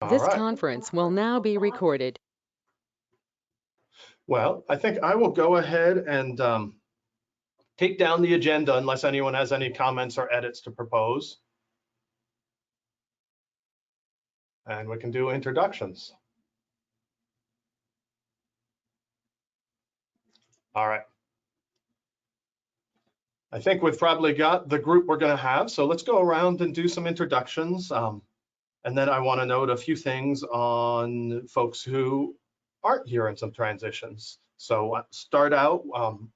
All This right. conference will now be recorded. Well, I think I will go ahead and take down the agenda unless anyone has any comments or edits to propose. And we can do introductions. All right. I think we've probably got the group we're going to have. So let's go around and do some introductions. And then I want to note a few things on folks who aren't here in some transitions. So start out,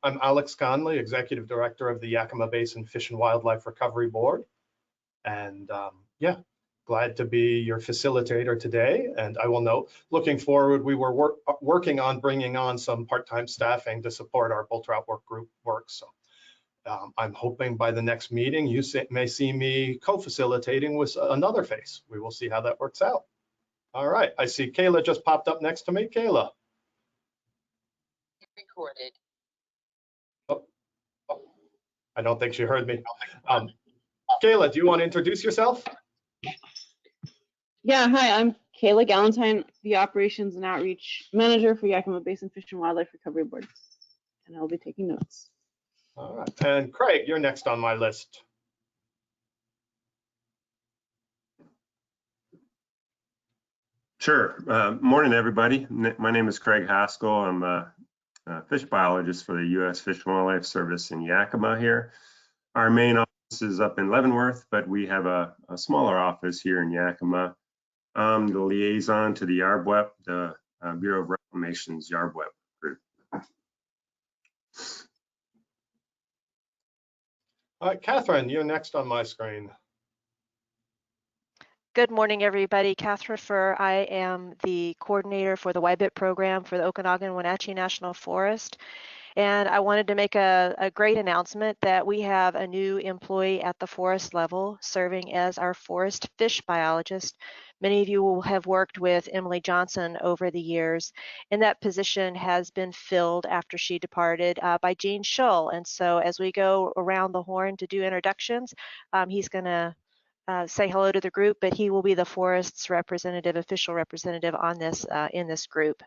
I'm Alex Conley, Executive Director of the Yakima Basin Fish and Wildlife Recovery Board. And yeah, glad to be your facilitator today. And I will note, looking forward, we were working on bringing on some part-time staffing to support our bull trout work group work. So I'm hoping by the next meeting, you may see me co-facilitating with another face. We will see how that works out. All right, I see Kayla just popped up next to me. Kayla. Recorded. Oh, I don't think she heard me. Kayla, do you want to introduce yourself? Yeah, hi, I'm Kayla Galentine, the Operations and Outreach Manager for Yakima Basin Fish and Wildlife Recovery Board, and I'll be taking notes. All right, and Craig, you're next on my list. Sure. Morning, everybody. My name is Craig Haskell. I'm a fish biologist for the U.S. Fish and Wildlife Service in Yakima here. Our main office is up in Leavenworth, but we have a smaller office here in Yakima. The liaison to the YARBWEP, the Bureau of Reclamation's YARBWEP group. All right, Catherine, you're next on my screen. Good morning, everybody. Catherine Furr. I am the coordinator for the YBIT program for the Okanagan-Wenatchee National Forest. And I wanted to make a great announcement that we have a new employee at the forest level serving as our forest fish biologist. Many of you will have worked with Emily Johnson over the years, and that position has been filled after she departed by Gene Shull. And so as we go around the horn to do introductions, he's going to say hello to the group, but he will be the forest's representative, official representative on this in this group.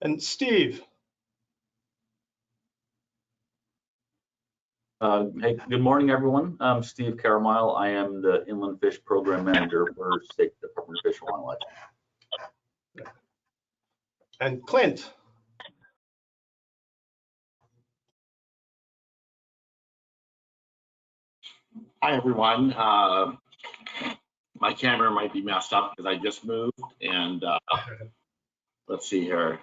And Steve. Hey, good morning, everyone. I'm Steve Caramile. I am the Inland Fish Program Manager for State Department of Fish and Wildlife. And Clint. Hi, everyone. My camera might be messed up because I just moved, and let's see here.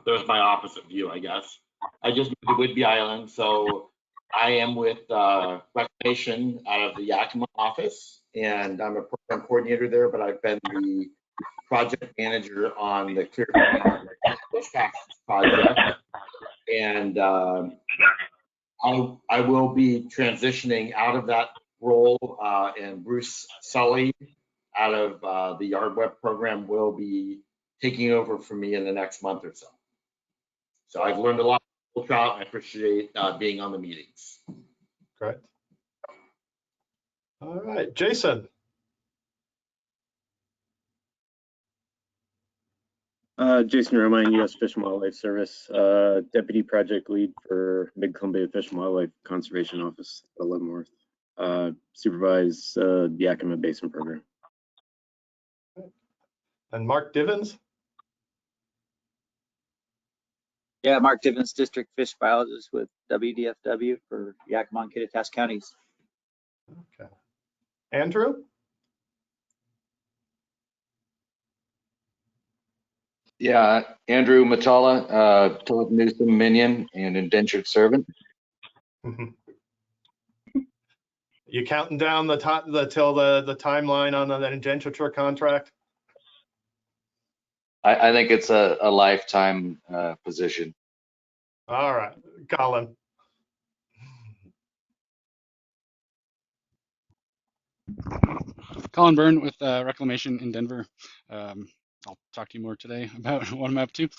There's my opposite view, I guess. I just moved to Whidbey Island, so I am with Reclamation out of the Yakima office, and I'm a program coordinator there, but I've been the project manager on the Clear Fish Taxes project, and I will be transitioning out of that role, and Bruce Sully out of the YARBWEP program will be taking over for me in the next month or so. So I've learned a lot about trout, and I appreciate being on the meetings. Great. All right, Jason. Jason Romine, U.S. Fish and Wildlife Service, Deputy Project Lead for Mid-Columbia Fish and Wildlife Conservation Office at Leavenworth. Supervise the Yakima Basin Program. And Mark Divins. Yeah, Mark Divins, District Fish Biologist with WDFW for Yakima and Kittitas counties. Okay. Andrew? Yeah, Andrew Matala, Toad Newsom Minion and indentured servant. You counting down the timeline on that indenture contract? I think it's a lifetime position. All right, Colin. Colin Byrne with Reclamation in Denver. I'll talk to you more today about what I'm up to.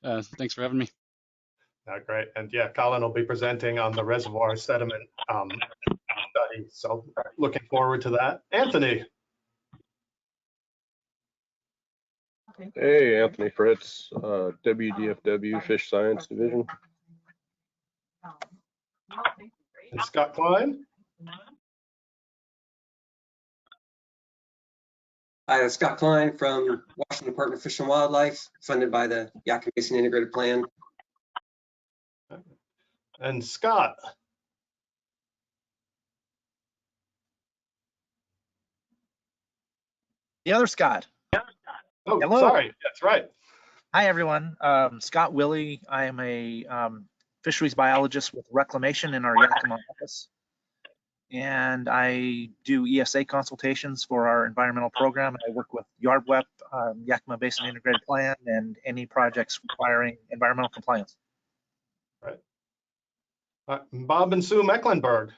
Thanks for having me. Great. And yeah, Colin will be presenting on the reservoir sediment study. So looking forward to that. Anthony. Hey, Anthony Fritz, WDFW Fish Science Division. And Scott Klein? Hi, Scott Klein from Washington Department of Fish and Wildlife, funded by the Yakima Basin Integrated Plan. And Scott? The other Scott. Oh, Hello. sorry. That's right. Hi, everyone. Scott Willey. I am a fisheries biologist with reclamation in our Yakima office. And I do ESA consultations for our environmental program. I work with YardWep, Yakima Basin Integrated Plan, and any projects requiring environmental compliance. Right. Bob and Sue Mecklenburg.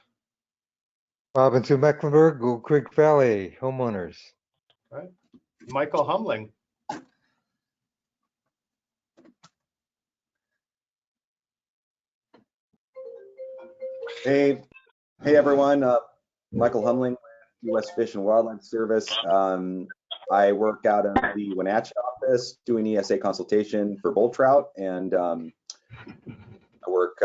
Bob and Sue Mecklenburg, Gould Creek Valley homeowners. Right. Michael Humling. Hey everyone, Michael Humling, U.S. Fish and Wildlife Service. I work out of the Wenatchee office doing ESA consultation for bull trout, and I work,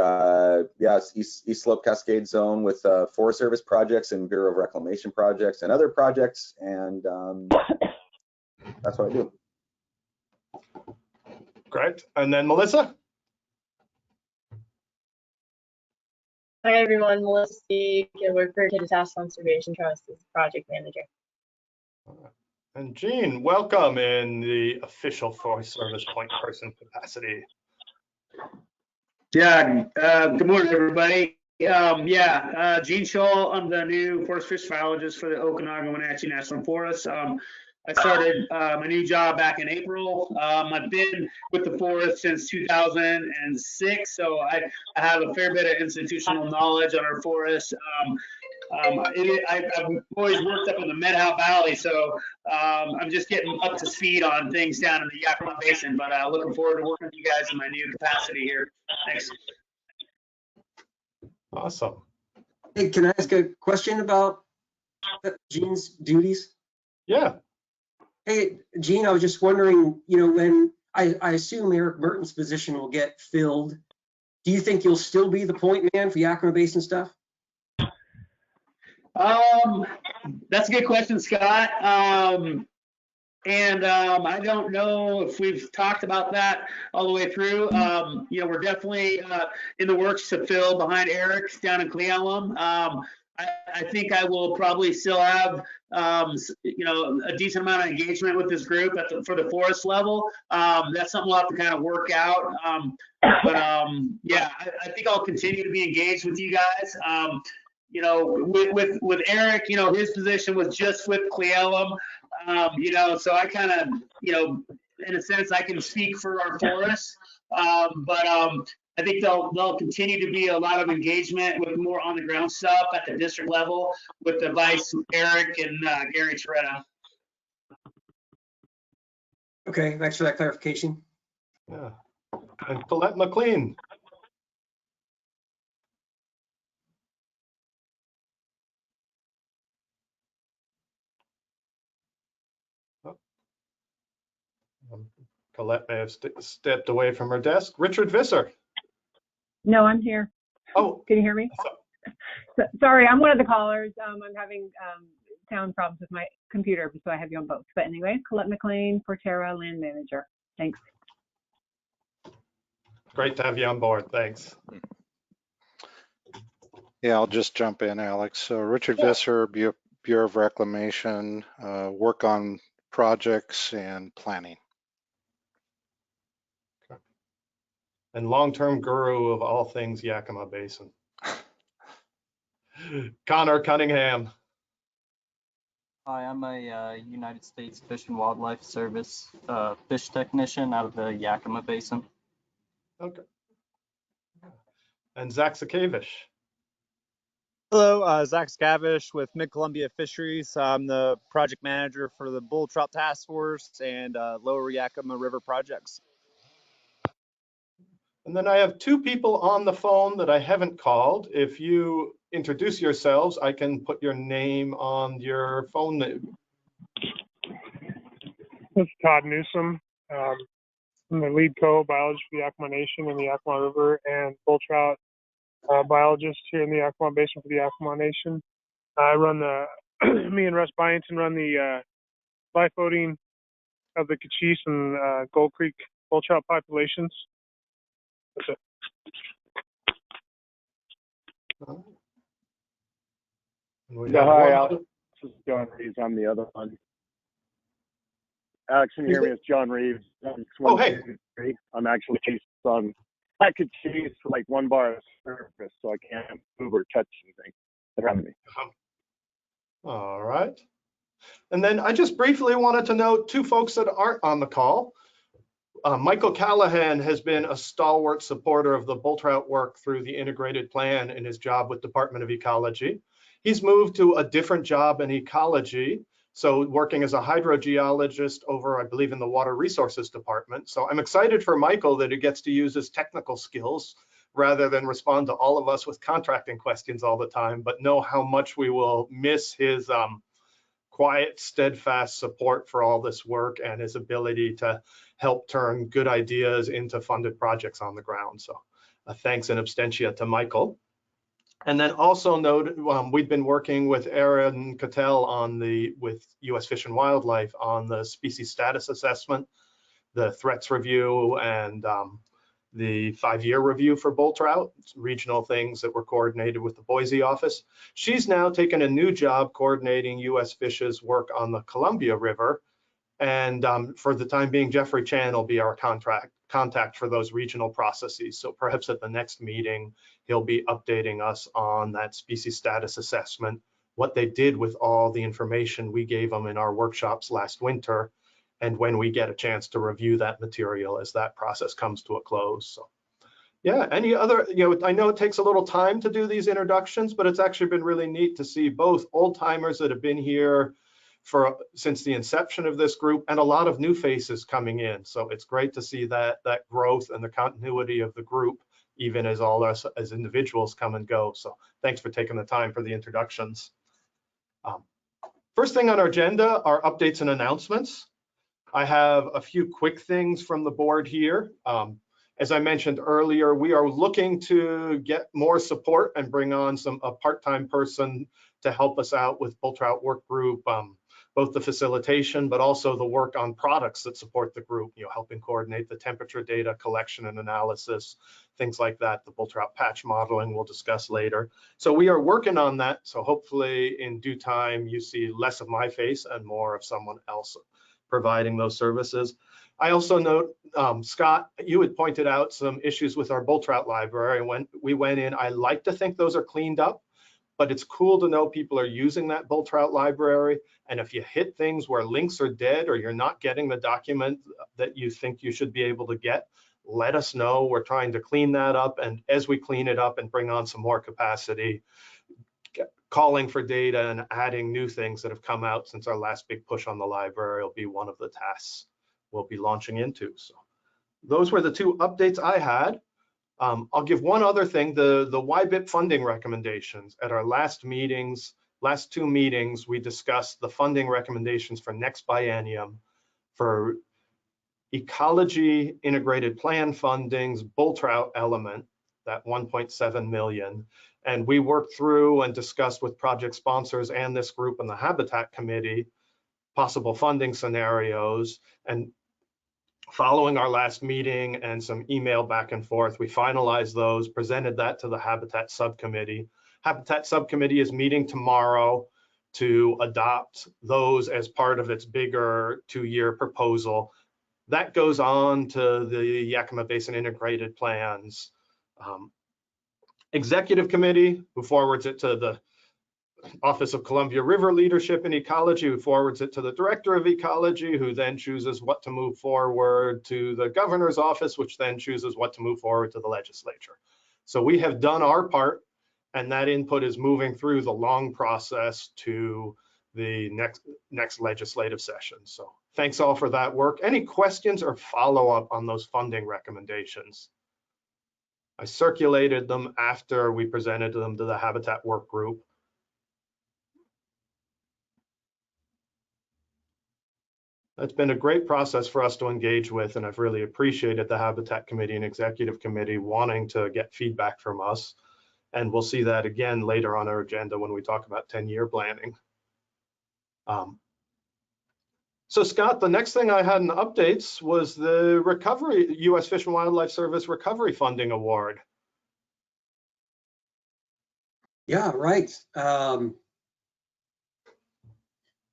East Slope Cascade Zone with Forest Service projects and Bureau of Reclamation projects and other projects, and that's what I do. Great. And then Melissa? Hi everyone, Melissa Steve. I work for Kittitas Conservation Trust as project manager. And Jean, welcome in the official Forest Service point person capacity. Yeah, good morning, everybody. Gene Scholl, I'm the new forest fish biologist for the Okanagan-Wenatchee National Forest. I started my new job back in April. I've been with the forest since 2006, so I have a fair bit of institutional knowledge on our forest. I've always worked up in the Medhow Valley, so I'm just getting up to speed on things down in the Yakima Basin, but looking forward to working with you guys in my new capacity here. Thanks. Awesome. Hey, can I ask a question about Gene's duties? Yeah. Hey, Gene, I was just wondering, when I assume Eric Merton's position will get filled, do you think you'll still be the point man for Yakima Basin stuff? That's a good question, Scott. I don't know if we've talked about that all the way through. We're definitely in the works to fill behind Eric down in Cle Elum. I think I will probably still have, a decent amount of engagement with this group for the forest level. That's something we'll have to kind of work out. I think I'll continue to be engaged with you guys. With Eric, his position was just with Cle Elum, so I kind of, in a sense, I can speak for our forests. I think there'll continue to be a lot of engagement with more on the ground stuff at the district level with the vice Eric and Gary Toretto. Okay, thanks for that clarification. Yeah. And Colette McLean. Colette may have stepped away from her desk. Richard Visser. No, I'm here. Oh, can you hear me? Sorry, I'm one of the callers. I'm having sound problems with my computer, so I have you on both. But anyway, Colette McLean, Porterra Land Manager. Thanks. Great to have you on board. Thanks. Yeah, I'll just jump in, Alex. So Richard Visser, Bureau of Reclamation, work on projects and planning. And long-term guru of all things Yakima Basin. Connor Cunningham. Hi, I'm a United States Fish and Wildlife Service fish technician out of the Yakima Basin. Okay. And Zach Sakavich. Hello, Zach Scavish with Mid-Columbia Fisheries. I'm the project manager for the Bull Trout Task Force and Lower Yakima River projects. And then I have two people on the phone that I haven't called. If you introduce yourselves, I can put your name on your phone. This is Todd Newsom. I'm the lead co-biologist for the Yakima Nation in the Yakima River and bull trout biologist here in the Yakima Basin for the Yakima Nation. I run the, me and Russ Byington run the live voting of the Cochise and Gold Creek bull trout populations. That's it. Hi, Alex. This is John Reeves. I'm the other one. Alex, can you hear me? It's John Reeves. Oh, hey. I'm actually on I could chase for like 1 bar of surface, so I can't move or touch anything around me. All right. And then I just briefly wanted to note 2 folks that aren't on the call. Michael Callahan has been a stalwart supporter of the bull trout work through the integrated plan in his job with Department of Ecology. He's moved to a different job in ecology, so working as a hydrogeologist over, I believe, in the Water Resources Department. So I'm excited for Michael that he gets to use his technical skills rather than respond to all of us with contracting questions all the time, but know how much we will miss his quiet, steadfast support for all this work and his ability to help turn good ideas into funded projects on the ground. So thanks in absentia to Michael. And then also note, we've been working with Aaron Cattell with U.S. Fish and Wildlife on the species status assessment, the threats review, and the 5-year review for bull trout, regional things that were coordinated with the Boise office. She's now taken a new job coordinating U.S. Fish's work on the Columbia River. And for the time being, Jeffrey Chan will be our contact for those regional processes. So perhaps at the next meeting, he'll be updating us on that species status assessment, what they did with all the information we gave them in our workshops last winter, and when we get a chance to review that material as that process comes to a close. So yeah, any other, I know it takes a little time to do these introductions, but it's actually been really neat to see both old timers that have been here since the inception of this group and a lot of new faces coming in. So it's great to see that growth and the continuity of the group, even as all us as individuals come and go. So thanks for taking the time for the introductions. First thing on our agenda are updates and announcements. I have a few quick things from the board here. As I mentioned earlier, we are looking to get more support and bring on a part-time person to help us out with bull trout work group, both the facilitation, but also the work on products that support the group, helping coordinate the temperature data collection and analysis, things like that. The bull trout patch modeling we'll discuss later. So we are working on that. So hopefully in due time, you see less of my face and more of someone else providing those services. I also note, Scott, you had pointed out some issues with our bull trout library. When we went in, I like to think those are cleaned up, but it's cool to know people are using that bull trout library. And if you hit things where links are dead or you're not getting the document that you think you should be able to get, let us know. We're trying to clean that up. And as we clean it up and bring on some more capacity, calling for data and adding new things that have come out since our last big push on the library will be one of the tasks we'll be launching into. So those were the 2 updates I had. I'll give one other thing, the YBIP funding recommendations. At our last 2 meetings, we discussed the funding recommendations for next biennium for ecology integrated plan fundings, bull trout element, that 1.7 million. And we worked through and discussed with project sponsors and this group and the Habitat Committee possible funding scenarios. And following our last meeting and some email back and forth, we finalized those, presented that to the Habitat Subcommittee. Habitat Subcommittee is meeting tomorrow to adopt those as part of its bigger 2-year proposal. That goes on to the Yakima Basin Integrated Plans Executive Committee, who forwards it to the Office of Columbia River Leadership and Ecology, who forwards it to the Director of Ecology, who then chooses what to move forward to the Governor's Office, which then chooses what to move forward to the legislature. So we have done our part, and that input is moving through the long process to the next legislative session. So thanks all for that work. Any questions or follow-up on those funding recommendations? I circulated them after we presented them to the Habitat Work Group. It's been a great process for us to engage with, and I've really appreciated the Habitat Committee and Executive Committee wanting to get feedback from us. And we'll see that again later on our agenda when we talk about 10-year planning. So Scott, the next thing I had in the updates was the recovery, U.S. Fish and Wildlife Service Recovery Funding Award. Yeah, right.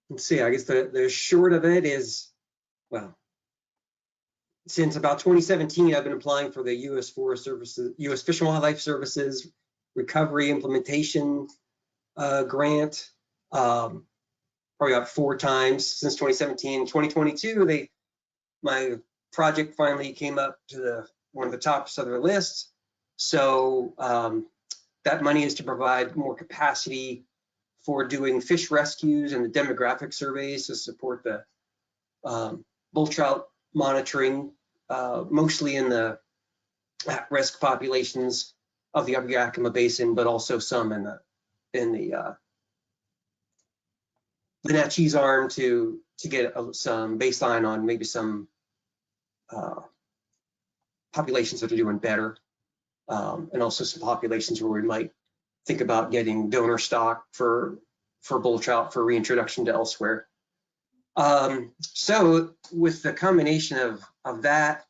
Let's see, I guess the short of it is, well, since about 2017, I've been applying for the U.S. Forest Services, U.S. Fish and Wildlife Services Recovery Implementation Grant, probably about 4 times since 2017. 2022, my project finally came up to one of the tops of their list. So that money is to provide more capacity for doing fish rescues and the demographic surveys to support the bull trout monitoring, mostly in the at-risk populations of the Upper Yakima Basin, but also some in the Wenatchee's Arm to get some baseline on maybe some populations that are doing better, and also some populations where we might think about getting donor stock for bull trout for reintroduction to elsewhere. So with the combination of that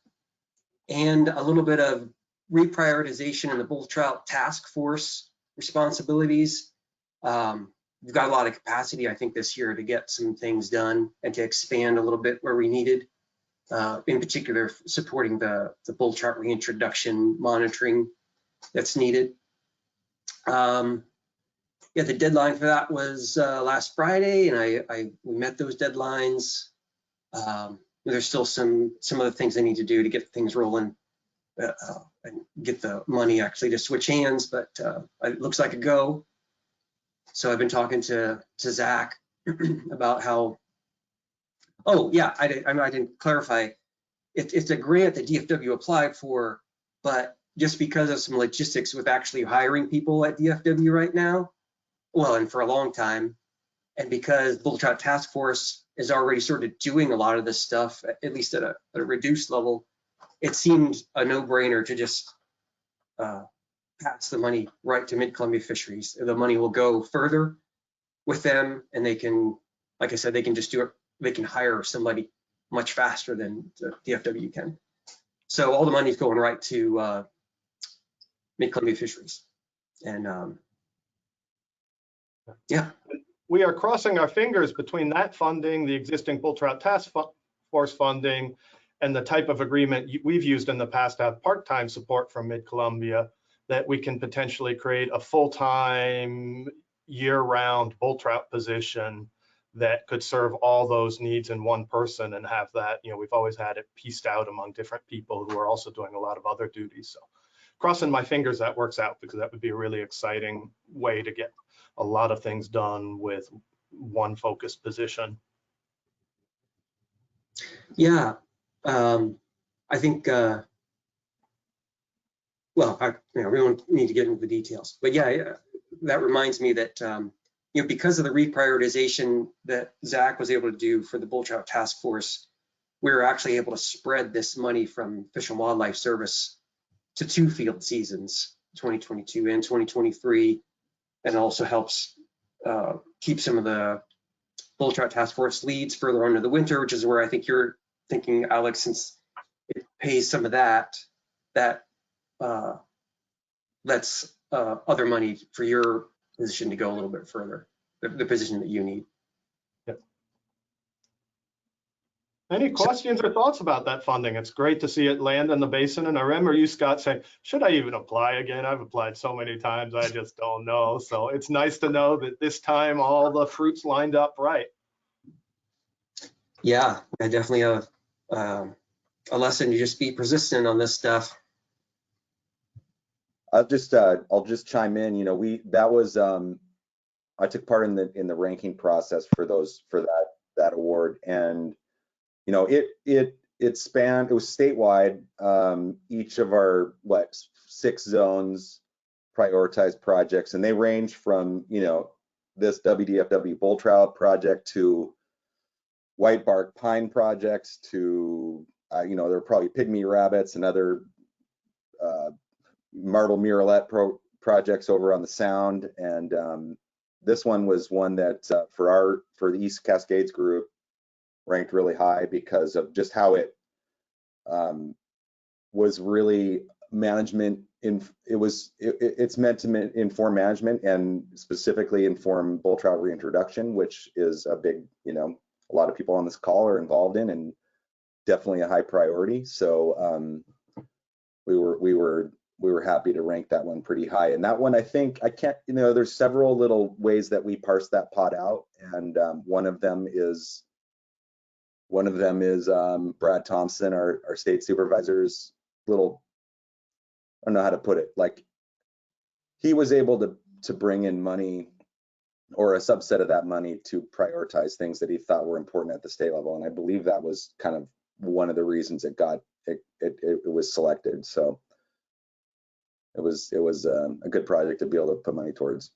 and a little bit of reprioritization in the bull trout task force responsibilities, we've got a lot of capacity, I think, this year to get some things done and to expand a little bit where we needed, in particular supporting the bull trout reintroduction monitoring that's needed. Yeah, the deadline for that was last Friday, and we met those deadlines. There's still some other things I need to do to get things rolling and get the money actually to switch hands, but it looks like a go. So I've been talking to Zach about how, oh yeah, I didn't clarify. It's a grant that DFW applied for, but just because of some logistics with actually hiring people at DFW right now, well, and for a long time, and because Bull Trout Task Force is already sort of doing a lot of this stuff, at least at a reduced level, it seemed a no-brainer to just pass the money right to Mid-Columbia Fisheries. The money will go further with them, and they can, like I said, they can just do it. They can hire somebody much faster than the DFW can. So all the money is going right to Mid-Columbia Fisheries, and yeah. We are crossing our fingers between that funding, the existing Bull Trout Task Force funding, and the type of agreement we've used in the past to have part-time support from Mid-Columbia, that we can potentially create a full-time, year-round bull trout position that could serve all those needs in one person and have that, we've always had it pieced out among different people who are also doing a lot of other duties. So crossing my fingers that works out, because that would be a really exciting way to get a lot of things done with one focused position. Yeah, I think, well, we don't need to get into the details, but yeah, that reminds me that, because of the reprioritization that Zach was able to do for the Bull Trout Task Force, we were actually able to spread this money from Fish and Wildlife Service to 2 field seasons, 2022 and 2023, and it also helps keep some of the Bull Trout Task Force leads further on into the winter, which is where I think you're thinking, Alex, since it pays some of that lets other money for your position to go a little bit further, the position that you need. Yep. Any questions or thoughts about that funding? It's great to see it land in the basin. And I remember you, Scott, saying, should I even apply again? I've applied so many times, I just don't know. So it's nice to know that this time all the fruits lined up right. Yeah, definitely a lesson to just be persistent on this stuff. I'll just chime in. That was I took part in the ranking process for that award, and it spanned. It was statewide. Each of our 6 zones prioritized projects, and they range from this WDFW bull trout project to white bark pine projects to, you know, there are probably pygmy rabbits and other marble murrelet projects over on the Sound. And this one was one that for the East Cascades group ranked really high because of just how it was really management. It's meant to inform management and specifically inform bull trout reintroduction, which is a big, you know, a lot of people on this call are involved in and definitely a high priority. So we were happy to rank that one pretty high. And that one, I think, you know, there's several little ways that we parse that pot out, and one of them is Brad Thompson, our state supervisor's little, I don't know how to put it, like he was able to bring in money or a subset of that money to prioritize things that he thought were important at the state level. And I believe that was kind of one of the reasons it was selected. So it was a good project to be able to put money towards,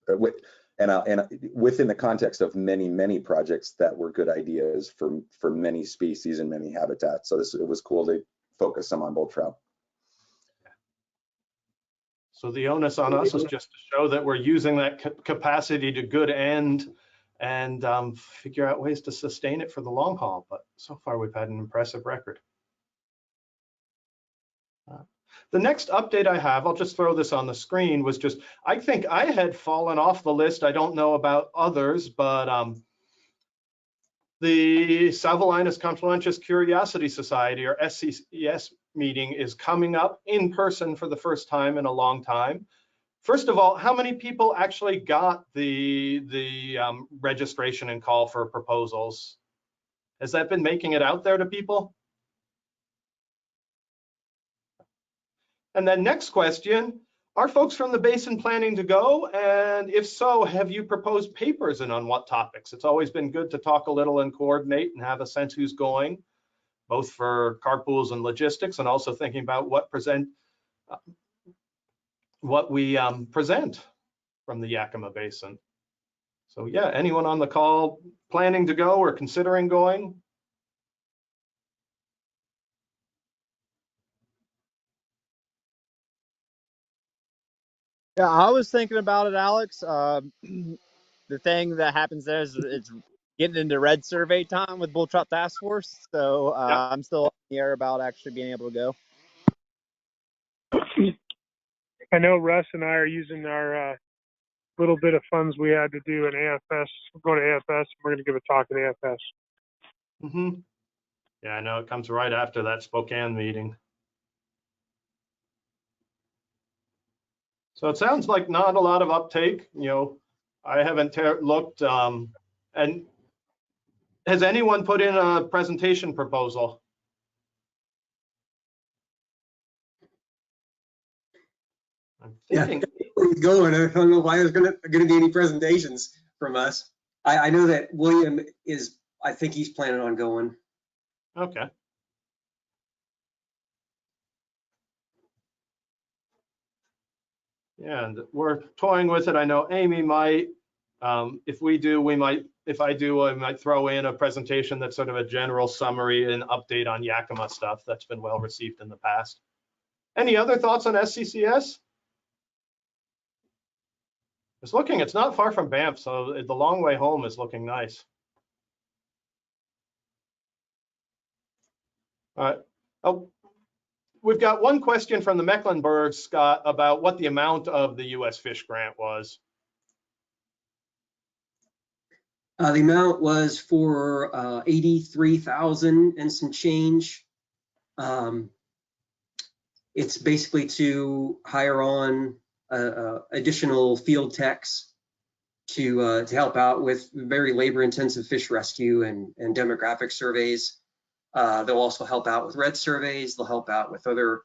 and within the context of many projects that were good ideas for many species and many habitats. So it was cool to focus some on bull trout. So the onus on us is just to show that we're using that capacity to good end and figure out ways to sustain it for the long haul. But so far we've had an impressive record. The next update I have, I'll just throw this on the screen, was just, I think I had fallen off the list. I don't know about others, but the Salvelinus Confluentius Curiosity Society, or SCCS meeting, is coming up in person for the first time in a long time. First of all, how many people actually got the registration and call for proposals? Has that been making it out there to people? And then next question, are folks from the basin planning to go? And if so, have you proposed papers and on what topics? It's always been good to talk a little and coordinate and have a sense who's going, both for carpools and logistics, and also thinking about what we present from the Yakima Basin. So yeah, anyone on the call planning to go or considering going? Yeah, I was thinking about it, Alex. The thing that happens there is it's getting into red survey time with Bull Trout Task Force. So I'm still up in the air about actually being able to go. I know Russ and I are using our little bit of funds we had to do an AFS. We're going to AFS. We're going to give a talk at AFS. Mm-hmm. Yeah, I know it comes right after that Spokane meeting. So it sounds like not a lot of uptake. You know, I haven't looked. And has anyone put in a presentation proposal? I'm thinking. Yeah, going. I don't know why there's going to be any presentations from us. I know that William is. I think he's planning on going. Okay. Yeah, and we're toying with it. I know Amy might. If we do, we might. If I do, I might throw in a presentation that's sort of a general summary and update on Yakima stuff that's been well received in the past. Any other thoughts on SCCS? It's not far from Banff, so the long way home is looking nice. All right. Oh, we've got one question from the Mecklenburg, Scott, about what the amount of the U.S. fish grant was. The amount was for 83,000 and some change. It's basically to hire on additional field techs to help out with very labor-intensive fish rescue and demographic surveys. They'll also help out with red surveys. They'll help out with other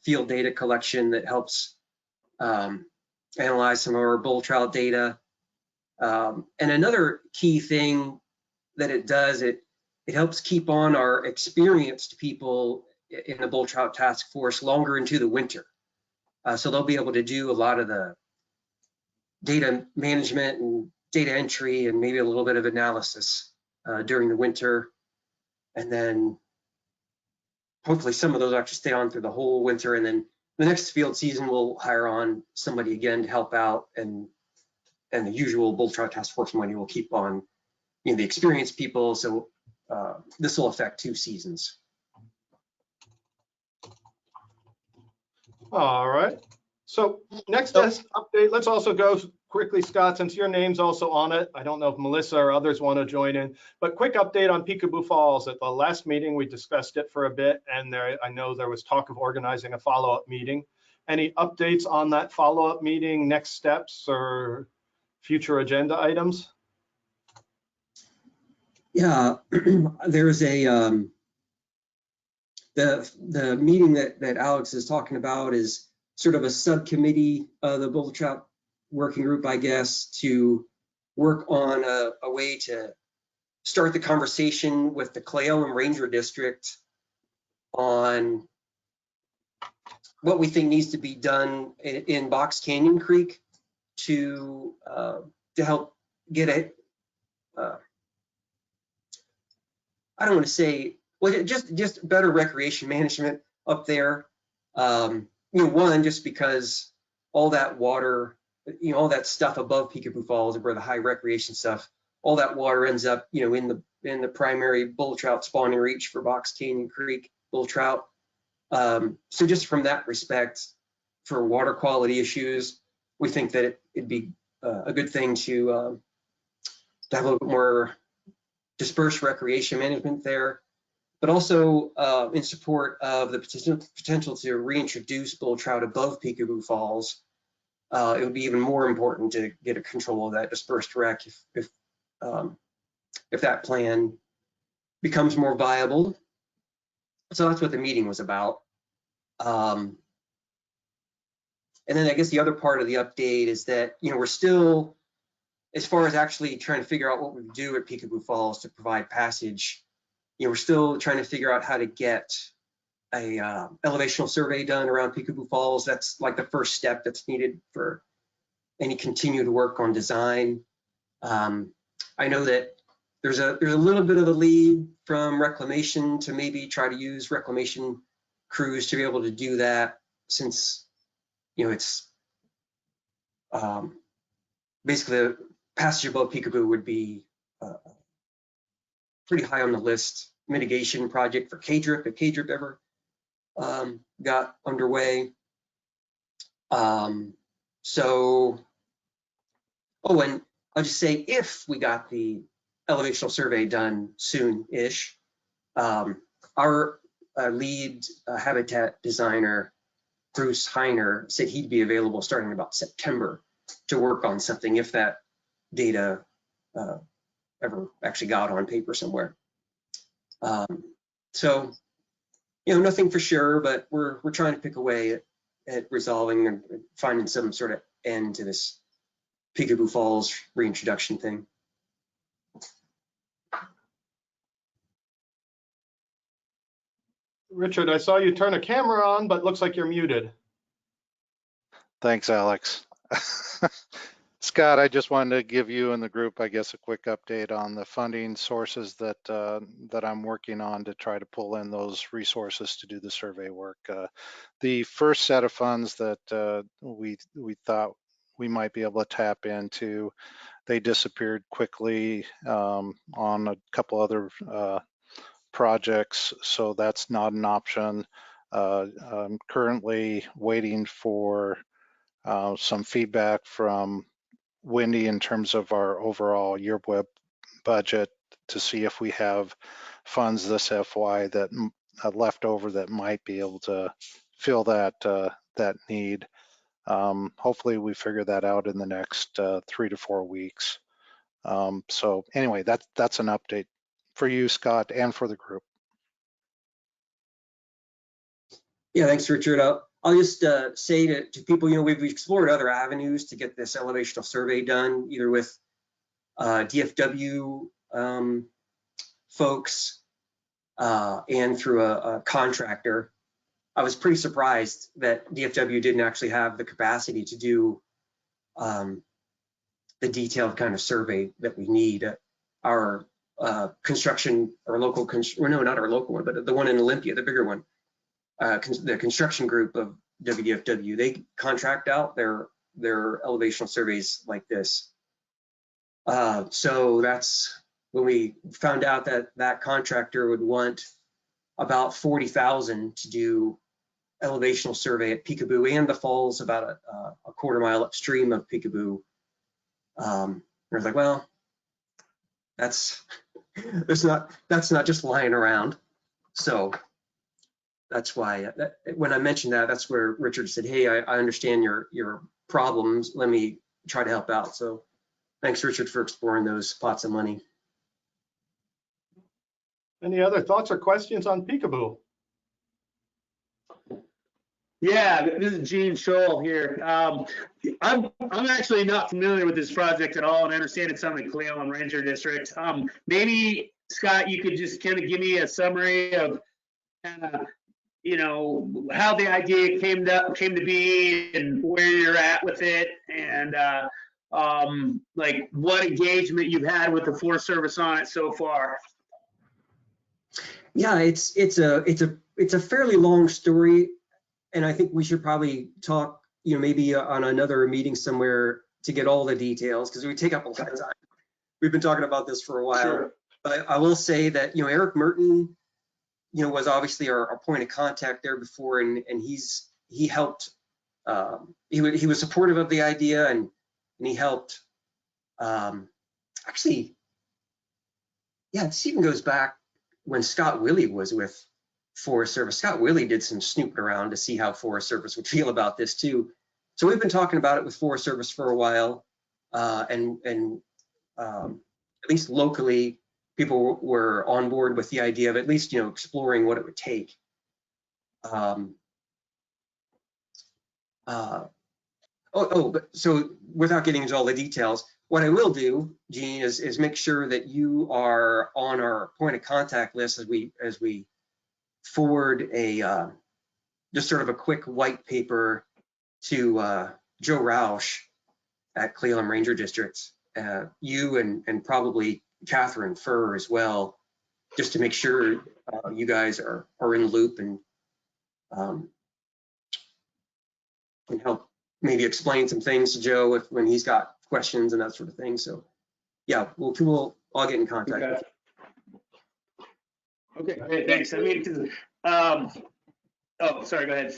field data collection that helps analyze some of our bull trout data. And another key thing that it does, it helps keep on our experienced people in the bull trout task force longer into the winter. So they'll be able to do a lot of the data management and data entry and maybe a little bit of analysis during the winter. And then hopefully some of those actually stay on through the whole winter. And then the next field season, we'll hire on somebody again to help out, and the usual bull trout task force money will keep on, the experienced people. So this will affect 2 seasons. All right. So next update, let's also go quickly, Scott, since your name's also on it. I don't know if Melissa or others want to join in, but quick update on Peekaboo Falls. At the last meeting, we discussed it for a bit, and I know there was talk of organizing a follow-up meeting. Any updates on that follow-up meeting, next steps, or future agenda items? Yeah, there's a the meeting that Alex is talking about is sort of a subcommittee of the bull trout working group, I guess, to work on a way to start the conversation with the Cle Elum Ranger District on what we think needs to be done in Box Canyon Creek to help get a I don't want to say, well, just better recreation management up there. One, just because all that water, all that stuff above Peekaboo Falls, where the high recreation stuff, all that water ends up, in the primary bull trout spawning reach for Box Canyon Creek bull trout. So just from that respect, for water quality issues, we think that it'd be a good thing to have a little bit more dispersed recreation management there, but also in support of the potential to reintroduce bull trout above Peekaboo Falls. It would be even more important to get a control of that dispersed rec if that plan becomes more viable. So that's what the meeting was about. And then I guess the other part of the update is that, we're still, as far as actually trying to figure out what we do at Peekaboo Falls to provide passage, we're still trying to figure out how to get a elevational survey done around Peekaboo Falls. That's like the first step that's needed for any continued work on design. I know that there's a little bit of a lead from reclamation to maybe try to use reclamation crews to be able to do that, since it's basically the passage above Peekaboo would be pretty high on the list mitigation project for K-drip if K-drip ever got underway. And I'll just say, if we got the elevational survey done soon-ish, our lead habitat designer, Bruce Heiner, said he'd be available starting about September to work on something if that data ever actually got on paper somewhere. So, nothing for sure, but we're trying to pick away at resolving and finding some sort of end to this Peekaboo Falls reintroduction thing. Richard, I saw you turn a camera on, but looks like you're muted. Thanks, Alex. Scott, I just wanted to give you and the group, I guess, a quick update on the funding sources that I'm working on to try to pull in those resources to do the survey work. The first set of funds that we thought we might be able to tap into, they disappeared quickly on a couple other projects, so that's not an option. I'm currently waiting for some feedback from Wendy in terms of our overall year web budget to see if we have funds this FY that left over that might be able to fill that need. Hopefully we figure that out in the next 3 to 4 weeks. So anyway, that's an update for you, Scott, and for the group. Yeah, thanks, Richard. I'll just say to people, we've explored other avenues to get this elevational survey done, either with DFW folks and through a contractor. I was pretty surprised that DFW didn't actually have the capacity to do the detailed kind of survey that we need. Our construction or local, well, no, not our local one, but the one in Olympia, the bigger one, the construction group of WDFW, they contract out their elevational surveys like this. So that's when we found out that contractor would want about 40,000 to do elevational survey at Peekaboo and the falls about a quarter mile upstream of Peekaboo. I was like, well, that's not just lying around. So that's why when I mentioned that, that's where Richard said, hey, I understand your problems. Let me try to help out. So thanks, Richard, for exploring those pots of money. Any other thoughts or questions on Peekaboo? Yeah, this is Gene Scholl here. I'm actually not familiar with this project at all, and I understand it's on the Cleveland Ranger District. Maybe Scott, you could just kind of give me a summary of kind of, you know, how the idea came to be and where you're at with it, and like what engagement you've had with the Forest Service on it so far. Yeah, it's a fairly long story, and I think we should probably talk, you know, maybe on another meeting somewhere to get all the details, because we take up a lot of time. We've been talking about this for a while. Sure. But I will say that, you know, Eric Merton, you know, was obviously our point of contact there before, and he helped. He was supportive of the idea, and he helped. Actually, yeah, this even goes back when Scott Willey was with Forest Service. Scott Willey did some snooping around to see how Forest Service would feel about this too. So we've been talking about it with Forest Service for a while, and at least locally, people were on board with the idea of at least, you know, exploring what it would take. But so without getting into all the details, what I will do, Gene, is make sure that you are on our point of contact list as we forward a just sort of a quick white paper to Joe Roush at Cleveland Ranger District, you and probably Catherine Furr as well, just to make sure you guys are in the loop and can help maybe explain some things to Joe when he's got questions and that sort of thing. So yeah, we'll all get in contact. Okay, great, thanks. I mean, oh, sorry, go ahead.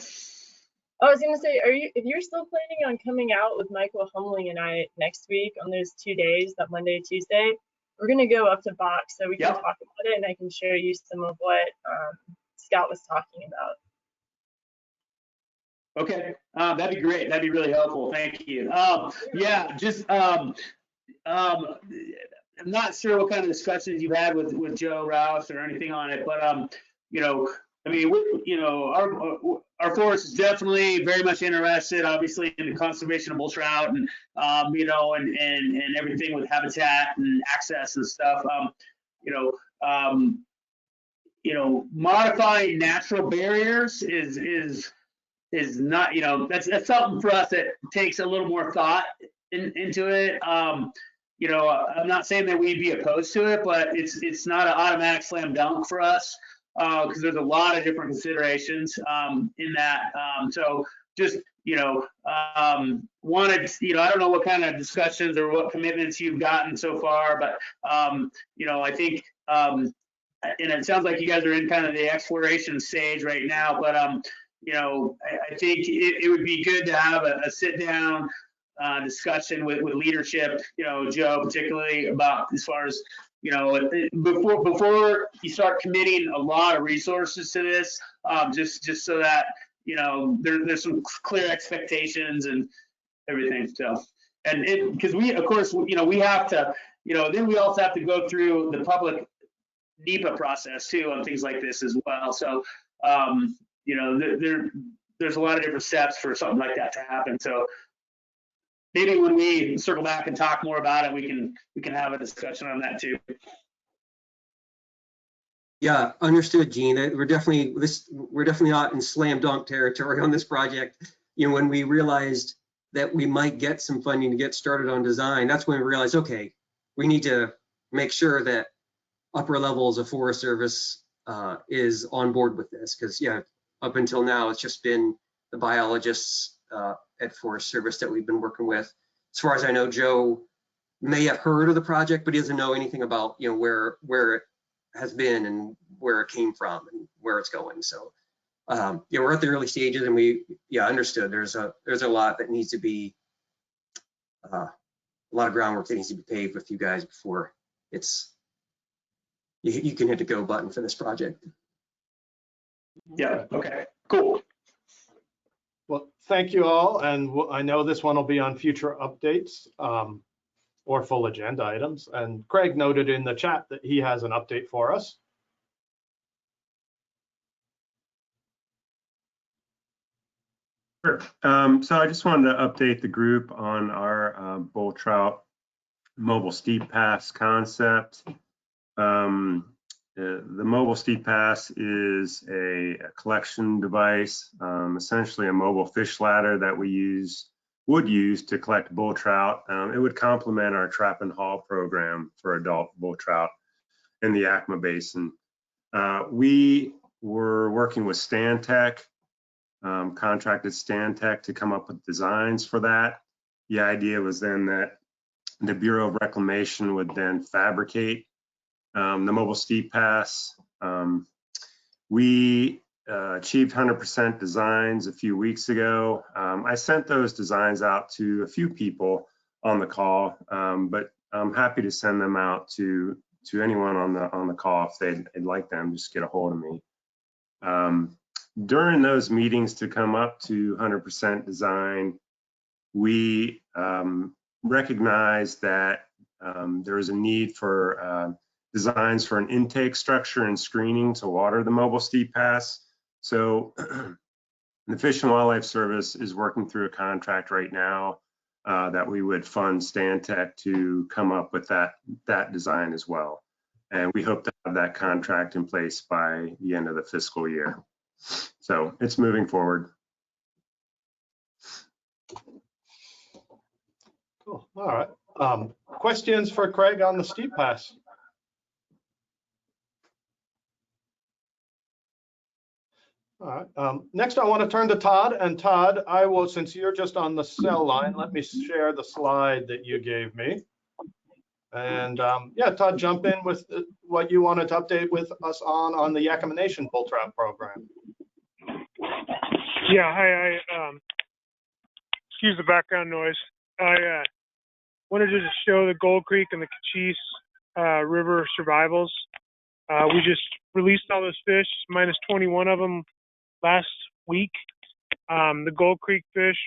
I was gonna say, if you're still planning on coming out with Michael Humling and I next week on those 2 days, that Monday, Tuesday, we're gonna go up to Box so we can talk about it, and I can show you some of what Scott was talking about. Okay, that'd be great. That'd be really helpful. Thank you. Yeah, just I'm not sure what kind of discussions you've had with Joe Rouse or anything on it, but you know, I mean, you know, our forest is definitely very much interested, obviously, in the conservation of bull trout, and you know, and everything with habitat and access and stuff. You know, modifying natural barriers is not, you know, that's something for us that takes a little more thought into it. You know, I'm not saying that we'd be opposed to it, but it's not an automatic slam dunk for us, because there's a lot of different considerations in that. So just, you know, wanted, you know, I don't know what kind of discussions or what commitments you've gotten so far, but you know, I think, and it sounds like you guys are in kind of the exploration stage right now, but you know, I think it would be good to have a sit down discussion with leadership, you know, Joe particularly, about as far as, you know, before you start committing a lot of resources to this, just so that, you know, there's some clear expectations and everything. So, and because we, of course, you know, we have to, you know, then we also have to go through the public NEPA process too on things like this as well. So, you know, there's a lot of different steps for something like that to happen. So maybe when we circle back and talk more about it, we can have a discussion on that too. Yeah, understood, Gene. We're definitely not in slam dunk territory on this project. You know, when we realized that we might get some funding to get started on design, that's when we realized, okay, we need to make sure that upper levels of Forest Service is on board with this, because yeah, up until now it's just been the biologists at Forest Service that we've been working with. As far as I know, Joe may have heard of the project, but he doesn't know anything about where it has been and where it came from and where it's going. So yeah, we're at the early stages, and we understood there's a lot that needs to be a lot of groundwork that needs to be paved with you guys before you can hit the go button for this project. Yeah, okay, cool. Well, thank you all, and I know this one will be on future updates or full agenda items. And Craig noted in the chat that he has an update for us. Sure. So I just wanted to update the group on our bull trout mobile steep pass concept. The mobile steep pass is a collection device, essentially a mobile fish ladder that we would use to collect bull trout. It would complement our trap and haul program for adult bull trout in the Yakima Basin. We were working with Stantec, contracted Stantec to come up with designs for that. The idea was then that the Bureau of Reclamation would then fabricate the mobile steep pass. We achieved 100% designs a few weeks ago. I sent those designs out to a few people on the call, but I'm happy to send them out to anyone on the call if they'd like them. Just get a hold of me. During those meetings to come up to 100% design, we recognized that there was a need for designs for an intake structure and screening to water the mobile steep pass. So the Fish and Wildlife Service is working through a contract right now that we would fund Stantec to come up with that design as well. And we hope to have that contract in place by the end of the fiscal year. So it's moving forward. Cool. All right. Questions for Craig on the steep pass? All right. Next, I want to turn to Todd. And Todd, I will, since you're just on the cell line, let me share the slide that you gave me. And yeah, Todd, jump in with what you wanted to update with us on the Yakima Nation bull trout program. Yeah, hi. Excuse the background noise. I wanted to just show the Gold Creek and the Cochise River survivals. We just released all those fish, minus 21 of them last week. The Gold Creek fish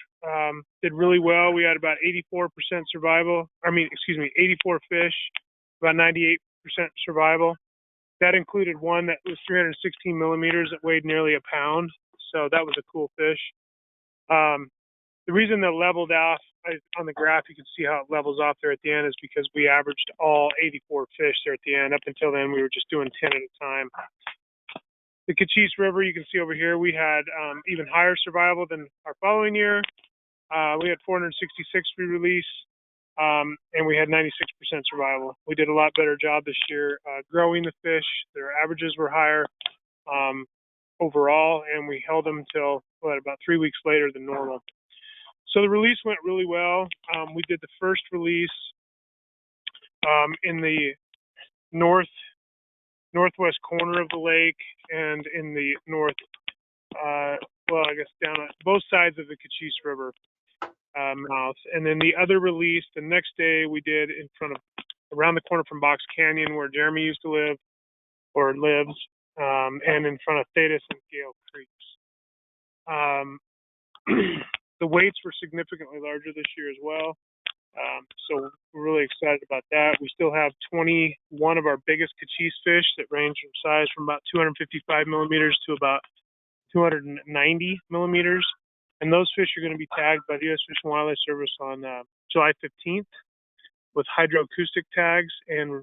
did really well. We had about 84% survival. 84 fish, about 98% survival. That included one that was 316 millimeters that weighed nearly a pound. So that was a cool fish. The reason that leveled off on the graph, you can see how it levels off there at the end, is because we averaged all 84 fish there at the end. Up until then, we were just doing 10 at a time. The Cochise River, you can see over here, we had even higher survival than our following year. We had 466 re-release, and we had 96% survival. We did a lot better job this year growing the fish. Their averages were higher overall, and we held them until about 3 weeks later than normal. So the release went really well. We did the first release in the northwest corner of the lake and in the down at both sides of the Cochise River mouth. And then the other release, the next day we did around the corner from Box Canyon, where Jeremy used to live or lives, and in front of Thetis and Gale Creeks. The weights were significantly larger this year as well. So we're really excited about that. We still have 21 of our biggest Cochise fish that range in size from about 255 millimeters to about 290 millimeters. And those fish are going to be tagged by the U.S. Fish and Wildlife Service on July 15th with hydroacoustic tags and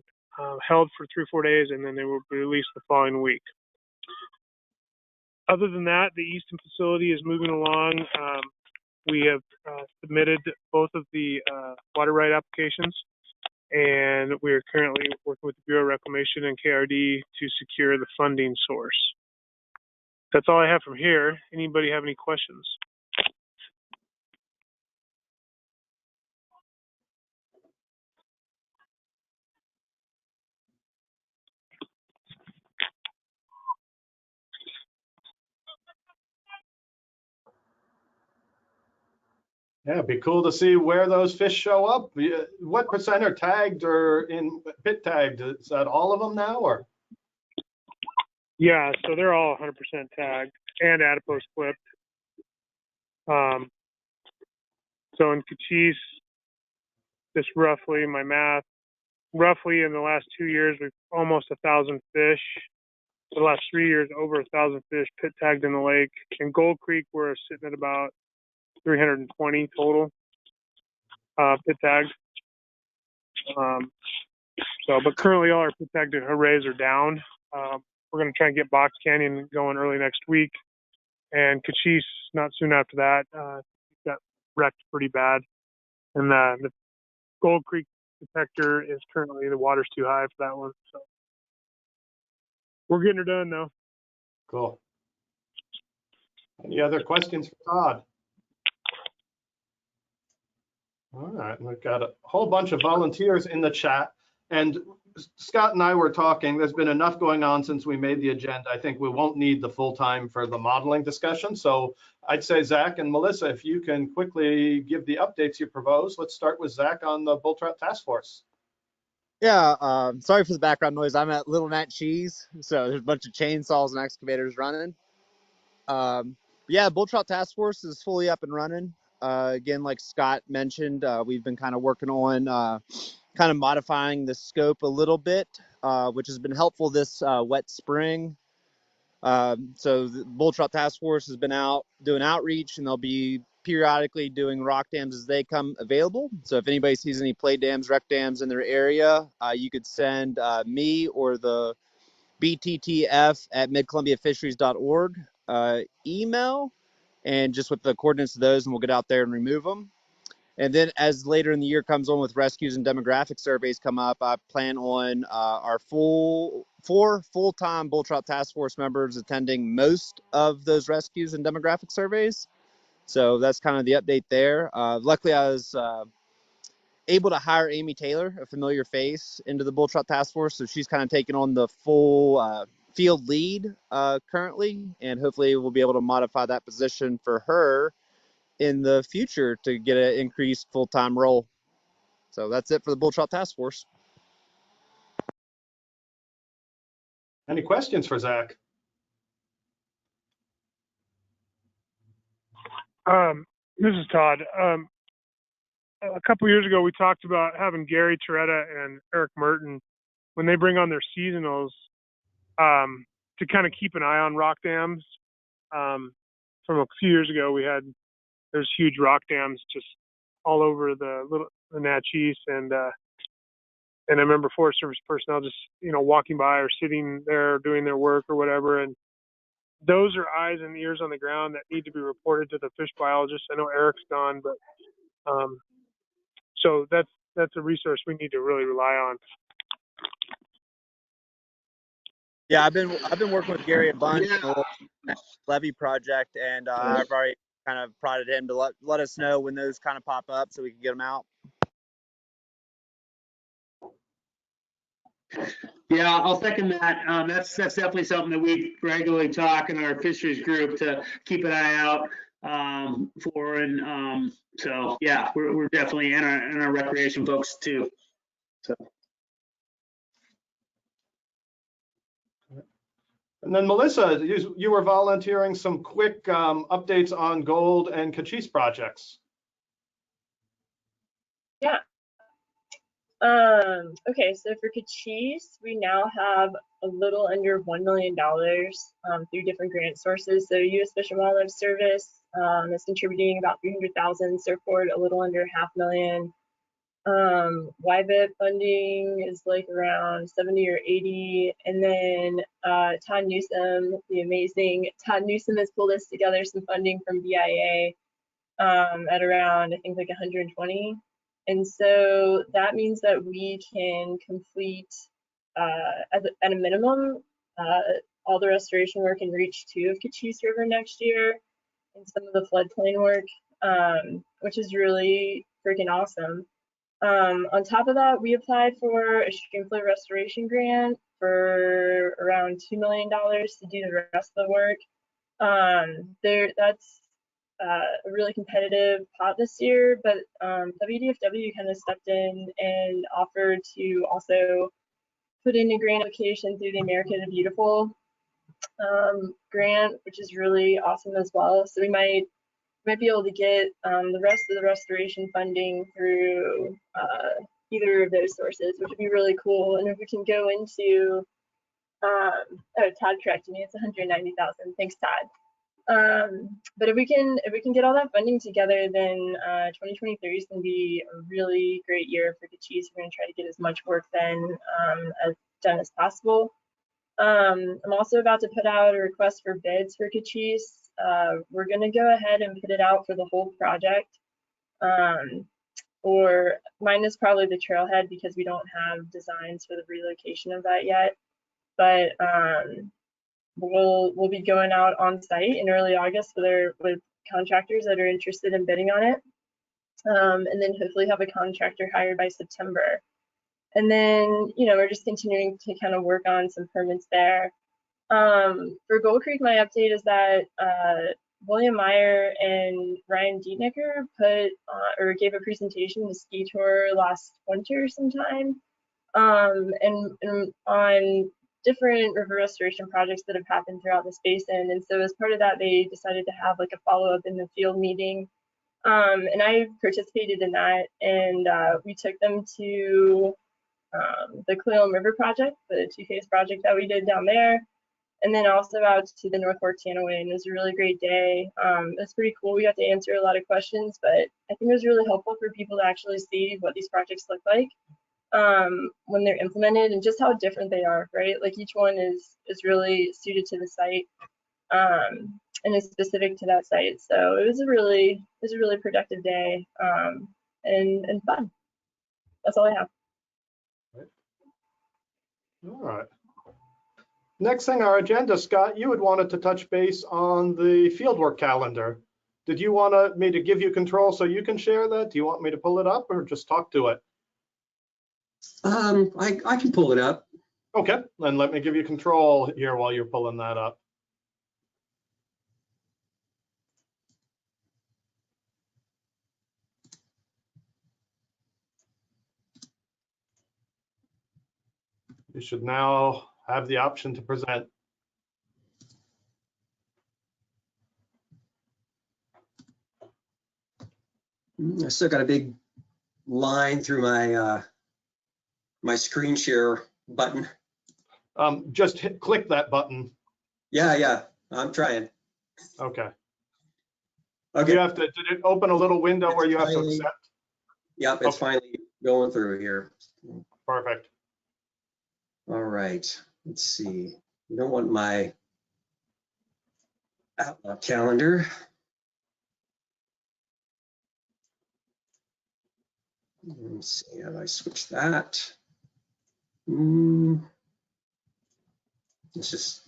held for 3 or 4 days, and then they will be released the following week. Other than that, the Easton facility is moving along. We have submitted both of the water right applications, and we are currently working with the Bureau of Reclamation Reclamation and KRD to secure the funding source. That's all I have from here. Anybody have any questions? Yeah, it'd be cool to see where those fish show up. What percent are tagged or in pit tagged? Is that all of them now, or? Yeah, so they're all 100% tagged and adipose clipped. So in Cochise, just roughly, my math, roughly in the last 2 years, we've almost 1,000 fish. For the last 3 years, over 1,000 fish pit tagged in the lake. In Gold Creek, we're sitting at about 320 total pit tagged. But currently all our pit tagged arrays are down. We're going to try and get Box Canyon going early next week, and Cochise not soon after that. Got wrecked pretty bad, and the Gold Creek detector is currently, the water's too high for that one. So we're getting her done though. Cool. Any other questions for Todd? All right, we've got a whole bunch of volunteers in the chat, and Scott and I were talking, there's been enough going on since we made the agenda. I think we won't need the full time for the modeling discussion. So I'd say Zach and Melissa, if you can quickly give the updates you propose. Let's start with Zach on the Bull Trout Task Force. Yeah, sorry for the background noise. I'm at Little Nat Cheese, so there's a bunch of chainsaws and excavators running. Yeah, Bull Trout Task Force is fully up and running. Again, like Scott mentioned, we've been kind of working on kind of modifying the scope a little bit, which has been helpful this wet spring. So the Bull Trout Task Force has been out doing outreach, and they'll be periodically doing rock dams as they come available. So if anybody sees any play dams, rec dams in their area, you could send me or the BTTF at midcolumbiafisheries.org email, and just with the coordinates of those, and we'll get out there and remove them. And then as later in the year comes on with rescues and demographic surveys come up, I plan on our four full-time Bull Trout Task Force members attending most of those rescues and demographic surveys. So that's kind of the update there. Luckily, I was able to hire Amy Taylor, a familiar face, into the Bull Trout Task Force. So she's kind of taking on the full field lead currently, and hopefully we'll be able to modify that position for her in the future to get an increased full-time role. So that's it for the Bull Trout Task Force. Any questions for Zach? This is Todd. A couple years ago, we talked about having Gary Toretta and Eric Merton, when they bring on their seasonals, to kind of keep an eye on rock dams. From a few years ago, there's huge rock dams just all over the Natchez, and I remember Forest Service personnel just walking by or sitting there doing their work or whatever, and those are eyes and ears on the ground that need to be reported to the fish biologist. I know Eric's gone, but so that's a resource we need to really rely on. Yeah, I've been working with Gary a bunch on the levee project, and I've already kind of prodded him to let us know when those kind of pop up so we can get them out. Yeah, I'll second that. That's definitely something that we regularly talk in our fisheries group to keep an eye out for, and so yeah, we're definitely in our recreation folks too. So. And then Melissa, you were volunteering some quick updates on gold and Cochise projects. Yeah. Okay, so for Cochise, we now have a little under $1 million through different grant sources. So U.S. Fish and Wildlife Service is contributing about $300,000, Surfboard a little under $500,000. YBIT funding is like around 70 or 80, and then Todd Newsom, the amazing Todd Newsom, has pulled us together some funding from BIA at around, I think, like 120. And so that means that we can complete at a minimum, all the restoration work and reach 2 of Cochise River next year, and some of the floodplain work, which is really freaking awesome. On top of that, we applied for a stream flow restoration grant for around $2 million to do the rest of the work. That's a really competitive pot this year, but WDFW kind of stepped in and offered to also put in a grant application through the America the Beautiful grant, which is really awesome as well. So we might be able to get the rest of the restoration funding through either of those sources, which would be really cool. And if we can go into, oh, Todd corrected me, it's 190,000. Thanks, Todd. But if we can get all that funding together, then 2023 is going to be a really great year for Cochise. We're going to try to get as much work done as possible. I'm also about to put out a request for bids for Cochise. We're going to go ahead and put it out for the whole project, or minus probably the trailhead because we don't have designs for the relocation of that yet. But we'll be going out on site in early August with contractors that are interested in bidding on it, and then hopefully have a contractor hired by September. And then, we're just continuing to kind of work on some permits there. For Gold Creek, my update is that William Meyer and Ryan Dietnicker gave a presentation to Ski Tour last winter sometime, and on different river restoration projects that have happened throughout this basin. And so as part of that, they decided to have like a follow-up in the field meeting. And I participated in that, and we took them to the Cleveland River project, the two-phase project that we did down there, and then also out to the North Fork Tanaway. And it was a really great day. It was pretty cool. We got to answer a lot of questions, but I think it was really helpful for people to actually see what these projects look like when they're implemented, and just how different they are, right? Like each one is really suited to the site and is specific to that site. So it was a really productive day and fun. That's all I have. All right. Next thing on our agenda, Scott, you had wanted to touch base on the fieldwork calendar. Did you want me to give you control so you can share that? Do you want me to pull it up or just talk to it? I can pull it up. Okay, then let me give you control here while you're pulling that up. You should now have the option to present. I still got a big line through my my screen share button. Just click that button. Yeah, I'm trying. Okay. Okay. You have to, did it open a little window where you have to accept? Yep, it's finally going through here. Perfect. All right, let's see. You don't want my Outlook calendar. Let's see, how do I switch that? Let's just.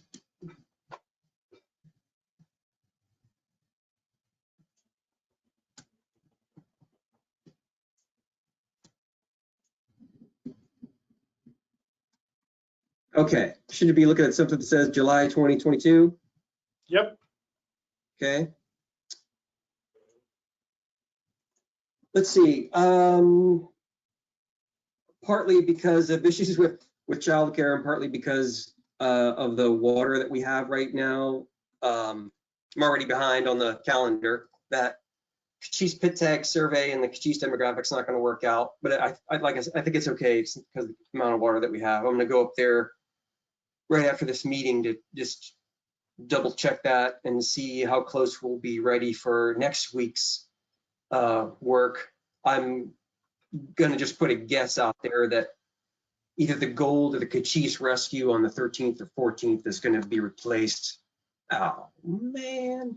Okay, should you be looking at something that says July 2022? Yep. Okay. Let's see. Partly because of issues with childcare, and partly because of the water that we have right now. I'm already behind on the calendar. That Cochise pit tag survey and the Cochise demographic's not going to work out, but I think it's okay because of the amount of water that we have. I'm going to go up there right after this meeting to just double check that and see how close we'll be ready for next week's work. I'm going to just put a guess out there that either the Gold or the Cochise Rescue on the 13th or 14th is going to be replaced. Oh man,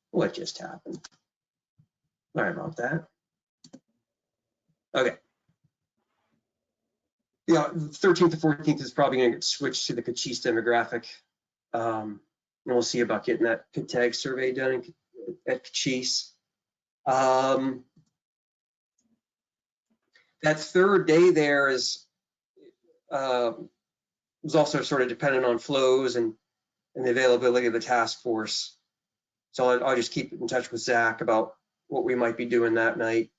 what just happened? Sorry about that. Okay. Yeah, 13th to 14th is probably going to get switched to the Cochise demographic. And we'll see about getting that pit tag survey done at Cochise. That third day there is was also sort of dependent on flows and the availability of the task force. So I'll just keep in touch with Zach about what we might be doing that night.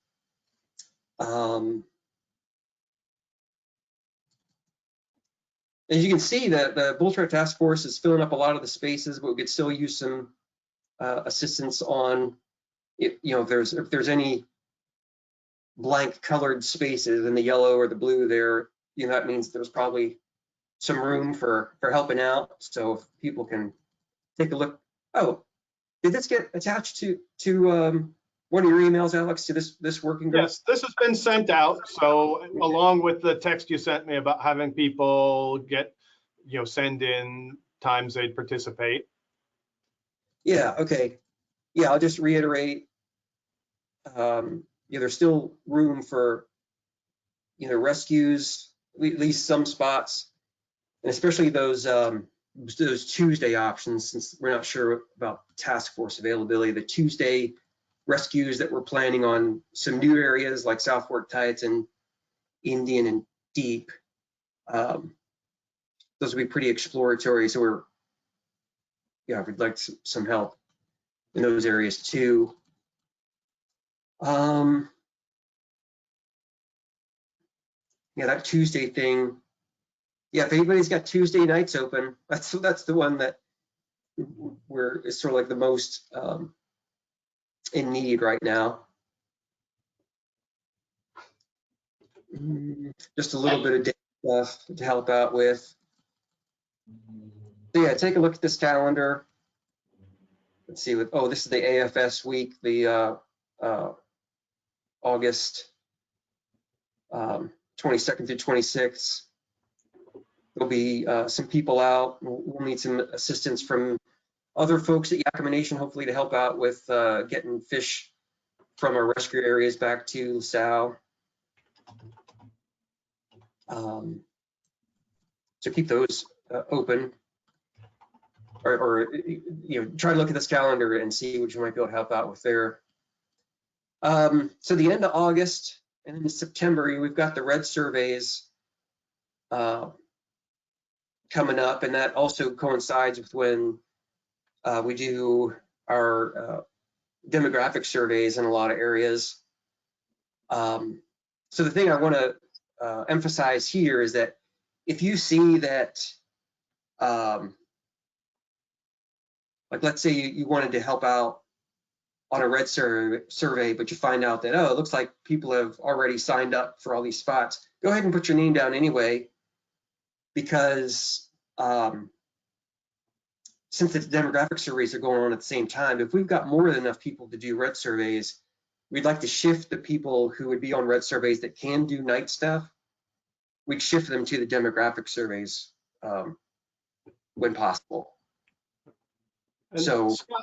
As you can see, the Bull Trout Task Force is filling up a lot of the spaces, but we could still use some assistance on, if there's any blank colored spaces in the yellow or the blue there, that means there's probably some room for helping out. So if people can take a look. Oh, did this get attached to one of your emails, Alex, to this working group? Yes, this has been sent out. So along with the text you sent me about having people get, send in times they'd participate. Yeah, okay. Yeah, I'll just reiterate. There's still room for, rescues, at least some spots, and especially those Tuesday options, since we're not sure about task force availability. The Tuesday rescues that we're planning on some new areas like South Fork Tights and Indian and Deep. Those will be pretty exploratory. So we'd like some help in those areas too. Yeah, that Tuesday thing. Yeah, if anybody's got Tuesday nights open, that's the one that is sort of like the most in need right now. Just a little bit of data stuff to help out with. So yeah, take a look at this calendar. Let's see what, this is the AFS week, the August 22nd through 26th. There'll be some people out. We'll need some assistance from other folks at Yakima Nation, hopefully to help out with getting fish from our rescue areas back to LaSalle. So keep those open, or try to look at this calendar and see what you might be able to help out with there. So the end of August and in September, we've got the red surveys coming up, and that also coincides with when we do our demographic surveys in a lot of areas. So the thing I want to emphasize here is that if you see that, like let's say you wanted to help out on a red survey, but you find out that, it looks like people have already signed up for all these spots, go ahead and put your name down anyway, because since the demographic surveys are going on at the same time, if we've got more than enough people to do red surveys, we'd like to shift the people who would be on red surveys that can do night stuff. We'd shift them to the demographic surveys when possible. And so Scott,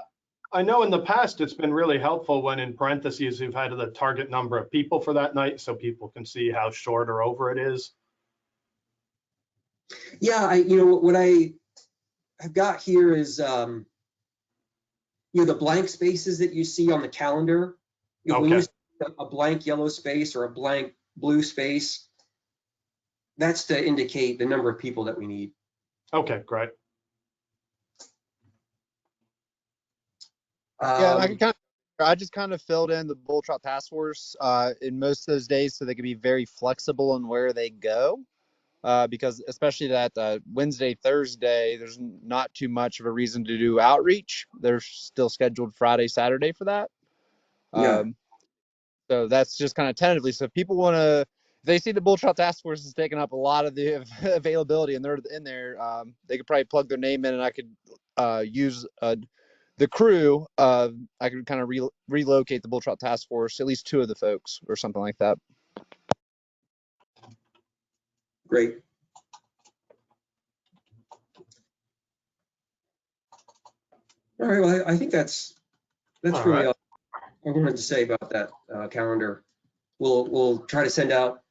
I know in the past it's been really helpful when in parentheses you've had the target number of people for that night so people can see how short or over it is. Yeah, what I have got here is the blank spaces that you see on the calendar. When you see a blank yellow space or a blank blue space, that's to indicate the number of people that we need. Okay, great. Yeah, and I just kind of filled in the Bull Trout Task Force in most of those days so they could be very flexible in where they go. Because especially that Wednesday, Thursday, there's not too much of a reason to do outreach. They're still scheduled Friday, Saturday for that. Yeah. So that's just kind of tentatively. So if people want to, if they see the Bull Trout Task Force is taking up a lot of the availability and they're in there, they could probably plug their name in and I could use the crew. I could kind of relocate the Bull Trout Task Force, at least 2 of the folks or something like that. Great. All right, well, I think that's really all I wanted to say about that calendar. We'll try to send out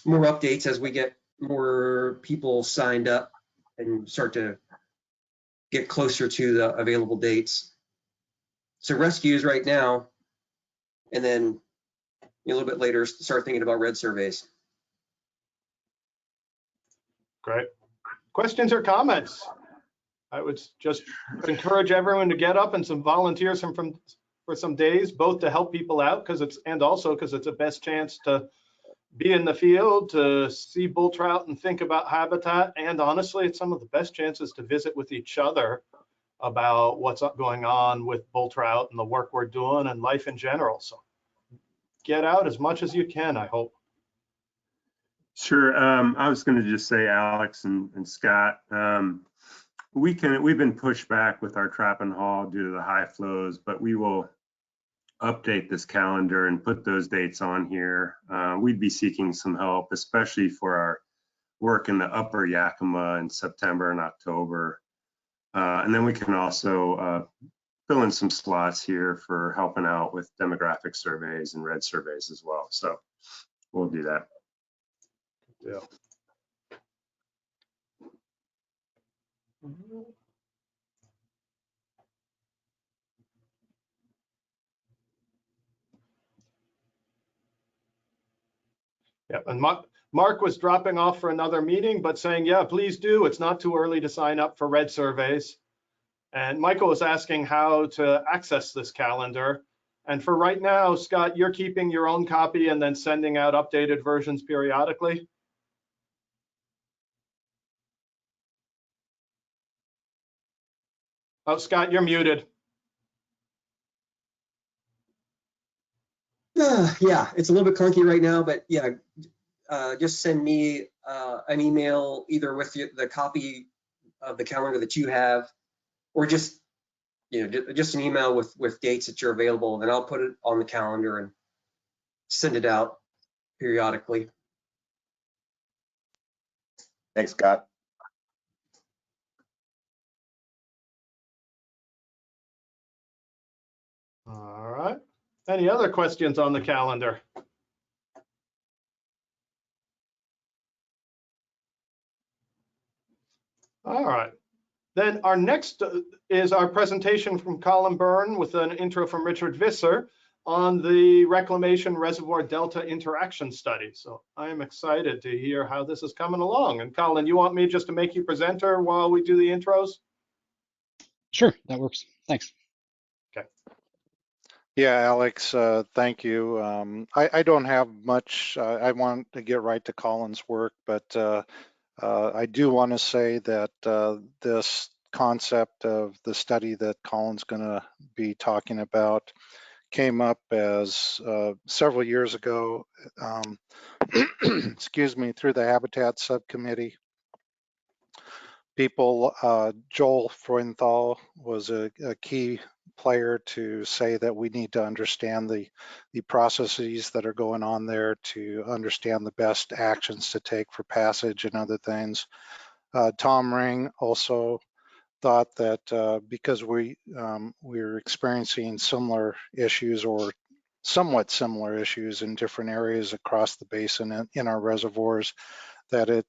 more updates as we get more people signed up and start to get closer to the available dates. So rescues right now, and then a little bit later, start thinking about red surveys. Great. Questions or comments? I would just encourage everyone to get up and some volunteers for some days, both to help people out and also because it's the best chance to be in the field, to see bull trout and think about habitat. And honestly, it's some of the best chances to visit with each other about what's going on with bull trout and the work we're doing and life in general. So get out as much as you can, I hope. Sure. I was going to just say, Alex and Scott, we've been pushed back with our trap and haul due to the high flows, but we will update this calendar and put those dates on here. We'd be seeking some help, especially for our work in the upper Yakima in September and October. And then we can also fill in some slots here for helping out with demographic surveys and red surveys as well. So we'll do that. Yeah. Yeah, and Mark was dropping off for another meeting, but saying, yeah, please do. It's not too early to sign up for red surveys. And Michael was asking how to access this calendar. And for right now, Scott, you're keeping your own copy and then sending out updated versions periodically? Oh, Scott, you're muted. Yeah, it's a little bit clunky right now, but yeah, just send me an email either with the copy of the calendar that you have, or just just an email with dates that you're available, and then I'll put it on the calendar and send it out periodically. Thanks, Scott. All right. Any other questions on the calendar? All right. Then our next is our presentation from Colin Byrne with an intro from Richard Visser on the Reclamation Reservoir Delta Interaction Study. So I am excited to hear how this is coming along. And Colin, you want me just to make you presenter while we do the intros? Sure, that works. Thanks. Okay. Yeah, Alex, thank you. I don't have much. I want to get right to Colin's work, but I do want to say that this concept of the study that Colin's going to be talking about came up as several years ago, excuse me, through the Habitat Subcommittee. People, Joel Freudenthal was a key player to say that we need to understand the processes that are going on there to understand the best actions to take for passage and other things. Tom Ring also thought that because we're experiencing similar issues or somewhat similar issues in different areas across the basin in our reservoirs, that it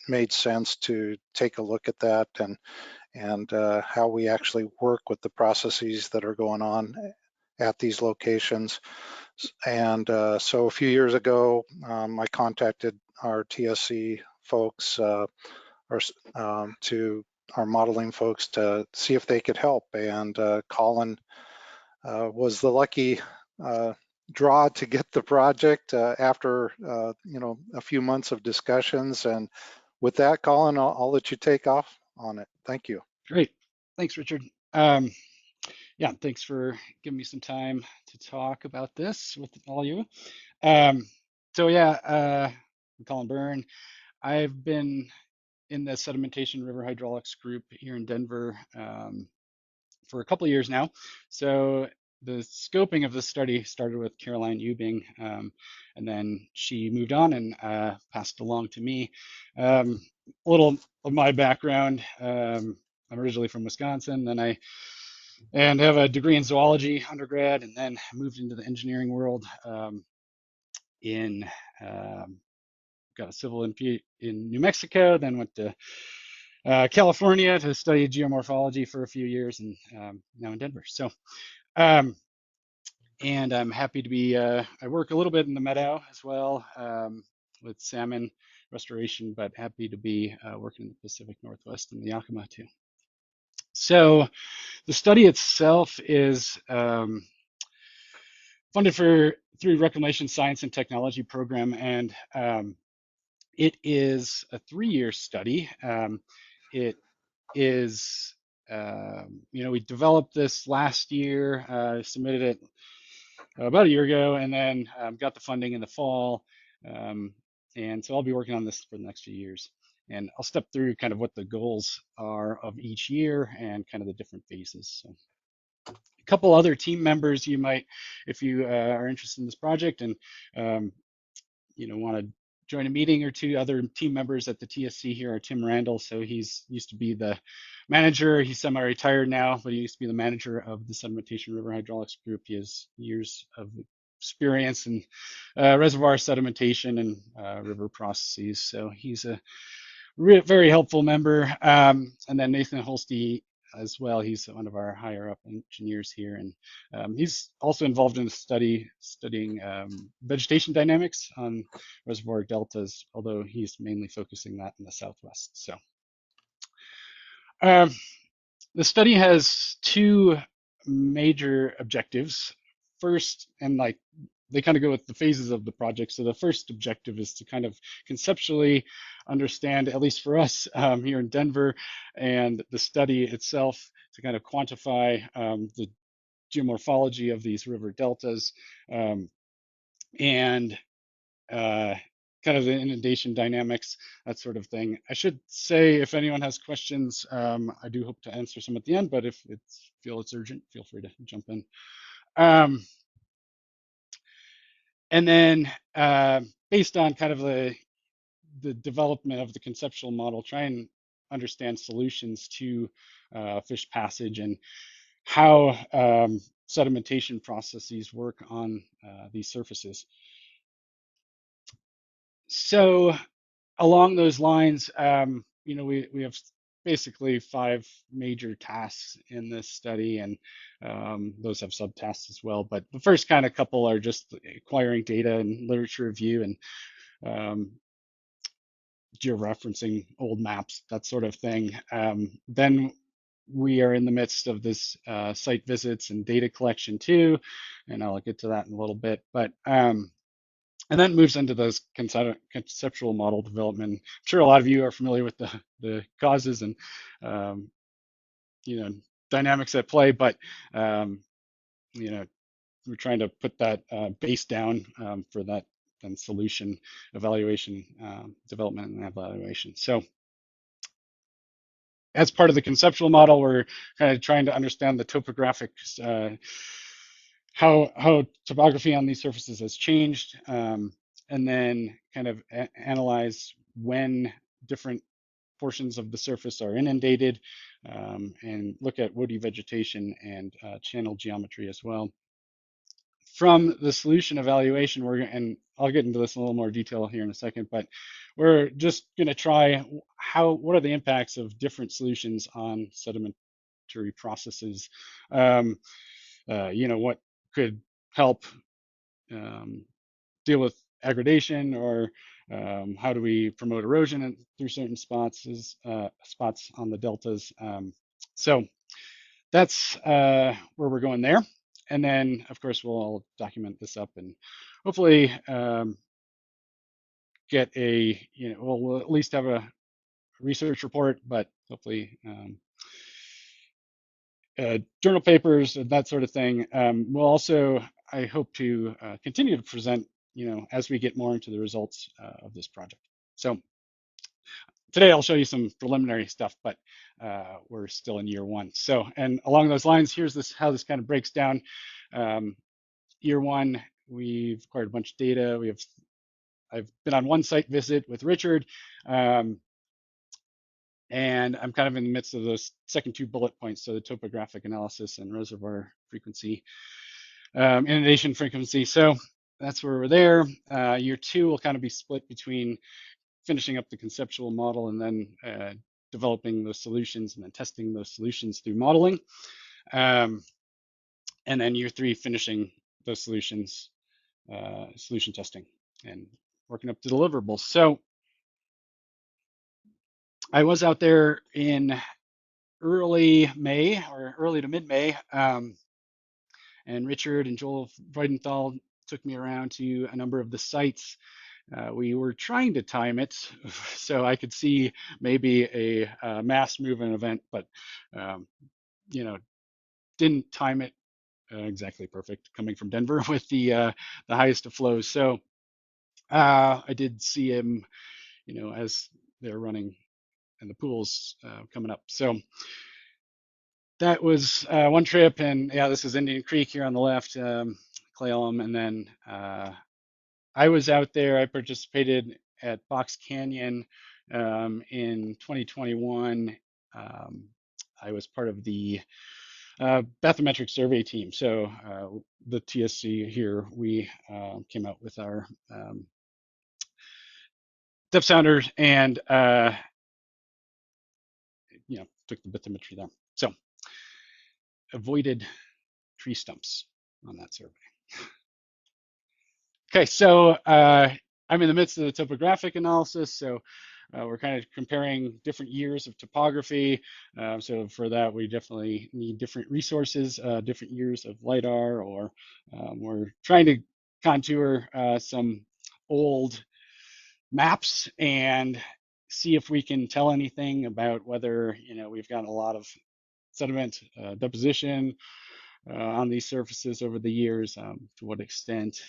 made sense to take a look at that and how we actually work with the processes that are going on at these locations. And so a few years ago, I contacted our TSC folks to our modeling folks to see if they could help. And Colin was the lucky draw to get the project after a few months of discussions. And with that, Colin, I'll let you take off on it. Thank you. Great. Thanks, Richard. Yeah, thanks for giving me some time to talk about this with all of you. So yeah, I'm Colin Byrne. I've been in the sedimentation river hydraulics group here in Denver for a couple of years now. So the scoping of this study started with Caroline Ubing, and then she moved on and passed it along to me. A little of my background, I'm originally from Wisconsin, and have a degree in zoology undergrad, and then moved into the engineering world in got a civil in New Mexico, then went to California to study geomorphology for a few years, and now in Denver. So, and I'm happy to be, I work a little bit in the Meadow as well with salmon restoration, but happy to be working in the Pacific Northwest and the Yakima too. So the study itself is funded through Reclamation Science and Technology Program, and it is a 3-year study. It is, we developed this last year, submitted it about a year ago, and then got the funding in the fall. And so I'll be working on this for the next few years. And I'll step through kind of what the goals are of each year and kind of the different phases. So a couple other team members you might, if you are interested in this project and want to join a meeting or two, other team members at the TSC here are Tim Randall. So he's used to be the manager. He's semi-retired now, but he used to be the manager of the Sedimentation River Hydraulics Group. He has years of experience in reservoir sedimentation and river processes. So he's a very helpful member. And then Nathan Holste as well. He's one of our higher up engineers here, and he's also involved in a studying vegetation dynamics on reservoir deltas, although he's mainly focusing that in the Southwest. So the study has 2 major objectives. First, and they kind of go with the phases of the project. So the first objective is to kind of conceptually understand, at least for us here in Denver, and the study itself to kind of quantify the geomorphology of these river deltas and kind of the inundation dynamics, that sort of thing. I should say, if anyone has questions, I do hope to answer some at the end, but if feel it's urgent, feel free to jump in. And then based on kind of the development of the conceptual model, try and understand solutions to fish passage and how sedimentation processes work on these surfaces. So along those lines, we have basically 5 major tasks in this study, and those have subtasks as well. But the first kind of couple are just acquiring data and literature review and georeferencing old maps, that sort of thing. Then we are in the midst of this site visits and data collection too, and I'll get to that in a little bit. But and then moves into those conceptual model development. I'm sure a lot of you are familiar with the causes and dynamics at play, but we're trying to put that base down for that and solution evaluation, development and evaluation. So as part of the conceptual model, we're kind of trying to understand the topographic, how topography on these surfaces has changed, and then kind of analyze when different portions of the surface are inundated, and look at woody vegetation and channel geometry as well. From the solution evaluation, and I'll get into this in a little more detail here in a second, but we're just going to try what are the impacts of different solutions on sedimentary processes. What could help deal with aggradation, or how do we promote erosion through certain spots on the deltas. So that's where we're going there. And then, of course, we'll all document this up and hopefully get we'll at least have a research report, but hopefully journal papers and that sort of thing. We'll also, I hope to continue to present, as we get more into the results of this project. So today I'll show you some preliminary stuff, but we're still in year 1. So, and along those lines, here's how this kind of breaks down. Year 1, we've acquired a bunch of data. I've been on one site visit with Richard, and I'm kind of in the midst of those second 2 bullet points, so the topographic analysis and reservoir frequency, inundation frequency. So that's where we're there. Year 2 will kind of be split between finishing up the conceptual model and then developing those solutions and then testing those solutions through modeling. And then year 3, finishing those solutions, solution testing and working up to deliverables. So I was out there in early May or early to mid-May, and Richard and Joel Freudenthal took me around to a number of the sites. We were trying to time it so I could see maybe a mass movement event, but you know, didn't time it exactly perfect coming from Denver with the highest of flows. So I did see him, you know, as they're running and the pools coming up. So that was one trip, and yeah, this is Indian Creek here on the left, Clay Elm, and then I was out there. I participated at Box Canyon in 2021. I was part of the bathymetric survey team. So the TSC here, we came out with our depth sounder and you know, took the bathymetry there. So avoided tree stumps on that survey. Okay, so I'm in the midst of the topographic analysis. So we're kind of comparing different years of topography. So for that, we definitely need different resources, different years of LiDAR, or we're trying to contour some old maps and see if we can tell anything about whether, you know, we've got a lot of sediment deposition on these surfaces over the years, to what extent.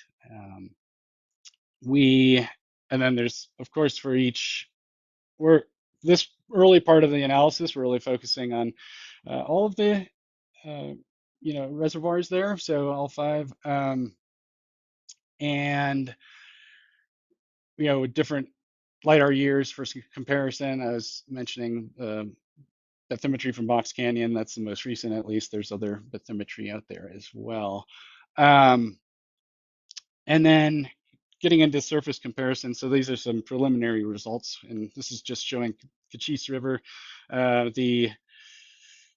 And then there's, of course, for each, this early part of the analysis, we're really focusing on all of the, you know, reservoirs there, so all 5, and, you know, with different LiDAR years for comparison. I was mentioning bathymetry from Box Canyon, that's the most recent at least. There's other bathymetry out there as well. And then getting into surface comparison. So these are some preliminary results, and this is just showing Cochise River, the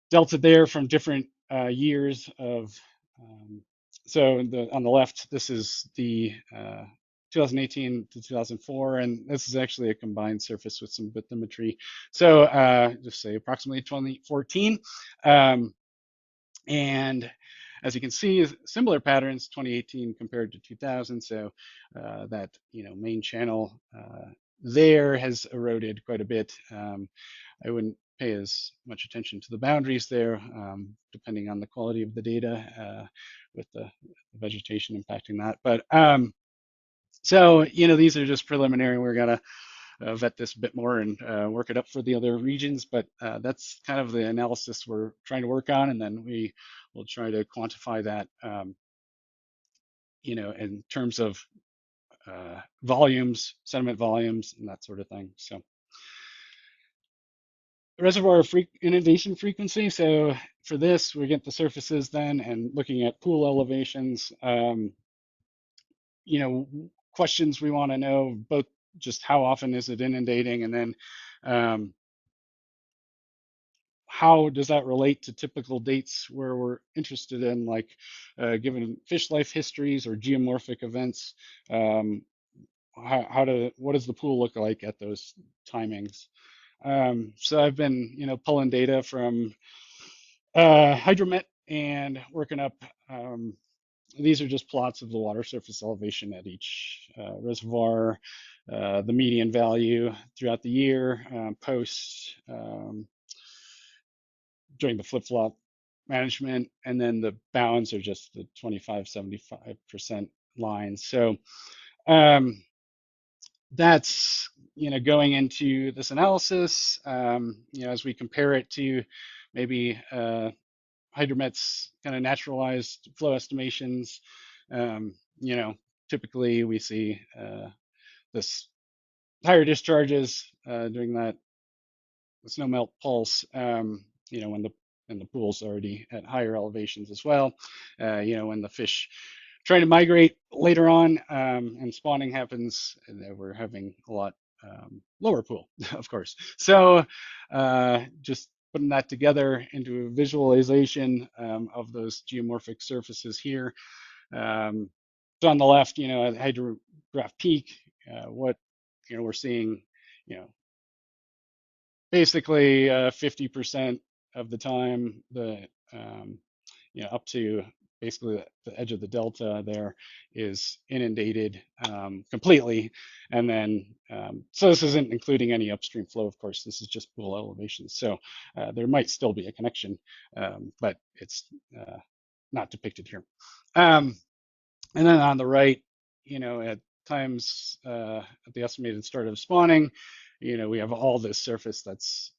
delta there from different years of, so on the left, this is the 2018 to 2004, and this is actually a combined surface with some bathymetry. So just say approximately 2014. And as you can see, similar patterns, 2018 compared to 2000. So that, you know, main channel there has eroded quite a bit. I wouldn't pay as much attention to the boundaries there, depending on the quality of the data, with the vegetation impacting that. But so, you know, these are just preliminary. We're gonna vet this a bit more and work it up for the other regions, but that's kind of the analysis we're trying to work on, and then we will try to quantify that, you know, in terms of volumes, sediment volumes, and that sort of thing. So reservoir inundation frequency. So for this, we get the surfaces then and looking at pool elevations, you know, questions we want to know, both just how often is it inundating, and then how does that relate to typical dates where we're interested in, like given fish life histories or geomorphic events, what does the pool look like at those timings? So I've been, you know, pulling data from hydromet and working up, these are just plots of the water surface elevation at each reservoir, the median value throughout the year, post, during the flip-flop management, and then the bounds are just the 25-75% lines. So that's, you know, going into this analysis, you know, as we compare it to maybe hydromet's kind of naturalized flow estimations, you know, typically we see this higher discharges during that snowmelt pulse, you know, when the pool's already at higher elevations as well, you know, when the fish trying to migrate later on, and spawning happens, and we're having a lot lower pool, of course. So just putting that together into a visualization of those geomorphic surfaces here. So on the left, at hydrograph peak, what we're seeing, basically 50% of the time, up to basically the edge of the delta there is inundated completely. And then, so this isn't including any upstream flow, of course, this is just pool elevation. So there might still be a connection, but it's not depicted here. And then on the right, at times at the estimated start of spawning, we have all this surface that's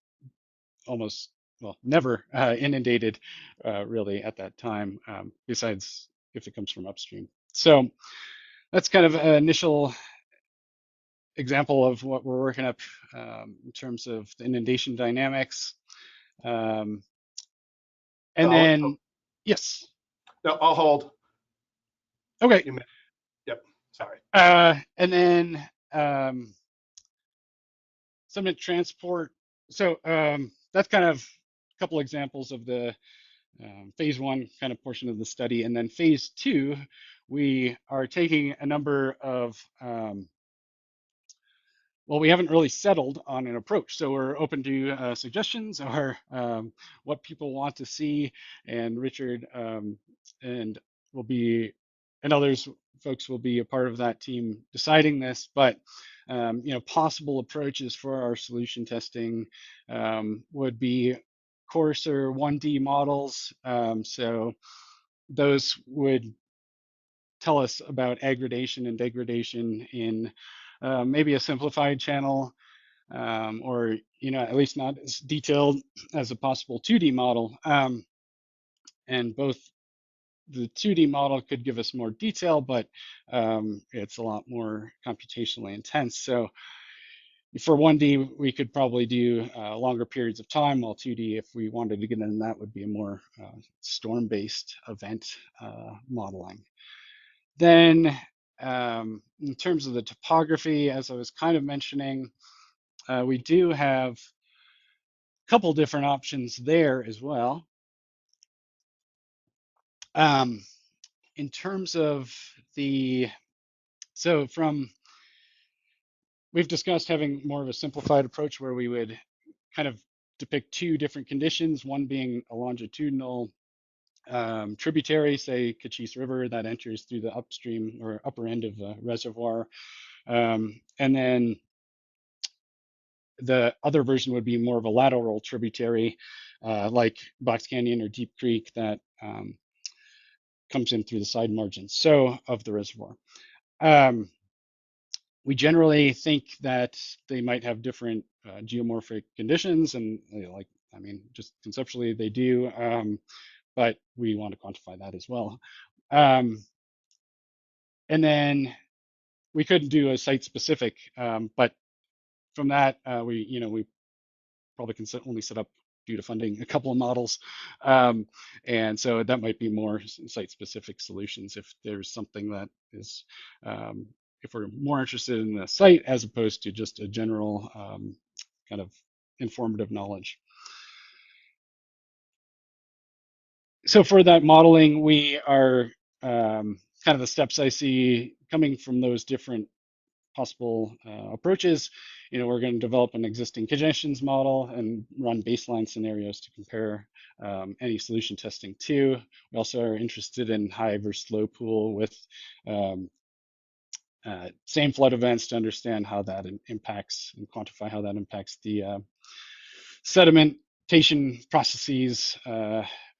almost, well, never inundated really at that time, besides if it comes from upstream. So that's kind of an initial example of what we're working up in terms of the inundation dynamics. And then, yes. No, I'll hold. Okay. Yep, sorry. And then sediment transport. So that's kind of a couple examples of the phase one kind of portion of the study. And then phase two, we are taking a number of, well, we haven't really settled on an approach. So we're open to suggestions or what people want to see. And Richard and will be, and others folks will be a part of that team deciding this. But possible approaches for our solution testing would be coarser 1D models. So those would tell us about aggradation and degradation in maybe a simplified channel, or at least not as detailed as a possible 2D model. And both the 2D model could give us more detail, but it's a lot more computationally intense. So for 1D, we could probably do longer periods of time, while 2D, if we wanted to get in, that would be a more storm-based event modeling. Then in terms of the topography, as I was kind of mentioning, we do have a couple different options there as well. In terms of we've discussed having more of a simplified approach where we would kind of depict two different conditions, one being a longitudinal tributary, say Cochise River, that enters through the upstream or upper end of the reservoir. And then the other version would be more of a lateral tributary, like Box Canyon or Deep Creek, that comes in through the side margins of the reservoir. We generally think that they might have different geomorphic conditions, and just conceptually they do, but we want to quantify that as well. And then we could do a site specific, but from that, we probably can only set up, due to funding, a couple of models. And so that might be more site-specific solutions if there's something that is, if we're more interested in the site as opposed to just a general kind of informative knowledge. So for that modeling, we are kind of the steps I see coming from those different possible approaches. We're going to develop an existing conditions model and run baseline scenarios to compare any solution testing to. We also are interested in high versus low pool with same flood events to understand how that impacts and quantify how that impacts the sedimentation processes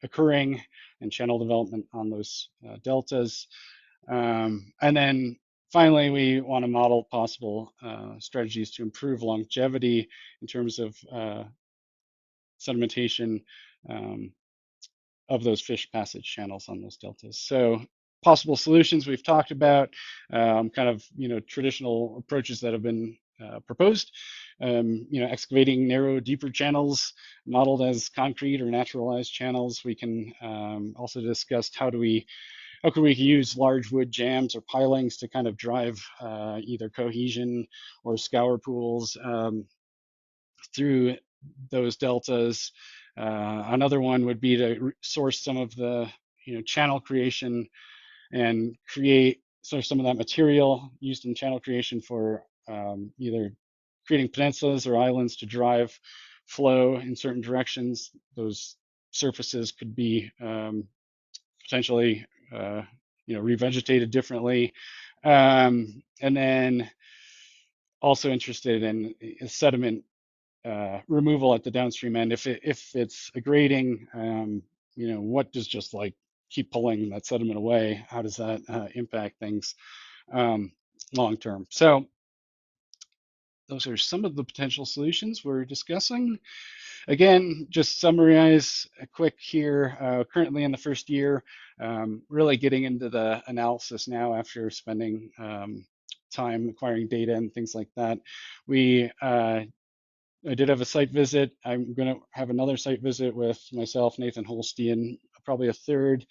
occurring and channel development on those deltas. And then finally, we want to model possible strategies to improve longevity in terms of sedimentation of those fish passage channels on those deltas. So possible solutions we've talked about, kind of traditional approaches that have been proposed. Excavating narrow, deeper channels modeled as concrete or naturalized channels. We can also discuss how do we how can we use large wood jams or pilings to kind of drive either cohesion or scour pools through those deltas. Another one would be to source some of the channel creation and create sort of some of that material used in channel creation for either creating peninsulas or islands to drive flow in certain directions. Those surfaces could be potentially revegetated differently. And then also interested in sediment removal at the downstream end. If it's a grading, what does just like keep pulling that sediment away? How does that impact things long term? So those are some of the potential solutions we're discussing. Again, just summarize a quick here. Currently in the first year, really getting into the analysis now after spending time acquiring data and things like that. I did have a site visit. I'm going to have another site visit with myself, Nathan Holstein, probably a third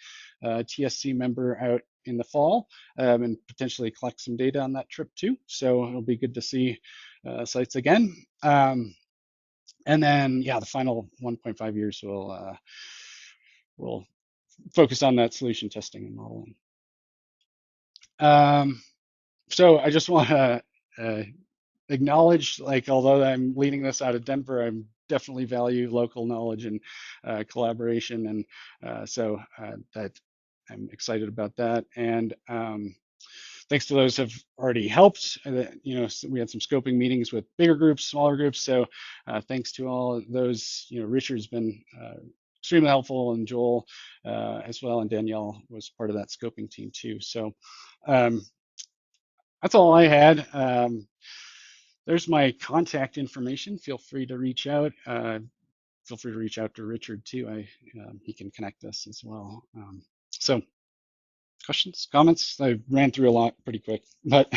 TSC member out in the fall, and potentially collect some data on that trip too. So it'll be good to see sites again. And then, yeah, the final 1.5 years will focus on that solution testing and modeling. So I just want to acknowledge, like, although I'm leading this out of Denver, I definitely value local knowledge and collaboration, and so that I'm excited about that. And thanks to those who have already helped. We had some scoping meetings with bigger groups, smaller groups. So thanks to all those. Richard's been extremely helpful, and Joel as well, and Danielle was part of that scoping team too. So that's all I had. There's my contact information. Feel free to reach out. Feel free to reach out to Richard too. He can connect us as well. So questions, comments? I ran through a lot pretty quick, but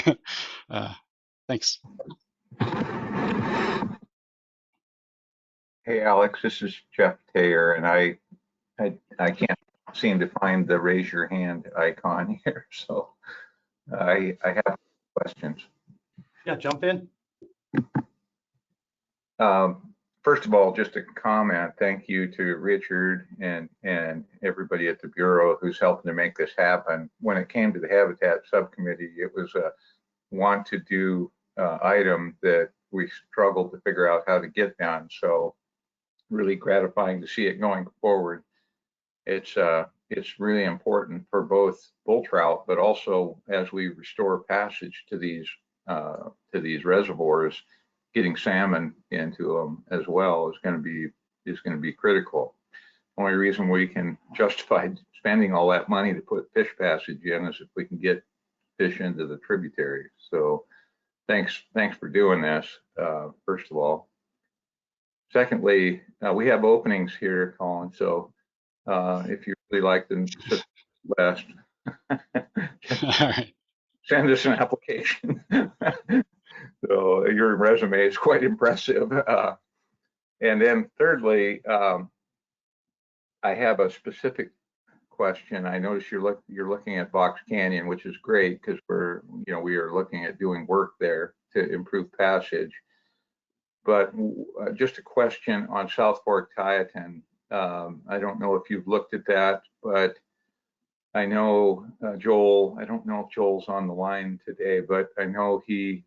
thanks. Hey, Alex, this is Jeff Taylor, and I can't seem to find the raise your hand icon here, so I have questions. Yeah, jump in. First of all, just a comment. Thank you to Richard and everybody at the Bureau who's helping to make this happen. When it came to the Habitat Subcommittee, it was a want to do item that we struggled to figure out how to get done. So really gratifying to see it going forward. It's really important for both bull trout, but also as we restore passage to these reservoirs, getting salmon into them as well is going to be critical. Only reason we can justify spending all that money to put fish passage in is if we can get fish into the tributaries. So thanks for doing this, first of all. Secondly, we have openings here, Colin. So if you really like the West, send us an application. So your resume is quite impressive. And then thirdly, I have a specific question. I noticed you're looking at Box Canyon, which is great because we are looking at doing work there to improve passage. But just a question on South Fork Tieton. I don't know if you've looked at that, but I know Joel. I don't know if Joel's on the line today, but I know he,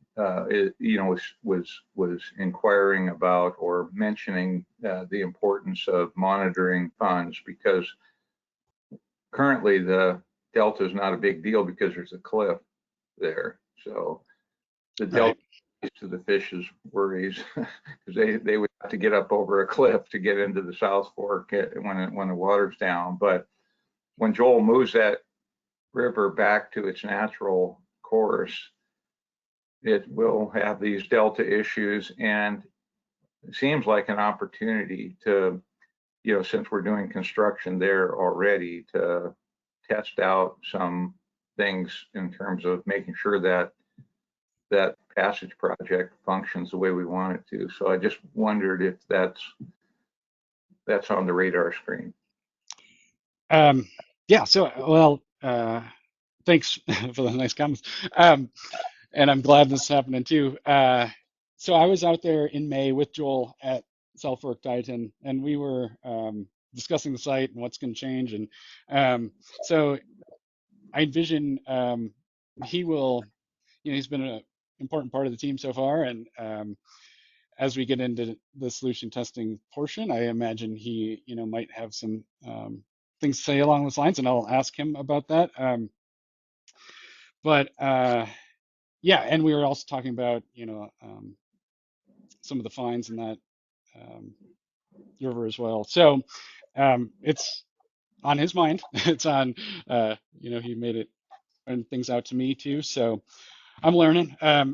was inquiring about or mentioning the importance of monitoring funds, because currently the delta is not a big deal because there's a cliff there. So the delta to the fish's worries because they would have to get up over a cliff to get into the South Fork when the water's down. But when Joel moves that river back to its natural course, it will have these delta issues, and it seems like an opportunity to, since we're doing construction there already, to test out some things in terms of making sure that that passage project functions the way we want it to. So I just wondered if that's on the radar screen. Yeah, so, well, Thanks for the nice comments. And I'm glad this is happening too. So I was out there in May with Joel at South Fork Titan, and we were discussing the site and what's going to change. And so I envision he will, he's been an important part of the team so far. And as we get into the solution testing portion, I imagine he, might have some things to say along those lines, and I'll ask him about that. But yeah, and we were also talking about, some of the fines in that river as well. So it's on his mind. It's on, he made it and things out to me too. So I'm learning. I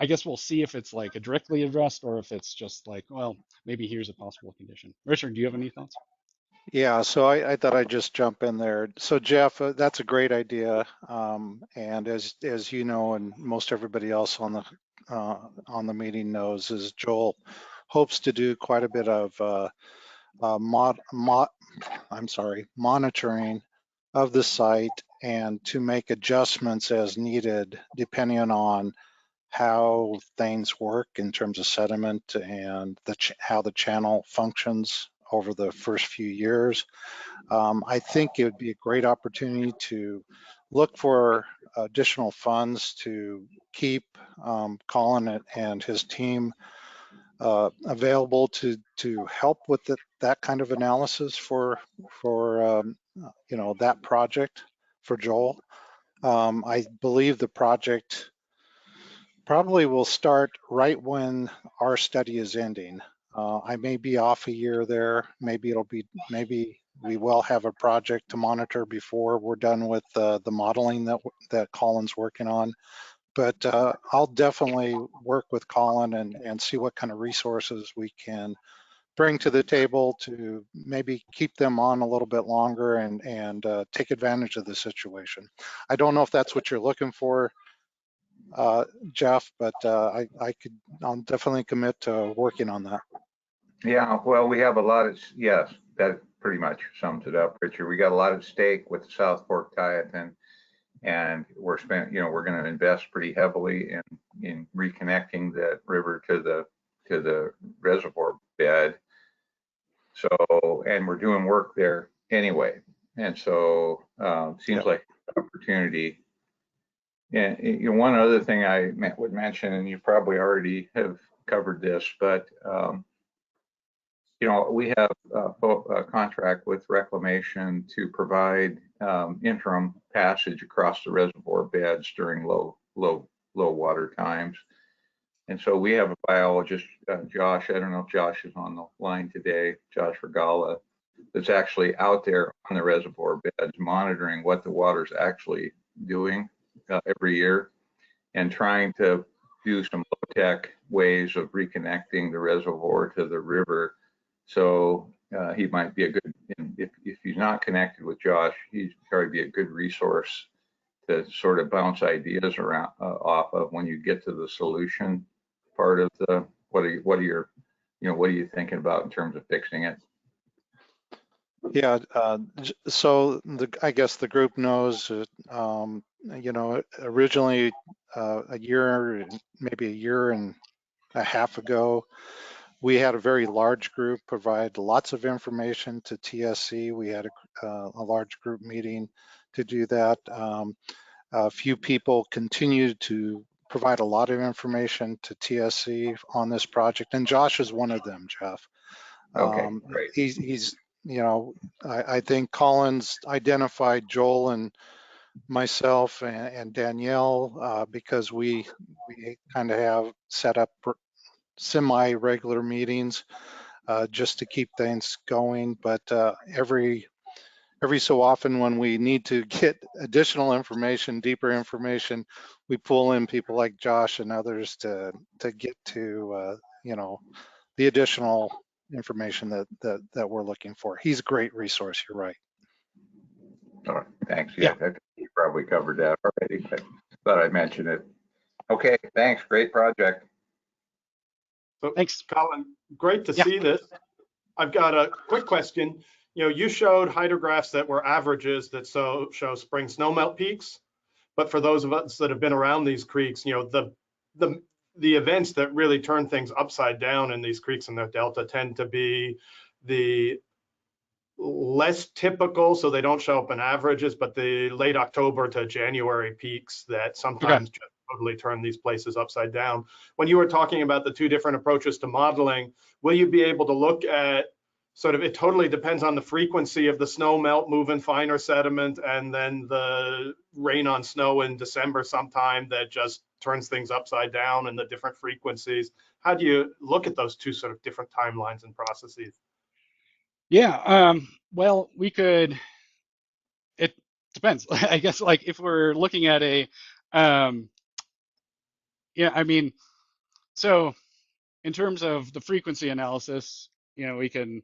guess we'll see if it's like a directly addressed or if it's just like, well, maybe here's a possible condition. Richard, do you have any thoughts? Yeah, so I thought I'd just jump in there. So Jeff, that's a great idea. And as you know, and most everybody else on the meeting knows, is Joel hopes to do quite a bit of monitoring of the site and to make adjustments as needed depending on how things work in terms of sediment and how the channel functions over the first few years. I think it would be a great opportunity to look for additional funds to keep Colin and his team available to help with that kind of analysis for that project for Joel. I believe the project probably will start right when our study is ending. I may be off a year there. Maybe we will have a project to monitor before we're done with the modeling that Colin's working on. But I'll definitely work with Colin and see what kind of resources we can bring to the table to maybe keep them on a little bit longer and take advantage of the situation. I don't know if that's what you're looking for, Jeff, but I'll definitely commit to working on that. Yeah, well, we have a lot of, yes, that pretty much sums it up, Richard. We got a lot at stake with the South Fork Titan, and we're going to invest pretty heavily in reconnecting that river to the reservoir bed. So, and we're doing work there anyway. And so seems like an opportunity. And one other thing I would mention, and you probably already have covered this, but we have a contract with Reclamation to provide interim passage across the reservoir beds during low water times. And so we have a biologist, Josh, I don't know if Josh is on the line today, Josh Regala, that's actually out there on the reservoir beds monitoring what the water's actually doing every year and trying to do some low-tech ways of reconnecting the reservoir to the river. So he might be a good, if he's not connected with Josh, he'd probably be a good resource to sort of bounce ideas around off of when you get to the solution part of the, what are you thinking about in terms of fixing it? Yeah, so I guess the group knows, originally maybe a year and a half ago, we had a very large group provide lots of information to TSC. We had a large group meeting to do that. A few people continued to provide a lot of information to TSC on this project, and Josh is one of them, Jeff. Okay, great. He's I think Colin's identified Joel and myself and Danielle because we kind of have set up semi-regular meetings just to keep things going. But every so often when we need to get additional information, deeper information, we pull in people like Josh and others to get to the additional information that we're looking for. He's a great resource, you're right. All right, thanks. Yeah, you probably covered that already, but thought I'd mention it. Okay, thanks. Great project. So, thanks, Colin. Great to see this. I've got a quick question. you showed hydrographs that were averages that show spring snowmelt peaks. But for those of us that have been around these creeks, the events that really turn things upside down in these creeks in the delta tend to be the less typical, so they don't show up in averages, but the late October to January peaks that sometimes just totally turn these places upside down. When you were talking about the two different approaches to modeling, will you be able to look at sort of, it totally depends on the frequency of the snow melt moving finer sediment and then the rain on snow in December sometime that just turns things upside down and the different frequencies? How do you look at those two sort of different timelines and processes? Yeah, well, we could, it depends. I guess like if we're looking at yeah, I mean, so in terms of the frequency analysis, we can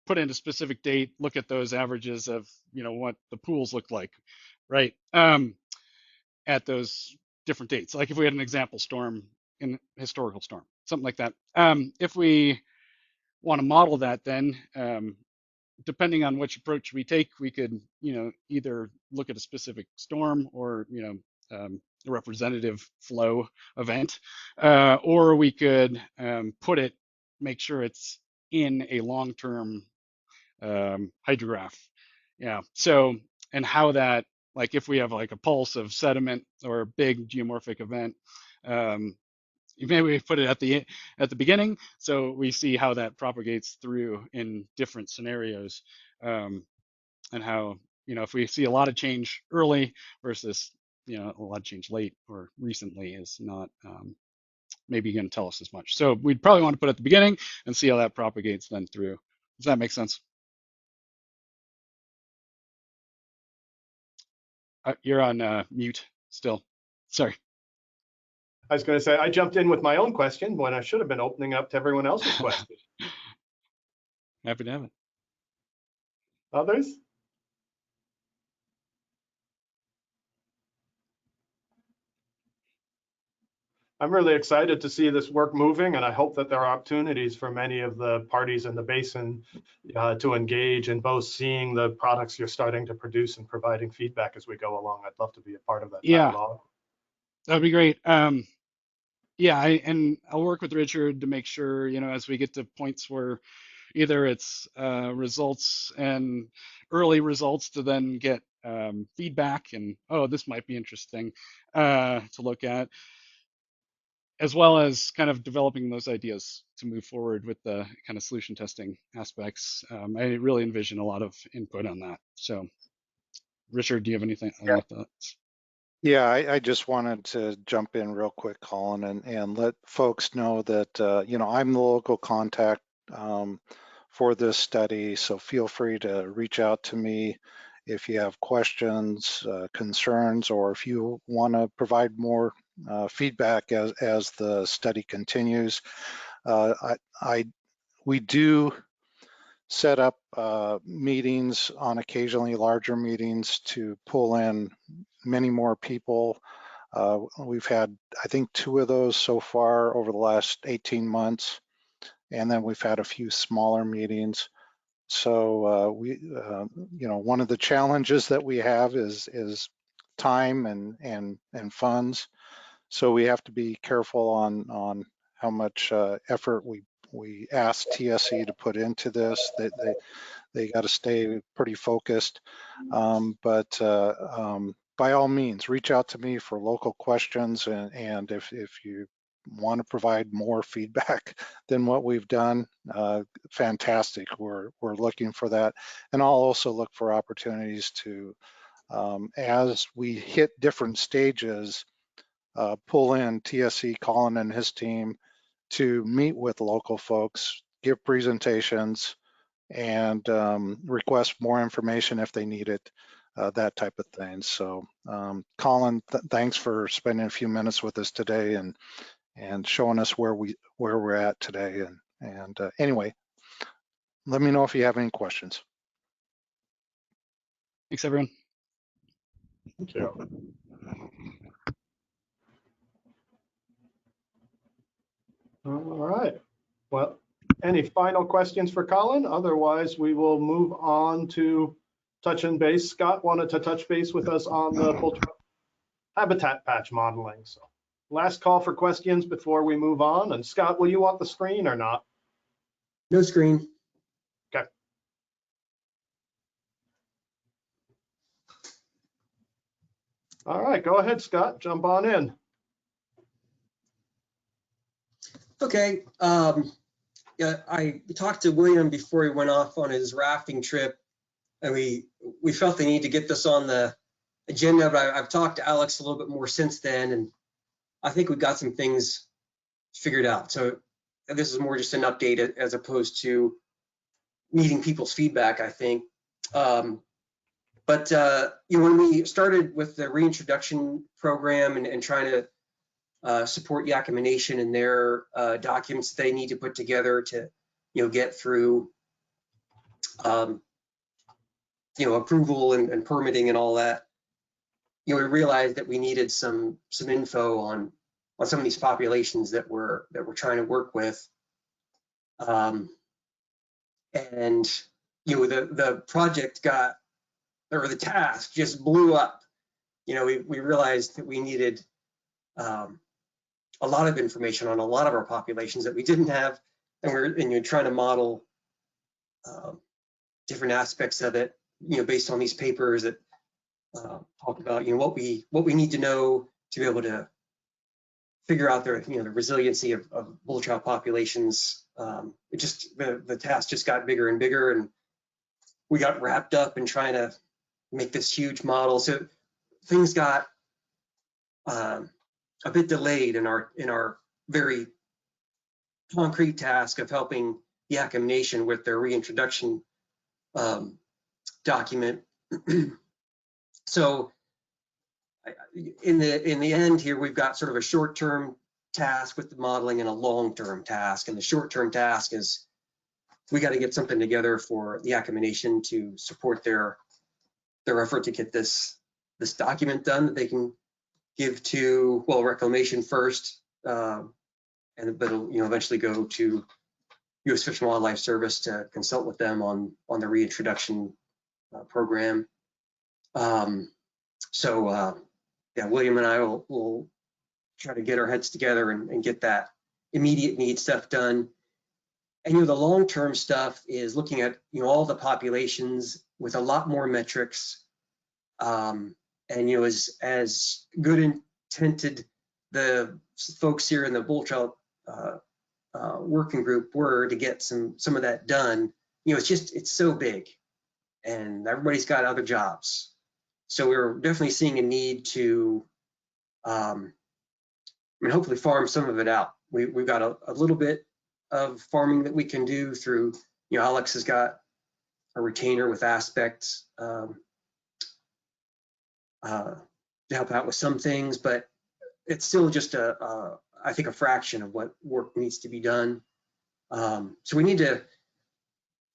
put in a specific date, look at those averages of, what the pools look like, right? At those different dates. Like if we had an example storm, in historical storm, something like that. If we want to model that, then depending on which approach we take, we could, either look at a specific storm or, a representative flow event, or we could make sure it's in a long-term hydrograph. Yeah. So, and how that, like if we have like a pulse of sediment or a big geomorphic event, maybe we put it at the beginning, so we see how that propagates through in different scenarios, and how, if we see a lot of change early versus, a lot of change late or recently is not maybe going to tell us as much. So we'd probably want to put it at the beginning and see how that propagates then through. Does that make sense? You're on mute still. Sorry. I was going to say, I jumped in with my own question when I should have been opening up to everyone else's question. Happy to have it. Others? I'm really excited to see this work moving, and I hope that there are opportunities for many of the parties in the basin to engage in both seeing the products you're starting to produce and providing feedback as we go along. I'd love to be a part of that dialogue. That'd be great. Yeah, and I'll work with Richard to make sure, as we get to points where either it's results and early results to then get feedback and, oh, this might be interesting to look at, as well as kind of developing those ideas to move forward with the kind of solution testing aspects. I really envision a lot of input on that. So, Richard, do you have anything like that? Yeah, I just wanted to jump in real quick, Colin, and let folks know that, I'm the local contact for this study, so feel free to reach out to me if you have questions, concerns, or if you want to provide more feedback as the study continues. We do set up meetings on occasionally larger meetings to pull in many more people. We've had, I think, 2 of those so far over the last 18 months. And then we've had a few smaller meetings. So one of the challenges that we have is time and funds. So we have to be careful on how much effort we ask TSC to put into this. They got to stay pretty focused. But by all means, reach out to me for local questions, and if you want to provide more feedback than what we've done, fantastic. We're looking for that, and I'll also look for opportunities to, as we hit different stages, pull in TSC, Colin and his team to meet with local folks, give presentations, and request more information if they need it, that type of thing. So Colin, thanks for spending a few minutes with us today and showing us where we're at today. And anyway, let me know if you have any questions. Thanks, everyone. Thank you. All right. Well, any final questions for Colin? Otherwise, we will move on to touch and base. Scott wanted to touch base with us on the bull trout habitat patch modeling. So last call for questions before we move on. And Scott, will you want the screen or not? No screen. Okay. All right, go ahead, Scott, jump on in. Okay. Yeah, I talked to William before he went off on his rafting trip, and we felt the need to get this on the agenda, but I've talked to Alex a little bit more since then, and I think we've got some things figured out. So this is more just an update as opposed to needing people's feedback, I think. But when we started with the reintroduction program and trying to support Yakima Nation and their documents they need to put together to, get through, approval and permitting and all that. We realized that we needed some info on some of these populations that we're trying to work with. And the project the task just blew up. We realized that we needed a lot of information on a lot of our populations that we didn't have, and you're trying to model different aspects of it, based on these papers that talk about what we need to know to be able to figure out the resiliency of bull trout populations. The task just got bigger and bigger, and we got wrapped up in trying to make this huge model. So things got a bit delayed in our very concrete task of helping the Yakima Nation with their reintroduction document. So in the end here, we've got sort of a short-term task with the modeling and a long-term task. And the short-term task is we got to get something together for the Yakima Nation to support their effort to get this document done that they can give to, well, Reclamation first, but it'll eventually go to U.S. Fish and Wildlife Service to consult with them on the reintroduction program. Yeah, William and I will try to get our heads together and get that immediate need stuff done. And the long-term stuff is looking at all the populations with a lot more metrics. And as good intended the folks here in the bull trout working group were to get some of that done, it's so big, and everybody's got other jobs. So we're definitely seeing a need to, hopefully farm some of it out. We've got a little bit of farming that we can do through, Alex has got a retainer with Aspect to help out with some things, but it's still just I think a fraction of what work needs to be done. So we need to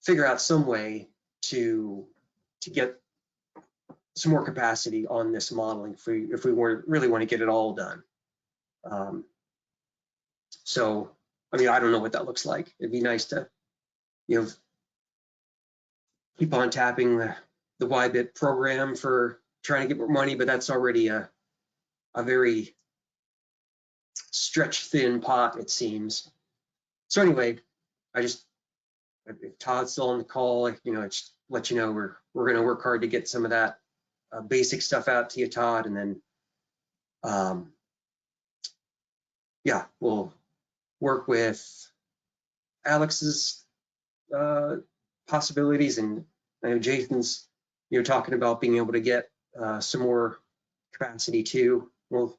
figure out some way to get some more capacity on this modeling if we really want to get it all done. So, I don't know what that looks like. It'd be nice to, keep on tapping the YBIT program for trying to get more money, but that's already a very stretched thin pot, it seems. So anyway, if Todd's still on the call, just let you know we're going to work hard to get some of that basic stuff out to you, Todd, and then yeah, we'll work with Alex's possibilities, and I know Jason's talking about being able to get some more capacity too. We'll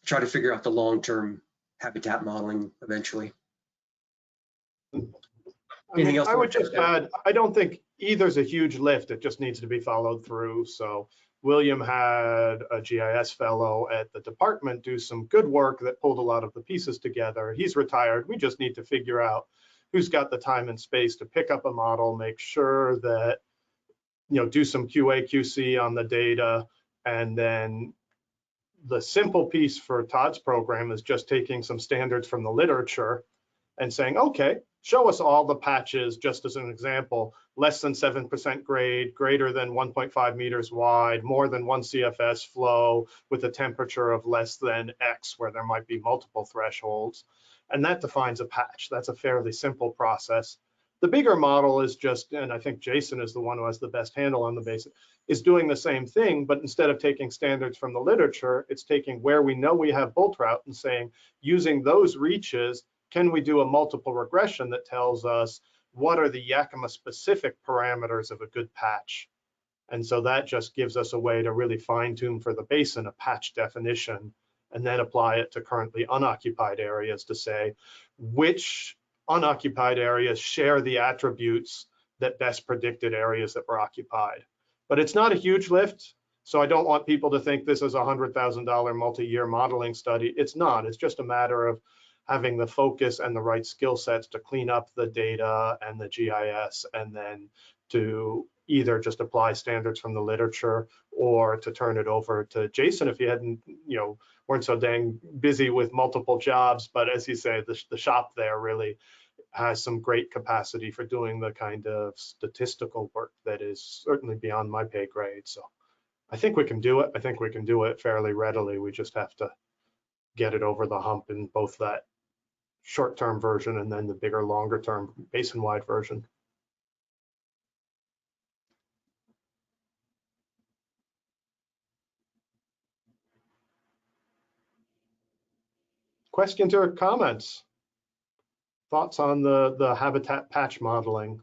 try to figure out the long-term habitat modeling eventually. I would just add, I don't think either's a huge lift. It just needs to be followed through. So William had a GIS fellow at the department do some good work that pulled a lot of the pieces together. He's retired. We just need to figure out who's got the time and space to pick up a model, make sure that, do some QA, QC on the data. And then the simple piece for Todd's program is just taking some standards from the literature and saying, okay, show us all the patches, just as an example, less than 7% grade, greater than 1.5 meters wide, more than 1 CFS flow with a temperature of less than X, where there might be multiple thresholds. And that defines a patch. That's a fairly simple process. The bigger model is just, and I think Jason is the one who has the best handle on the basic, is doing the same thing, but instead of taking standards from the literature, it's taking where we know we have bull trout and saying, using those reaches, can we do a multiple regression that tells us what are the Yakima specific parameters of a good patch? And so that just gives us a way to really fine tune for the basin a patch definition, and then apply it to currently unoccupied areas to say which unoccupied areas share the attributes that best predicted areas that were occupied. But it's not a huge lift, so I don't want people to think this is a $100,000 multi-year modeling study. It's not. It's just a matter of having the focus and the right skill sets to clean up the data and the GIS, and then to either just apply standards from the literature or to turn it over to Jason if you hadn't, weren't so dang busy with multiple jobs. But as you say, the shop there really has some great capacity for doing the kind of statistical work that is certainly beyond my pay grade. So I think we can do it. I think we can do it fairly readily. We just have to get it over the hump in both that short-term version and then the bigger, longer-term basin-wide version. Questions or comments? Thoughts on the habitat patch modeling?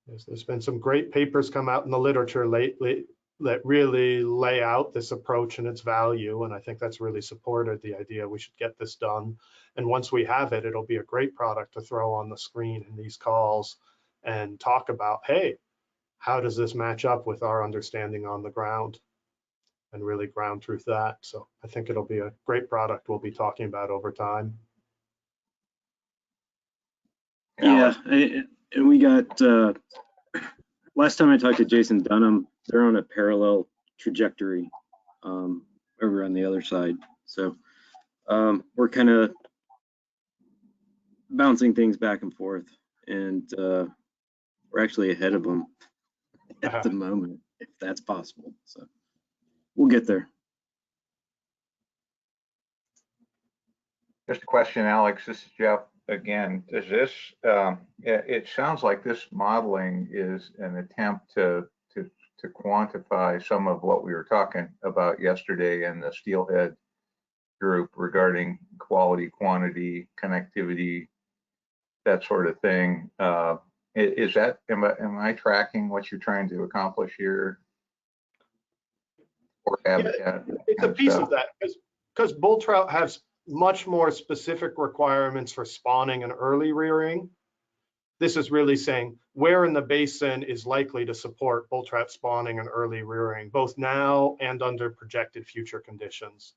There's been some great papers come out in the literature lately that really lay out this approach and its value, and I think that's really supported the idea we should get this done. And once we have it, it'll be a great product to throw on the screen in these calls and talk about, hey, how does this match up with our understanding on the ground? And really ground truth that. So I think it'll be a great product we'll be talking about over time. Yeah, and we got, last time I talked to Jason Dunham, they're on a parallel trajectory over on the other side. So we're kind of bouncing things back and forth, and we're actually ahead of them at the moment, if that's possible. So we'll get there. Just a question, Alex. This is Jeff again. Does this? It sounds like this modeling is an attempt to quantify some of what we were talking about yesterday in the steelhead group regarding quality, quantity, connectivity, that sort of thing. Is that? Am I tracking what you're trying to accomplish here? Or habitat? Yeah, it's a piece of that because bull trout has much more specific requirements for spawning and early rearing. This is really saying where in the basin is likely to support bull trout spawning and early rearing, both now and under projected future conditions.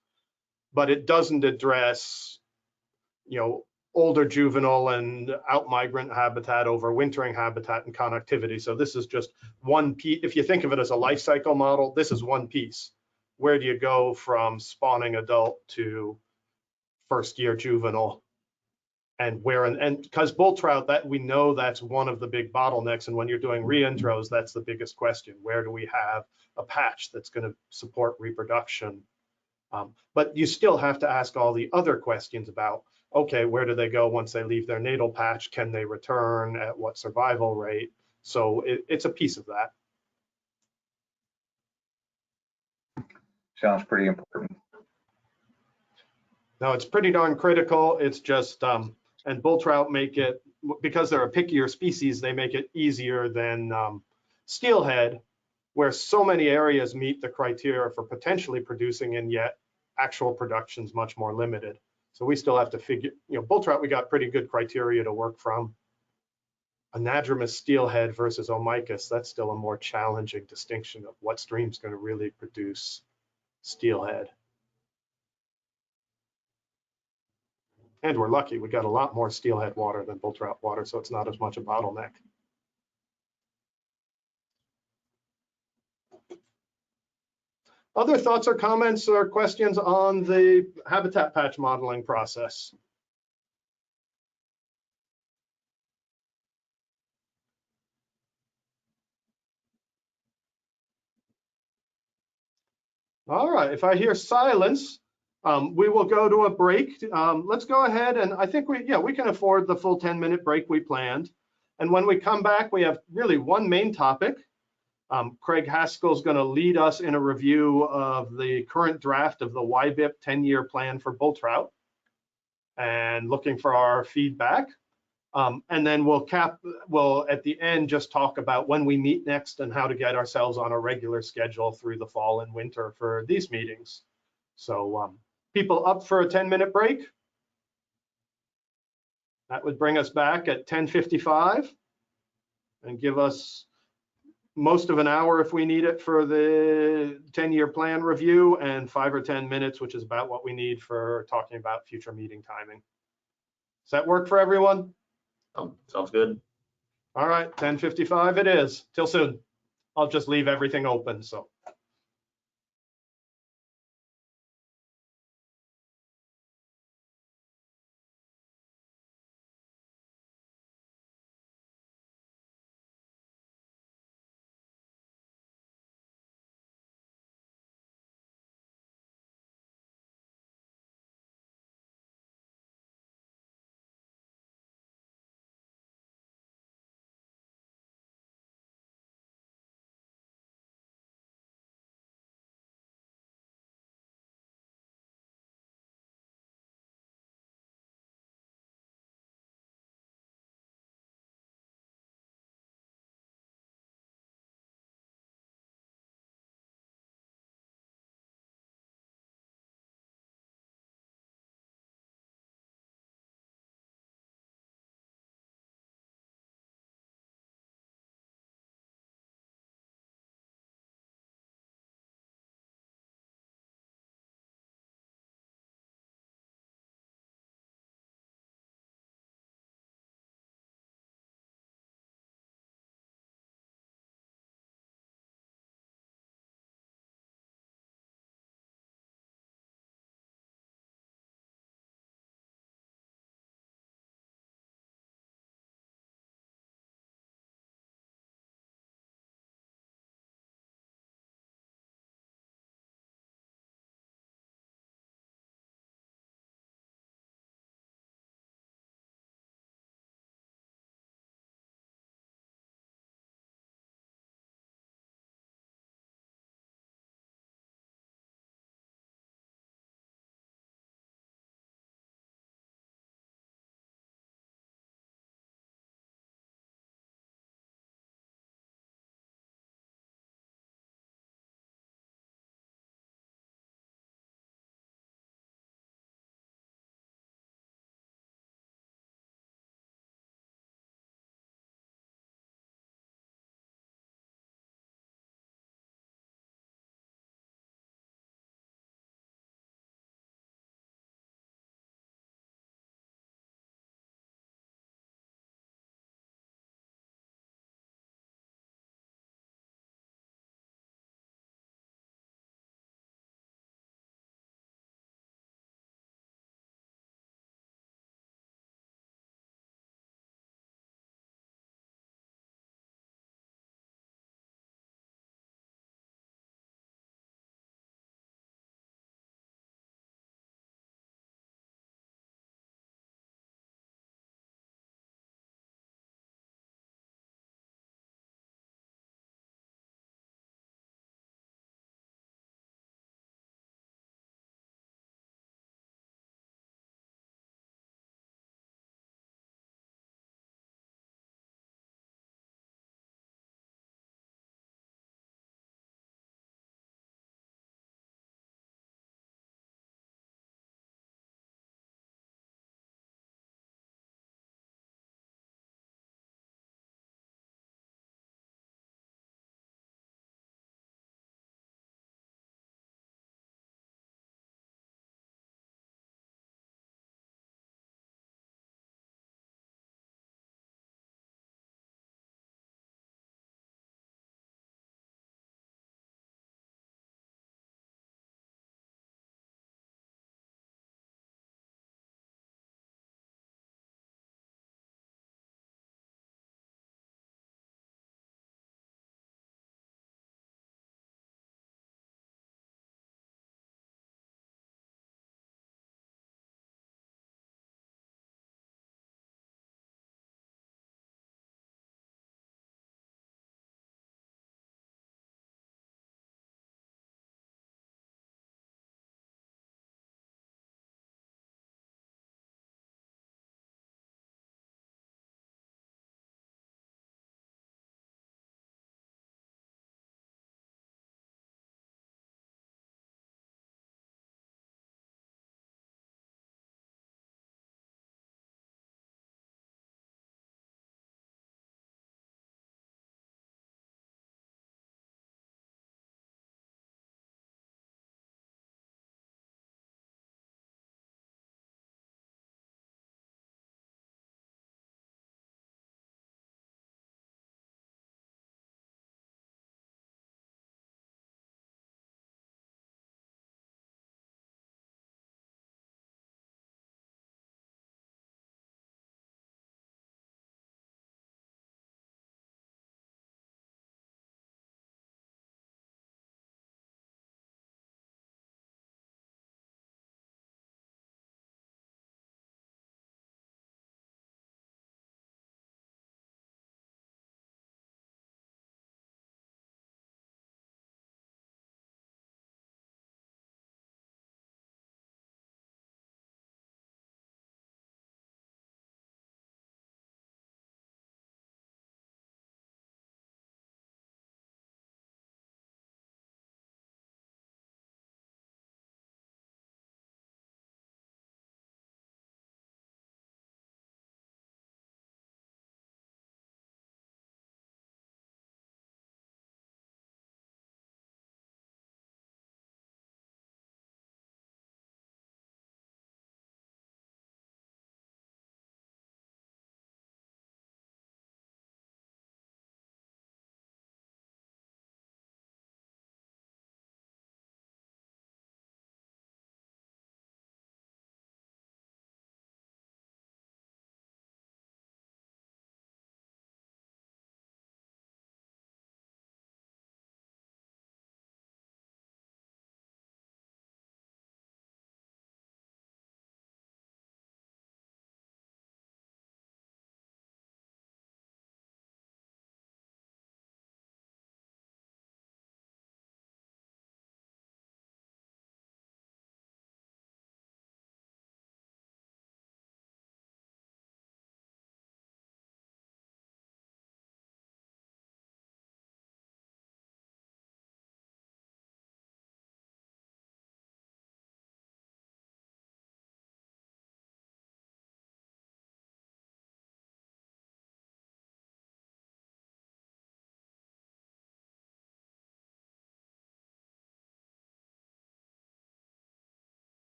But it doesn't address, older juvenile and out migrant habitat, overwintering habitat, and connectivity. So this is just one piece. If you think of it as a life cycle model, this is one piece. Where do you go from spawning adult to first year juvenile? And where, and because bull trout, that we know that's one of the big bottlenecks. And when you're doing reintros, that's the biggest question. Where do we have a patch that's going to support reproduction? But you still have to ask all the other questions about, okay, where do they go once they leave their natal patch? Can they return at what survival rate? So it's a piece of that. Sounds pretty important. No, it's pretty darn critical. It's just, and bull trout make it, because they're a pickier species, they make it easier than steelhead, where so many areas meet the criteria for potentially producing, and yet actual production is much more limited. So we still have to figure, bull trout, we got pretty good criteria to work from. Anadromous steelhead versus omicus, that's still a more challenging distinction of what stream's going to really produce steelhead. And we're lucky, we got a lot more steelhead water than bull trout water, so it's not as much a bottleneck. Other thoughts or comments or questions on the habitat patch modeling process? All right, if I hear silence, we will go to a break. Let's go ahead and I think we can afford the full 10-minute break we planned. And when we come back, we have really one main topic. Craig Haskell's going to lead us in a review of the current draft of the YBIP 10-year plan for bull trout and looking for our feedback. And then we'll at the end just talk about when we meet next and how to get ourselves on a regular schedule through the fall and winter for these meetings. So people up for a 10-minute break? That would bring us back at 10:55 and give us most of an hour if we need it for the 10-year plan review, and 5 or 10 minutes, which is about what we need for talking about future meeting timing. Does that work for everyone? Sounds good. All right, 10:55 it is. Till soon. I'll just leave everything open, so.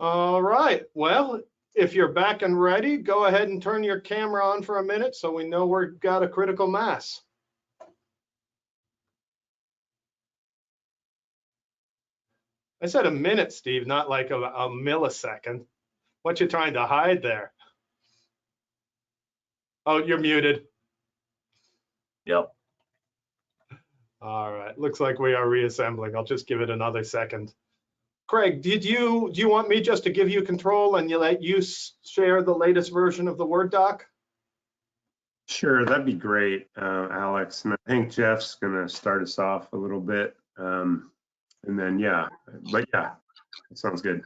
All right, well, if you're back and ready, go ahead and turn your camera on for a minute so we know we've got a critical mass. I said a minute, Steve, not like a millisecond. What you trying to hide there? Oh, you're muted. Yep. All right, looks like we are reassembling. I'll just give it another second. Craig, do you want me just to give you control and let you share the latest version of the Word doc? Sure, that'd be great, Alex. And I think Jeff's going to start us off a little bit. And then, yeah, but yeah, it sounds good.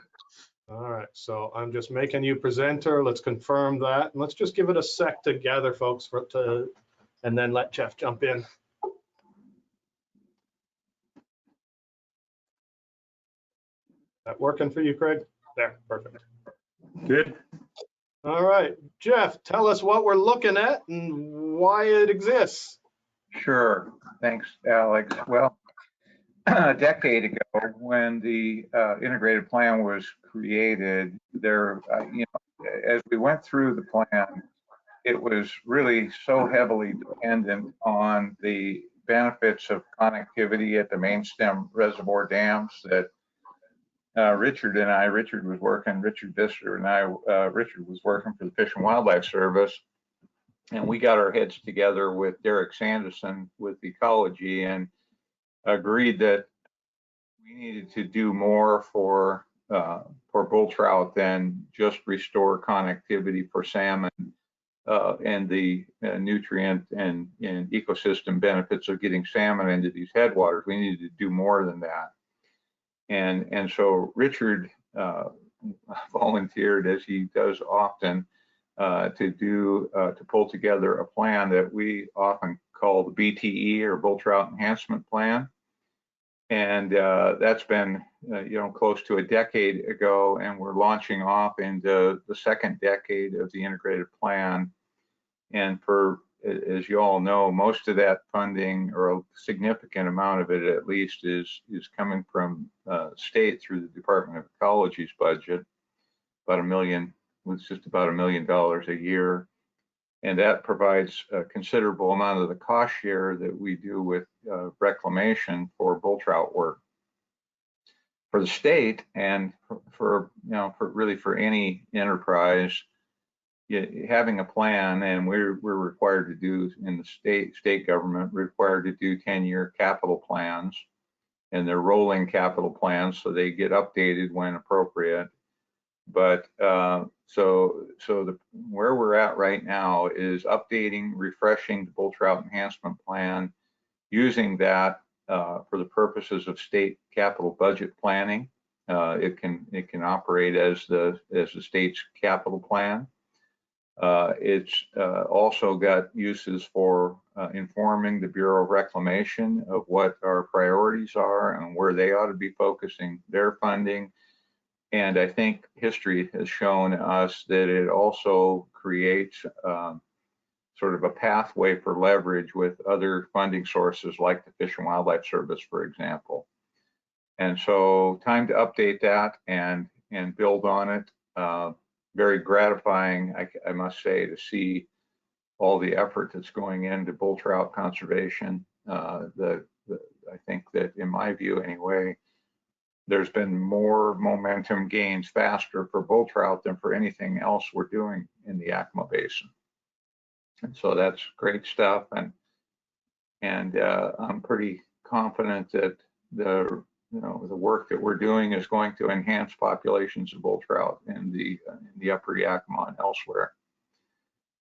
All right, so I'm just making you presenter. Let's confirm that. And let's just give it a sec to gather folks and then let Jeff jump in. That working for you, Craig? There, perfect. Good. All right, Jeff, tell us what we're looking at and why it exists. Sure. Thanks, Alex. Well, a decade ago, when the integrated plan was created, there, as we went through the plan, it was really so heavily dependent on the benefits of connectivity at the main stem reservoir dams that Richard Bister and I, Richard was working for the Fish and Wildlife Service, and we got our heads together with Derek Sanderson with Ecology and agreed that we needed to do more for bull trout than just restore connectivity for salmon and the nutrient and ecosystem benefits of getting salmon into these headwaters. We needed to do more than that. And so Richard volunteered, as he does often, to pull together a plan that we often call the BTE, or Bull Trout Enhancement Plan. And that's been close to a decade ago, and we're launching off into the second decade of the integrated plan. And for, as you all know, most of that funding, or a significant amount of it at least, is coming from state through the Department of Ecology's budget, about $1 million, it's just about $1 million a year. And that provides a considerable amount of the cost share that we do with reclamation for bull trout work. For the state, and for any enterprise, having a plan, and we're required to do in the state government, required to do 10-year capital plans, and they're rolling capital plans, so they get updated when appropriate. But where we're at right now is updating, refreshing the bull trout enhancement plan, using that for the purposes of state capital budget planning. It can operate as the state's capital plan. It's also got uses for informing the Bureau of Reclamation of what our priorities are and where they ought to be focusing their funding. And I think history has shown us that it also creates sort of a pathway for leverage with other funding sources like the Fish and Wildlife Service, for example. And so time to update that and build on it. Very gratifying, I must say, to see all the effort that's going into bull trout conservation. I think that, in my view anyway, there's been more momentum gains faster for bull trout than for anything else we're doing in the Yakima Basin. And so that's great stuff. And I'm pretty confident that the work that we're doing is going to enhance populations of bull trout in the upper Yakima and elsewhere.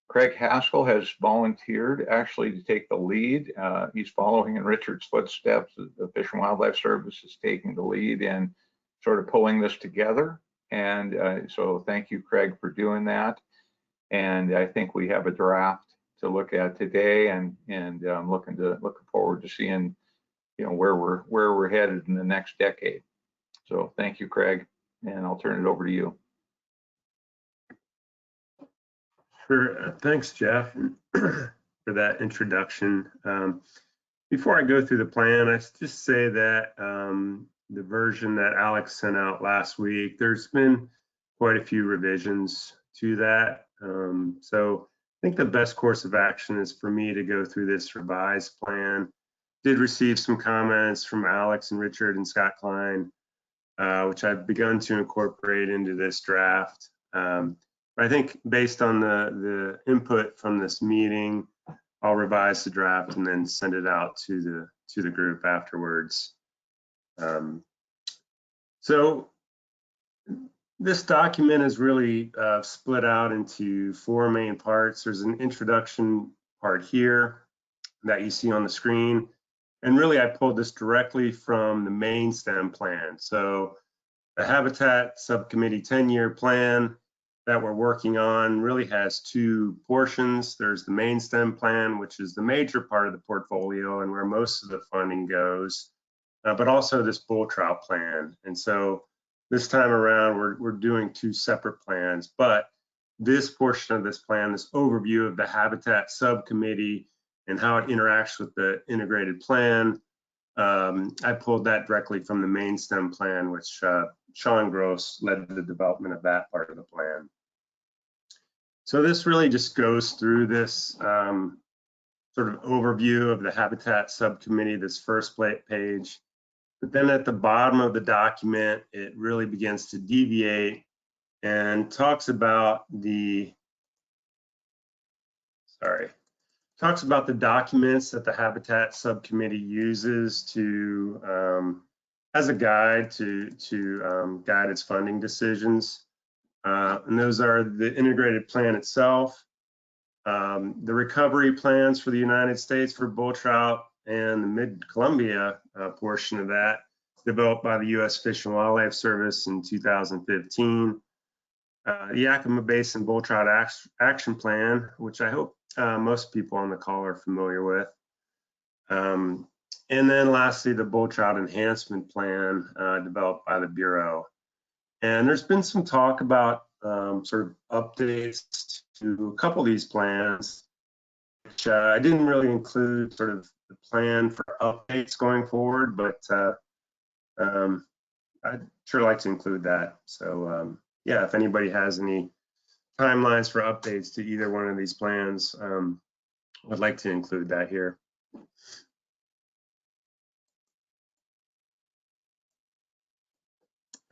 Craig Haskell has volunteered actually to take the lead. He's following in Richard's footsteps. The Fish and Wildlife Service is taking the lead in sort of pulling this together. And so thank you, Craig, for doing that. And I think we have a draft to look at today, and I'm looking forward to seeing where we're headed in the next decade. So thank you, Craig, and I'll turn it over to you. Sure. Thanks, Jeff, for that introduction. Before I go through the plan, I just say that the version that Alex sent out last week, there's been quite a few revisions to that. So I think the best course of action is for me to go through this revised plan. Did receive some comments from Alex and Richard and Scott Klein, which I've begun to incorporate into this draft. I think based on the input from this meeting, I'll revise the draft and then send it out to the group afterwards. So this document is really split out into 4 main parts. There's an introduction part here that you see on the screen. And really, I pulled this directly from the main STEM plan. So the Habitat Subcommittee 10-year plan that we're working on really has 2 portions. There's the main STEM plan, which is the major part of the portfolio and where most of the funding goes, but also this bull trout plan. And so this time around, we're doing 2 separate plans, but this portion of this plan, this overview of the Habitat Subcommittee and how it interacts with the integrated plan, I pulled that directly from the main STEM plan, which Sean Gross led the development of that part of the plan. So this really just goes through this sort of overview of the Habitat Subcommittee, this first page. But then at the bottom of the document, it really begins to deviate and talks about the documents that the Habitat Subcommittee uses to as a guide to guide its funding decisions. And those are the integrated plan itself, the recovery plans for the United States for bull trout, and the Mid-Columbia portion of that, developed by the U.S. Fish and Wildlife Service in 2015. The Yakima Basin Bull Trout Action Plan, which I hope most people on the call are familiar with. And then lastly, the Bull Trout Enhancement Plan developed by the Bureau. And there's been some talk about sort of updates to a couple of these plans, which I didn't really include sort of the plan for updates going forward, but I'd sure like to include that. So yeah, if anybody has any timelines for updates to either one of these plans, I'd like to include that here.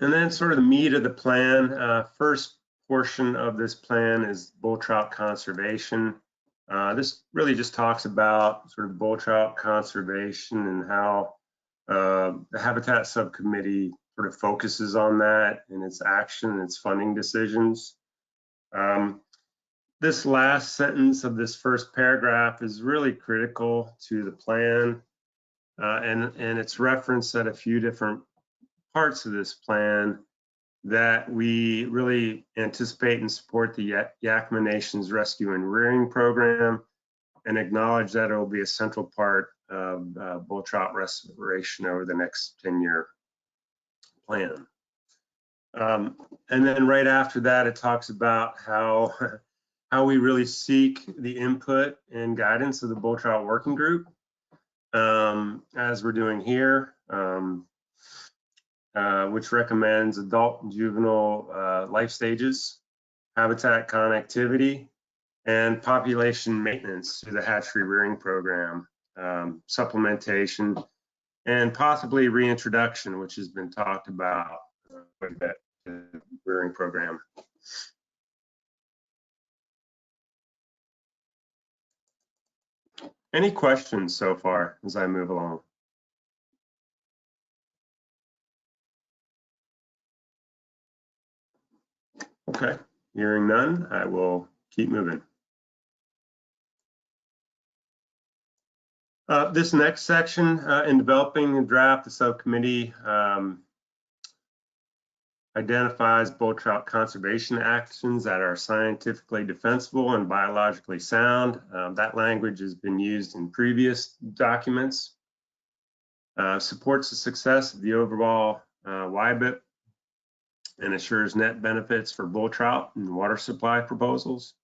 And then sort of the meat of the plan. First portion of this plan is bull trout conservation. This really just talks about sort of bull trout conservation and how the Habitat Subcommittee sort of focuses on that in its action and its funding decisions. This last sentence of this first paragraph is really critical to the plan, and it's referenced at a few different parts of this plan that we really anticipate and support the Yakima Nation's Rescue and Rearing Program and acknowledge that it will be a central part of bull trout restoration over the next 10-year plan. And then right after that, it talks about how we really seek the input and guidance of the bull trout working group, as we're doing here, which recommends adult and juvenile life stages, habitat connectivity, and population maintenance through the hatchery rearing program, supplementation, and possibly reintroduction, which has been talked about with that rearing program. Any questions so far as I move along? Okay, hearing none, I will keep moving. This next section, in developing and draft, the subcommittee identifies bull trout conservation actions that are scientifically defensible and biologically sound. That language has been used in previous documents. Supports the success of the overall YBIP and assures net benefits for bull trout and water supply proposals.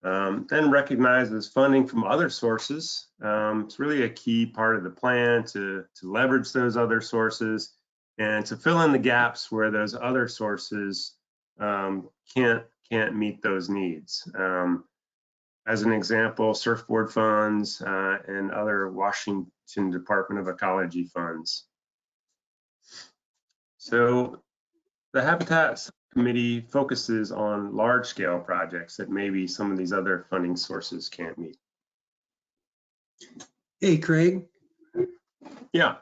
Then recognizes funding from other sources. It's really a key part of the plan to leverage those other sources and to fill in the gaps where those other sources can't meet those needs. As an example, surfboard funds and other Washington Department of Ecology funds. So the Habitat Committee focuses on large-scale projects that maybe some of these other funding sources can't meet. Hey, Craig. Yeah.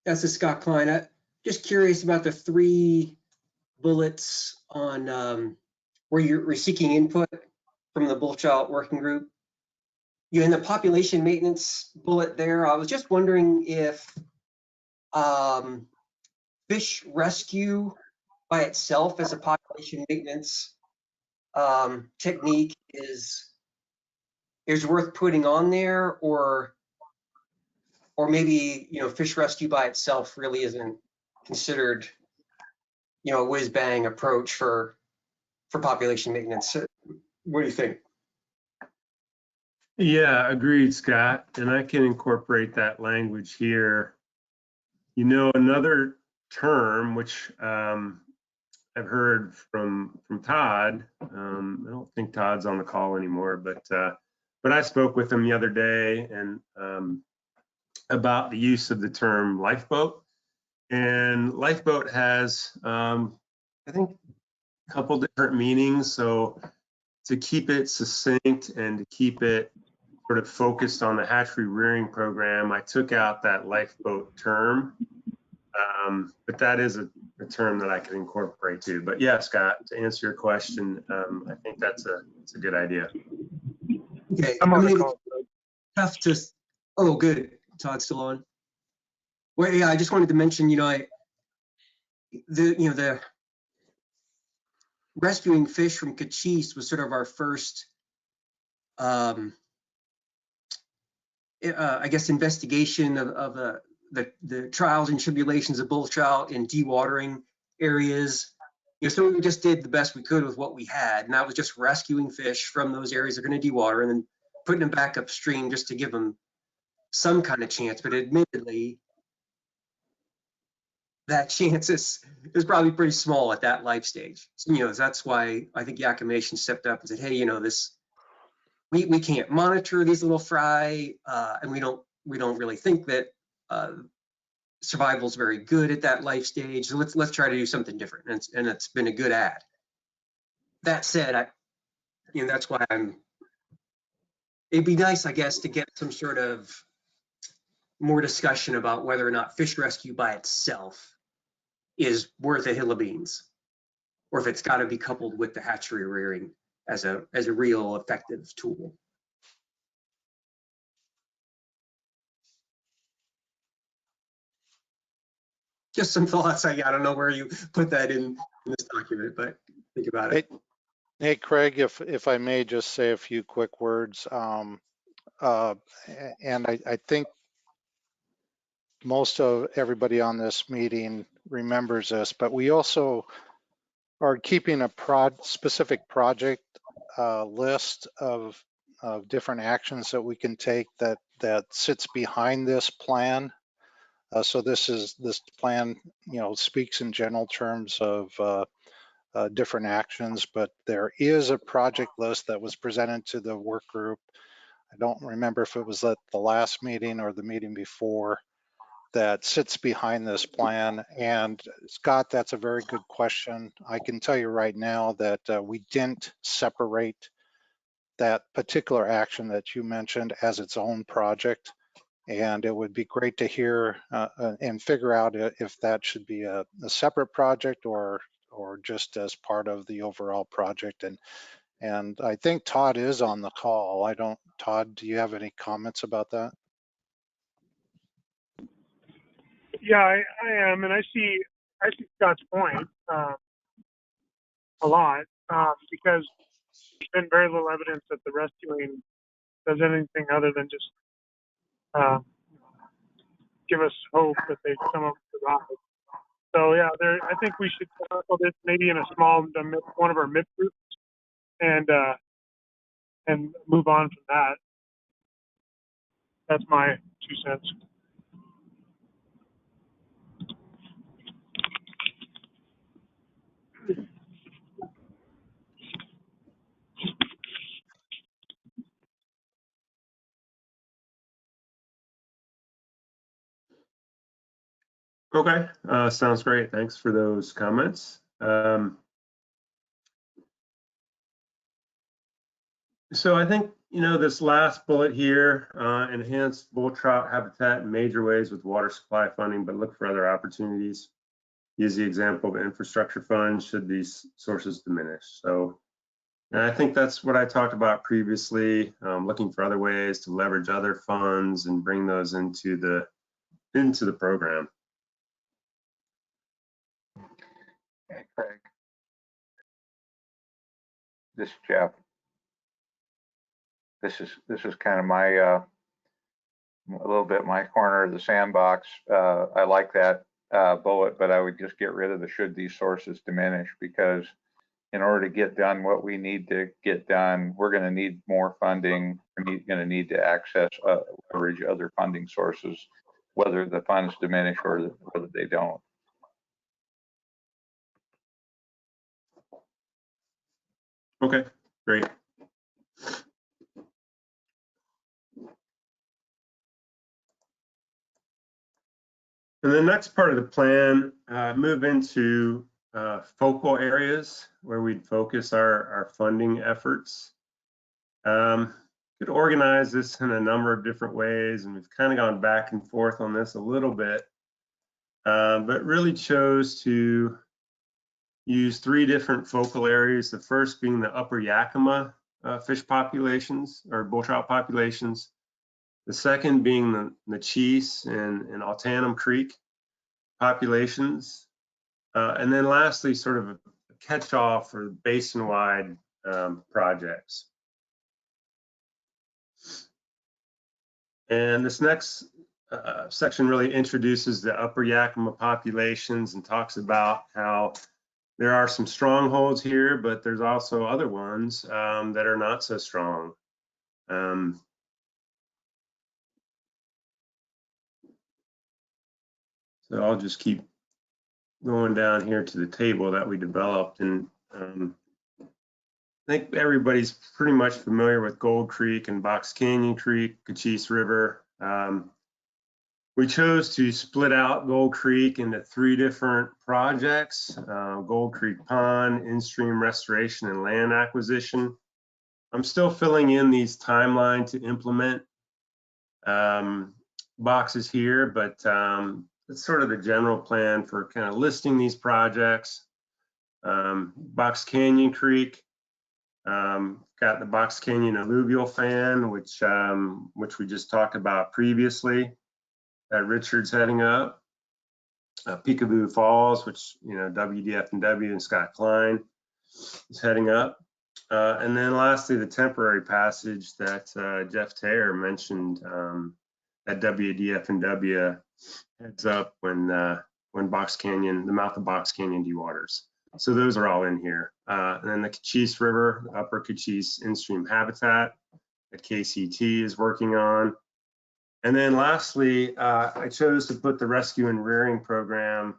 This is Scott Klein. Just curious about the 3 bullets on where you're seeking input from the Bull Trout Working Group. In the population maintenance bullet there, I was just wondering if fish rescue by itself as a population maintenance technique is worth putting on there, or maybe fish rescue by itself really isn't considered a whiz bang approach for population maintenance. What do you think? Yeah, agreed, Scott. And I can incorporate that language here. Another term which I've heard from Todd. I don't think Todd's on the call anymore, but I spoke with him the other day and about the use of the term lifeboat. And lifeboat has, I think, a couple different meanings. So to keep it succinct and to keep it sort of focused on the hatchery rearing program, I took out that lifeboat term. But that is a term that I could incorporate too. But yeah, Scott, to answer your question, I think that's a good idea. Okay, I'm on the call. Tough to. Oh, good. Todd's still on. Well, yeah, I just wanted to mention, the rescuing fish from Cachis was sort of our first, I guess, investigation of the trials and tribulations of bull trout in dewatering areas. So we just did the best we could with what we had, and that was just rescuing fish from those areas that are going to dewater and then putting them back upstream just to give them some kind of chance. But admittedly, that chance is probably pretty small at that life stage. So, that's why I think Yakima Nation stepped up and said, hey, this we can't monitor these little fry, and we don't really think that survival is very good at that life stage. So let's try to do something different, and it's been a good ad. That said, that's why it'd be nice, I guess, to get some sort of more discussion about whether or not fish rescue by itself is worth a hill of beans, or if it's got to be coupled with the hatchery rearing as a real effective tool. Just some thoughts. I don't know where you put that in this document, but think about it. Hey, Craig, if I may just say a few quick words. And I think most of everybody on this meeting remembers this, but we also are keeping a specific project list of different actions that we can take that sits behind this plan. So this plan, speaks in general terms of different actions, but there is a project list that was presented to the work group. I don't remember if it was at the last meeting or the meeting before, that sits behind this plan. And Scott, that's a very good question. I can tell you right now that we didn't separate that particular action that you mentioned as its own project. And it would be great to hear and figure out if that should be a separate project or just as part of the overall project. And I think Todd is on the call. Todd, do you have any comments about that? Yeah, I am, and I see Scott's point a lot because there's been very little evidence that the rescuing does anything other than just give us hope that they some of them survive. So yeah, I think we should tackle this maybe in a small one of our mid groups and move on from that. That's my 2 cents. Okay, sounds great. Thanks for those comments. So I think, this last bullet here, enhance bull trout habitat in major ways with water supply funding, but look for other opportunities. Use the example of infrastructure funds should these sources diminish. So, and I think that's what I talked about previously, looking for other ways to leverage other funds and bring those into the program. Hey, Craig. This is Jeff. This is kind of my a little bit my corner of the sandbox. I like that bullet, but I would just get rid of the should these sources diminish, because in order to get done what we need to get done, we're going to need more funding. We're going to need to access leverage other funding sources, whether the funds diminish or whether they don't. Okay, great. And the next part of the plan, move into focal areas where we'd focus our funding efforts. Could organize this in a number of different ways, and we've kind of gone back and forth on this a little bit, but really chose to use 3 different focal areas. The first being the upper Yakima fish populations or bull trout populations. The second being the Neches and Altanum Creek populations. And then lastly, sort of a catch-all for basin-wide projects. And this next section really introduces the upper Yakima populations and talks about how there are some strongholds here, but there's also other ones that are not so strong. So I'll just keep going down here to the table that we developed, and I think everybody's pretty much familiar with Gold Creek and Box Canyon Creek, Cochise River. We chose to split out Gold Creek into 3 different projects: Gold Creek Pond, in-stream restoration, and land acquisition. I'm still filling in these timeline to implement boxes here, but it's sort of the general plan for kind of listing these projects. Box Canyon Creek, got the Box Canyon alluvial fan, which we just talked about previously, that Richard's heading up. Peekaboo Falls, which WDF&W and Scott Klein is heading up. And then lastly, the temporary passage that Jeff Taylor mentioned at WDF&W heads up when Box Canyon, the mouth of Box Canyon dewaters. So those are all in here. And then the Cochise River, the upper Cochise in-stream habitat that KCT is working on. And then lastly, I chose to put the rescue and rearing program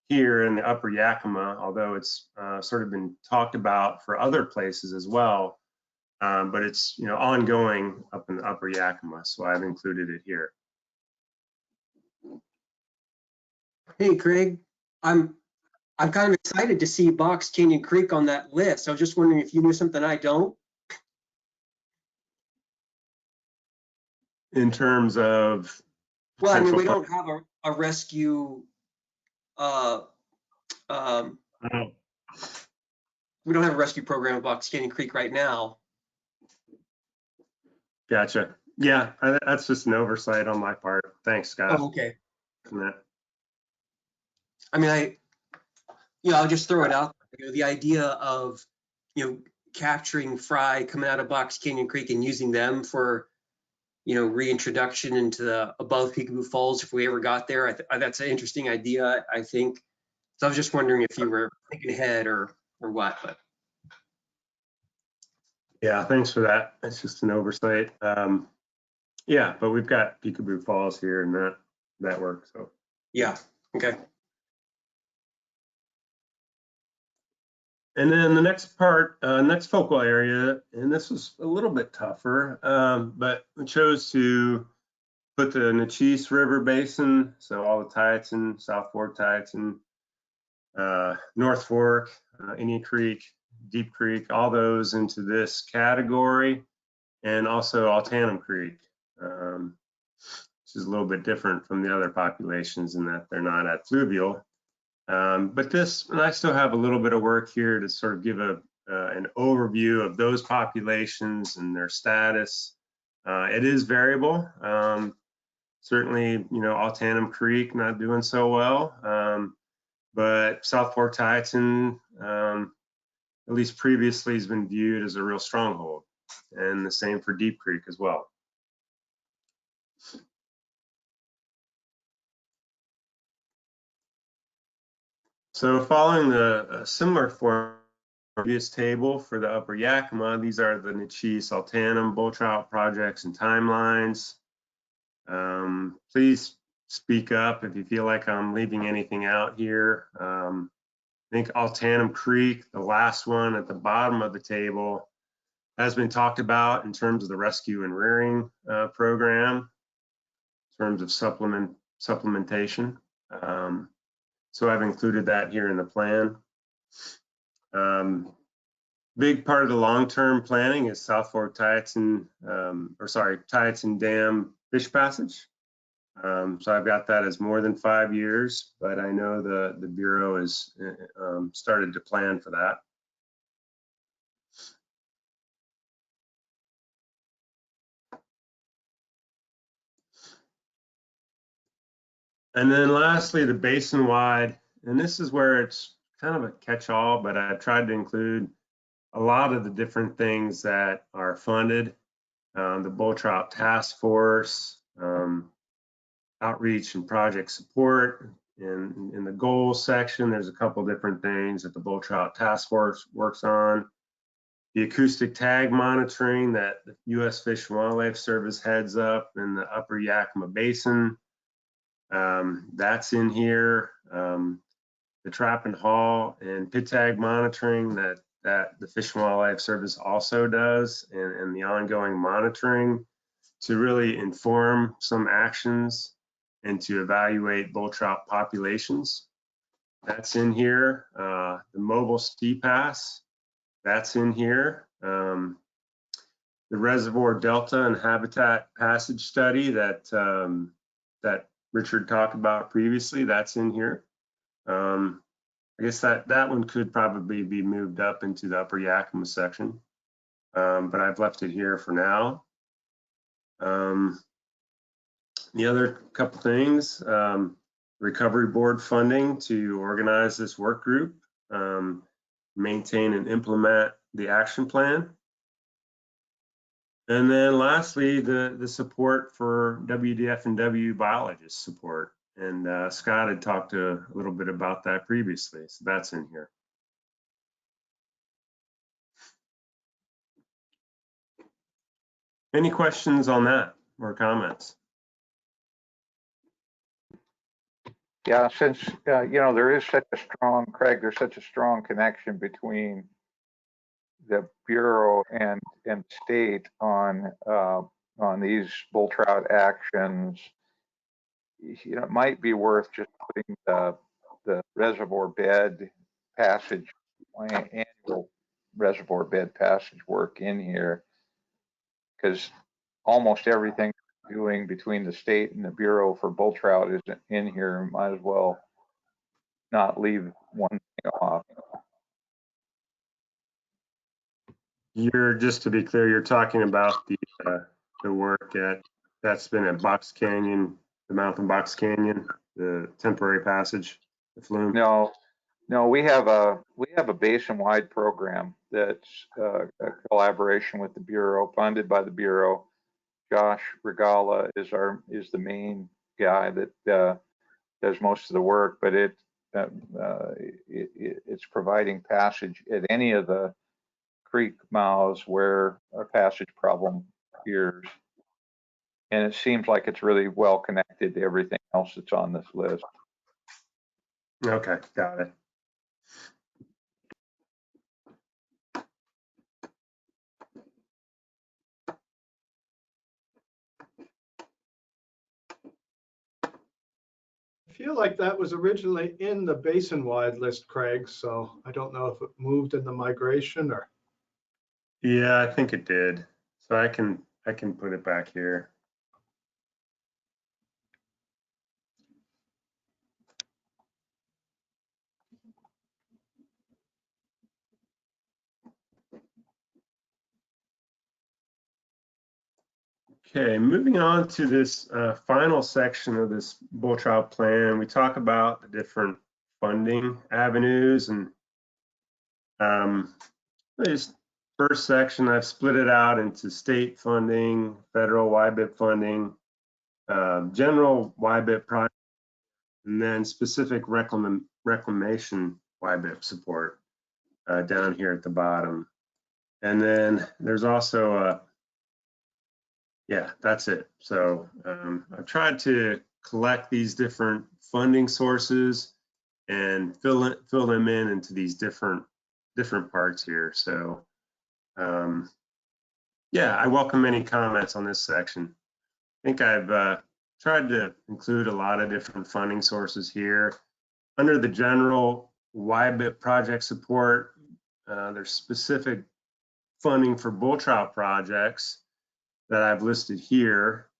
here in the upper Yakima, although it's sort of been talked about for other places as well. But it's ongoing up in the upper Yakima, so I've included it here. Hey, Craig, I'm kind of excited to see Box Canyon Creek on that list. I was just wondering if you knew something I don't. In terms of, well, I mean, we don't have a rescue. We don't have a rescue program at Box Canyon Creek right now. Gotcha. Yeah, that's just an oversight on my part. Thanks, Scott. Oh, okay. I mean, I'll just throw it out there. The idea of, capturing fry coming out of Box Canyon Creek and using them for, reintroduction into the above Peekaboo Falls, if we ever got there, that's an interesting idea, I think. So I was just wondering if you were thinking ahead or what, but. Yeah, thanks for that. It's just an oversight. Yeah, but we've got Peekaboo Falls here and that works. So. Yeah, okay. And then the next part, next focal area, and this was a little bit tougher, but we chose to put the Neches River Basin, so all the Tieton, South Fork Tieton, North Fork, Indian Creek, Deep Creek, all those into this category, and also Altanum Creek, which is a little bit different from the other populations in that they're not at fluvial. But this, and I still have a little bit of work here to sort of give an overview of those populations and their status. It is variable. Certainly, you know, Altanum Creek not doing so well, but South Fork Tieton, at least previously, has been viewed as a real stronghold, and the same for Deep Creek as well. So following the similar form previous table for the Upper Yakima, these are the Neches, Altanum, bull trout projects and timelines. Please speak up if you feel like I'm leaving anything out here. I think Altanum Creek, the last one at the bottom of the table, has been talked about in terms of the rescue and rearing program, in terms of supplementation. So I've included that here in the plan. Big part of the long-term planning is South Fork Tieton, Tieton Dam fish passage. So I've got that as more than 5 years, but I know the Bureau has started to plan for that. And then lastly, the basin-wide, and this is where it's kind of a catch-all, but I tried to include a lot of the different things that are funded. The Bull Trout Task Force, outreach and project support. In the goals section, there's a couple different things that the Bull Trout Task Force works on. The acoustic tag monitoring that the U.S. Fish and Wildlife Service heads up in the Upper Yakima Basin. That's in here. The trap and haul and pit tag monitoring that the Fish and Wildlife Service also does, and the ongoing monitoring to really inform some actions and to evaluate bull trout populations. That's in here. The mobile ski pass, that's in here. The reservoir delta and habitat passage study that that Richard talked about previously, that's in here. I guess that one could probably be moved up into the Upper Yakima section, but I've left it here for now. The other couple things, recovery board funding to organize this work group, maintain and implement the action plan. And then lastly, the support for WDF and W biologist support. And Scott had talked a little bit about that previously, so that's in here. Any questions on that or comments? Yeah, since you know, there is such a strong, Craig, there's such a strong connection between the Bureau and state on these bull trout actions. You know, it might be worth just putting the reservoir bed passage, annual reservoir bed passage work in here, because almost everything we're doing between the state and the Bureau for bull trout is in here. Might as well not leave one thing off. You're, just to be clear, you're talking about the work that's been at Box Canyon, the mouth of Box Canyon, the temporary passage, the flume. No, we have a basin-wide program that's a collaboration with the Bureau, funded by the Bureau. Josh Regala is the main guy that does most of the work, but it's providing passage at any of the creek mouths where a passage problem appears. And it seems like it's really well connected to everything else that's on this list. Okay, got it. feel like that was originally in the basin-wide list, Craig, so I don't know if it moved in the migration or. Yeah, I think it did. So I can put it back here. Okay, moving on to this final section of this bull trout plan, we talk about the different funding avenues, and this first section, I've split it out into state funding, federal YBIP funding, general YBIP project, and then specific reclamation YBIP support down here at the bottom. And then there's also a yeah, that's it. So I've tried to collect these different funding sources and fill them in into these different parts here. So yeah, I welcome any comments on this section. I think I've tried to include a lot of different funding sources here. Under the general YBIP project support, there's specific funding for bull trout projects that I've listed here.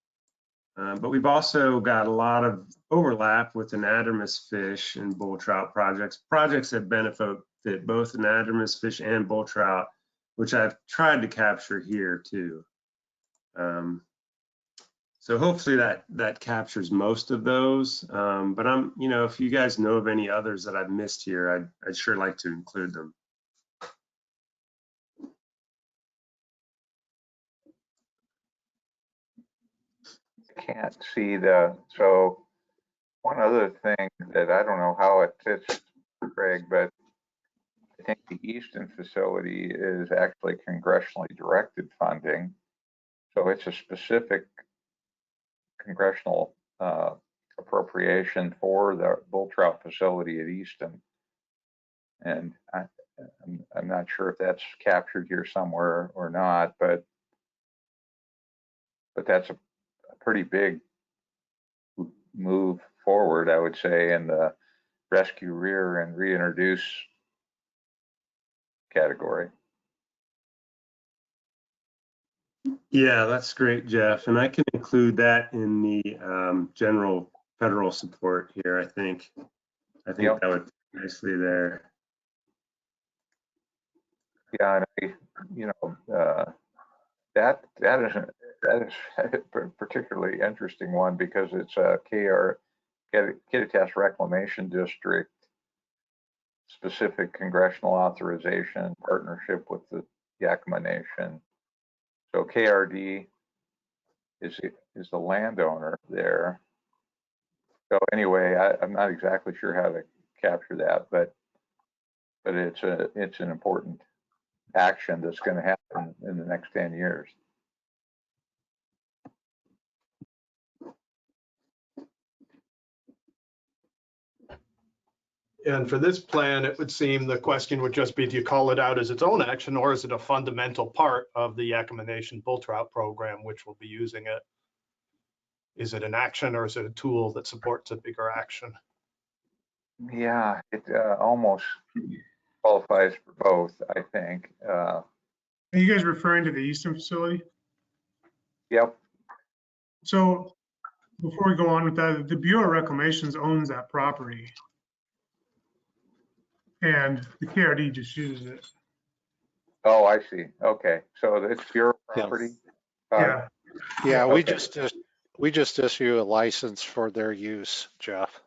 But we've also got a lot of overlap with anadromous fish and bull trout projects that benefit both anadromous fish and bull trout, which I've tried to capture here too. So hopefully that captures most of those. But if you guys know of any others that I've missed here, I'd sure like to include them. Can't see so one other thing that I don't know how it fits, Craig, but I think the Easton facility is actually congressionally directed funding. So it's a specific congressional appropriation for the bull trout facility at Easton. And I'm not sure if that's captured here somewhere or not, but that's a pretty big move forward, I would say, in the rescue, rear, and reintroduce category. Yeah, that's great, Jeff. And I can include that in the general federal support here, I think. That would fit nicely there. Yeah, and that is a particularly interesting one because it's a Kittitas Reclamation District specific congressional authorization partnership with the Yakima Nation. So KRD is the landowner there. So anyway, I'm not exactly sure how to capture that, but it's an important action that's going to happen in the next 10 years. And for this plan, it would seem the question would just be, do you call it out as its own action, or is it a fundamental part of the Yakima Nation bull trout program, which will be using it? Is it an action, or is it a tool that supports a bigger action? Yeah, it almost qualifies for both, I think. Are you guys referring to the Easton facility? Yep. So before we go on with that, the Bureau of Reclamations owns that property. And the KRD just uses it. Oh, I see. Okay, so it's Bureau property. Yeah. Yeah, okay. we just issue a license for their use, Jeff.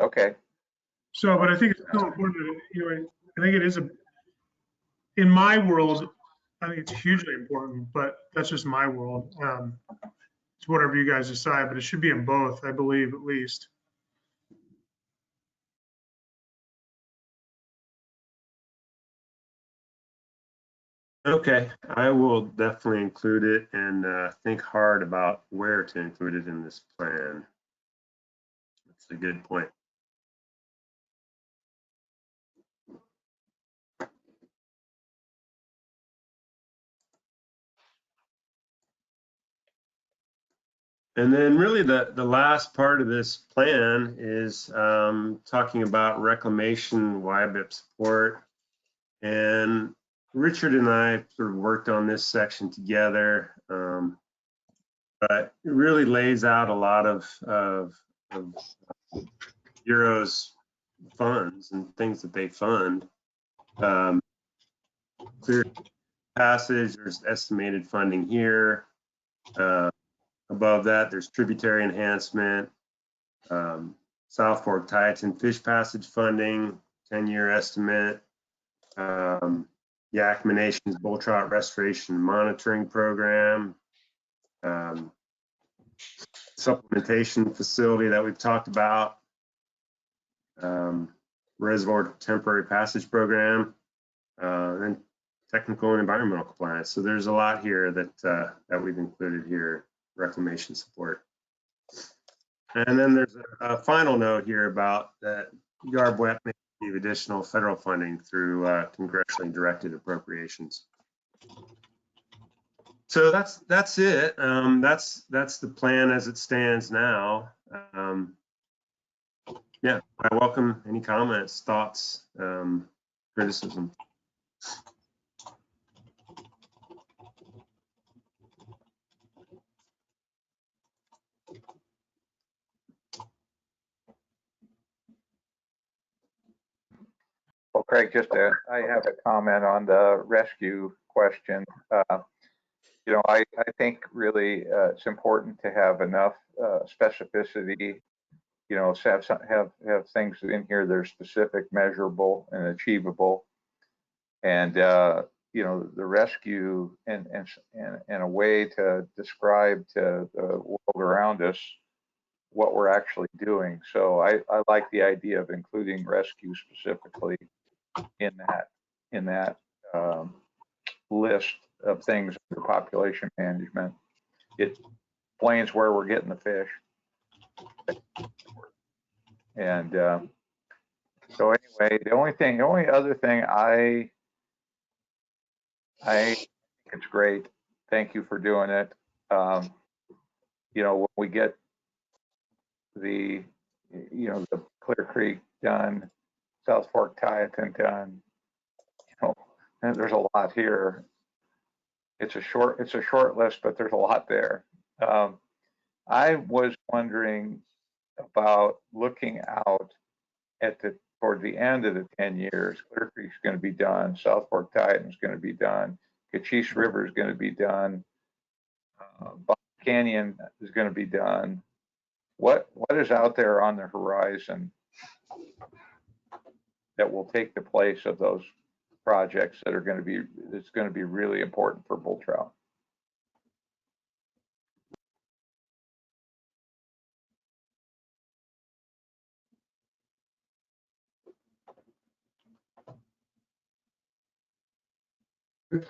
Okay. So, but I think it's so important that, I think it is in my world, I think it's hugely important, but that's just my world. It's whatever you guys decide, but it should be in both, I believe, at least. Okay, I will definitely include it and think hard about where to include it in this plan. That's a good point. And then really the last part of this plan is talking about reclamation YBIP support. And Richard and I sort of worked on this section together, but it really lays out a lot of Bureau's funds and things that they fund. Clear passage, there's estimated funding here. Above that, there's tributary enhancement, South Fork Tieton fish passage funding, 10-year estimate, Yakima Nation's bull trout restoration monitoring program, supplementation facility that we've talked about, reservoir temporary passage program, and technical and environmental compliance. So there's a lot here that we've included here, reclamation support. And then there's a final note here about that YARB-WEP may receive additional federal funding through congressionally directed appropriations. So that's it. That's the plan as it stands now. Yeah, I welcome any comments, thoughts, criticism. Well, Craig, I have a comment on the rescue question. You know, I think really it's important to have enough specificity. You know, have things in here that are specific, measurable, and achievable. And you know, the rescue and a way to describe to the world around us what we're actually doing. So I like the idea of including rescue specifically in that list of things for population management. It explains where we're getting the fish. And so anyway, the only other thing I think it's great. Thank you for doing it. You know, when we get the Clear Creek done, South Fork Tieton done, you know, and there's a lot here. It's a short list, but there's a lot there. I was wondering about looking out at toward the end of the 10 years. Clear Creek's going to be done. South Fork Tieton's going to be done. Cochise River is going to be done. Bob Canyon is going to be done. What is out there on the horizon that will take the place of those projects that's going to be really important for bull trout?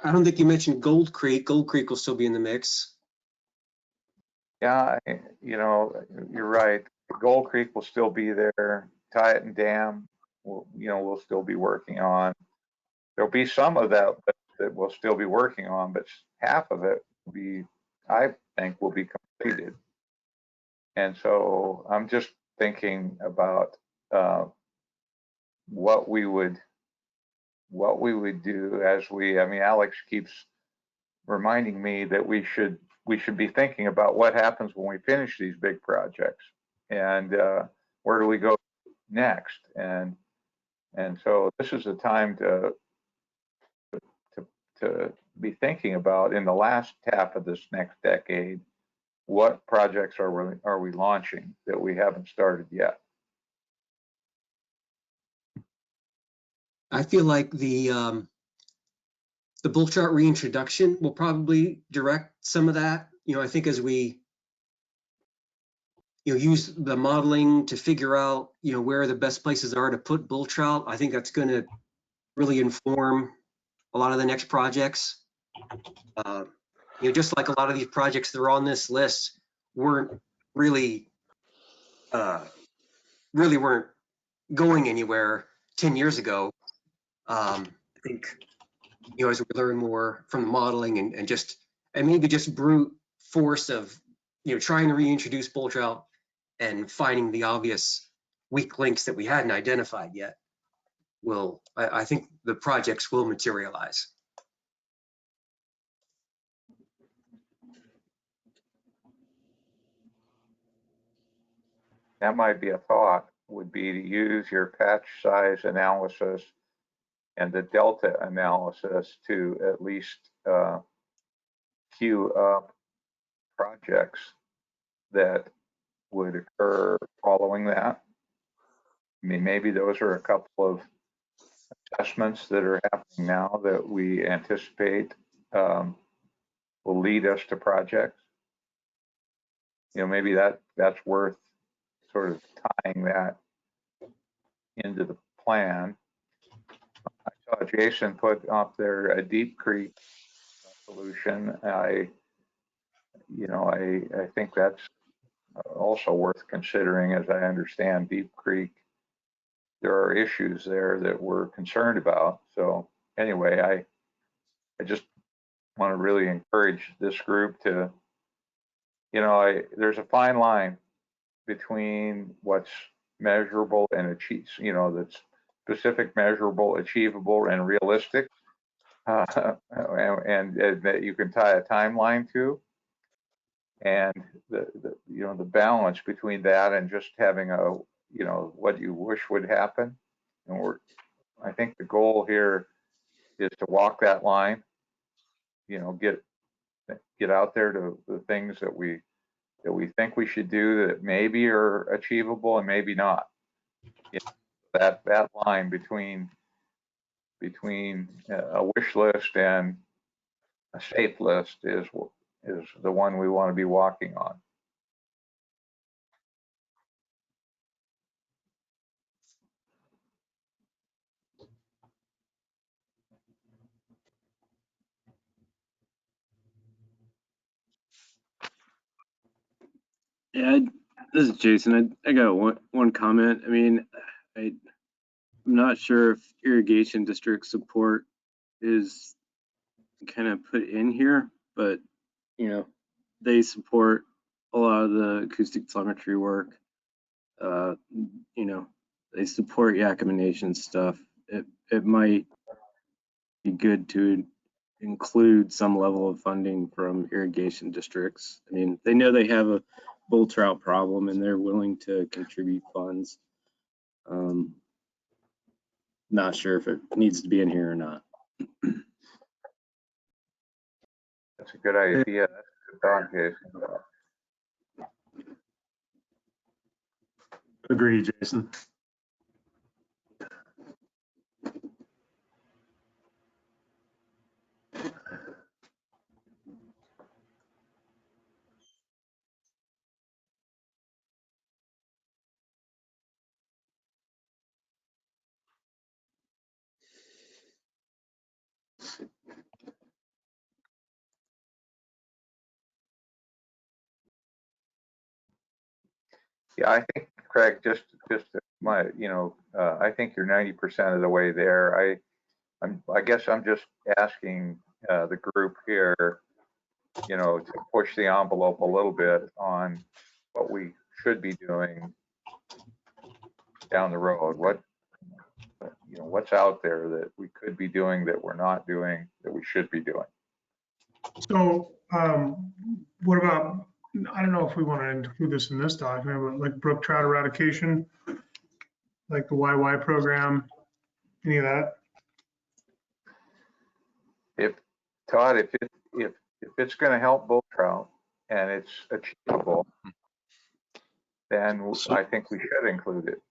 I don't think you mentioned Gold Creek. Gold Creek will still be in the mix. Yeah, you know, you're right. Gold Creek will still be there. Tieton Dam, we'll still be working on. There'll be some of that we'll still be working on, but half of it I think, will be completed. And so I'm just thinking about what we would do Alex keeps reminding me that we should be thinking about what happens when we finish these big projects, and where do we go next? And so this is the time to be thinking about, in the last half of this next decade, what projects are we launching that we haven't started yet? I feel like the bull trout reintroduction will probably direct some of that. You know, I think as we use the modeling to figure out where the best places are to put bull trout, I think that's going to really inform a lot of the next projects. Just like a lot of these projects that are on this list weren't really weren't going anywhere 10 years ago. I think as we learn more from the modeling and maybe just brute force of trying to reintroduce bull trout and finding the obvious weak links that we hadn't identified yet I think the projects will materialize. That might be a thought, would be to use your patch size analysis and the delta analysis to at least queue up projects that would occur following that. I mean, maybe those are a couple of assessments that are happening now that we anticipate will lead us to projects. Maybe that's worth sort of tying that into the plan. I saw Jason put up there a Deep Creek solution. I think that's also worth considering. As I understand, Deep Creek, there are issues there that we're concerned about. So anyway, I just want to really encourage this group to, there's a fine line between what's measurable and achieved, that's specific, measurable, achievable, and realistic, and that you can tie a timeline to, and the balance between that and just having what you wish would happen. And I think the goal here is to walk that line, get out there to the things that we think we should do that maybe are achievable and maybe not. That line between a wish list and a safe list is the one we want to be walking on. Yeah, this is Jason. I got one comment. I mean, I'm not sure if irrigation district support is kind of put in here, but they support a lot of the acoustic telemetry work. They support Yakima Nation stuff. It might be good to include some level of funding from irrigation districts. I mean, they know they have a bull trout problem and they're willing to contribute funds. Not sure if it needs to be in here or not. That's a good idea. That's a good thought, Jason. Agree, Jason. Yeah, I think, Craig, just my, I think you're 90% of the way there. I guess I'm just asking the group here, to push the envelope a little bit on what we should be doing down the road. What's out there that we could be doing that we're not doing that we should be doing. So what about, I don't know if we want to include this in this document, but like brook trout eradication, like the YY program, any of that? Todd, if it's going to help bull trout and it's achievable, then I think we should include it.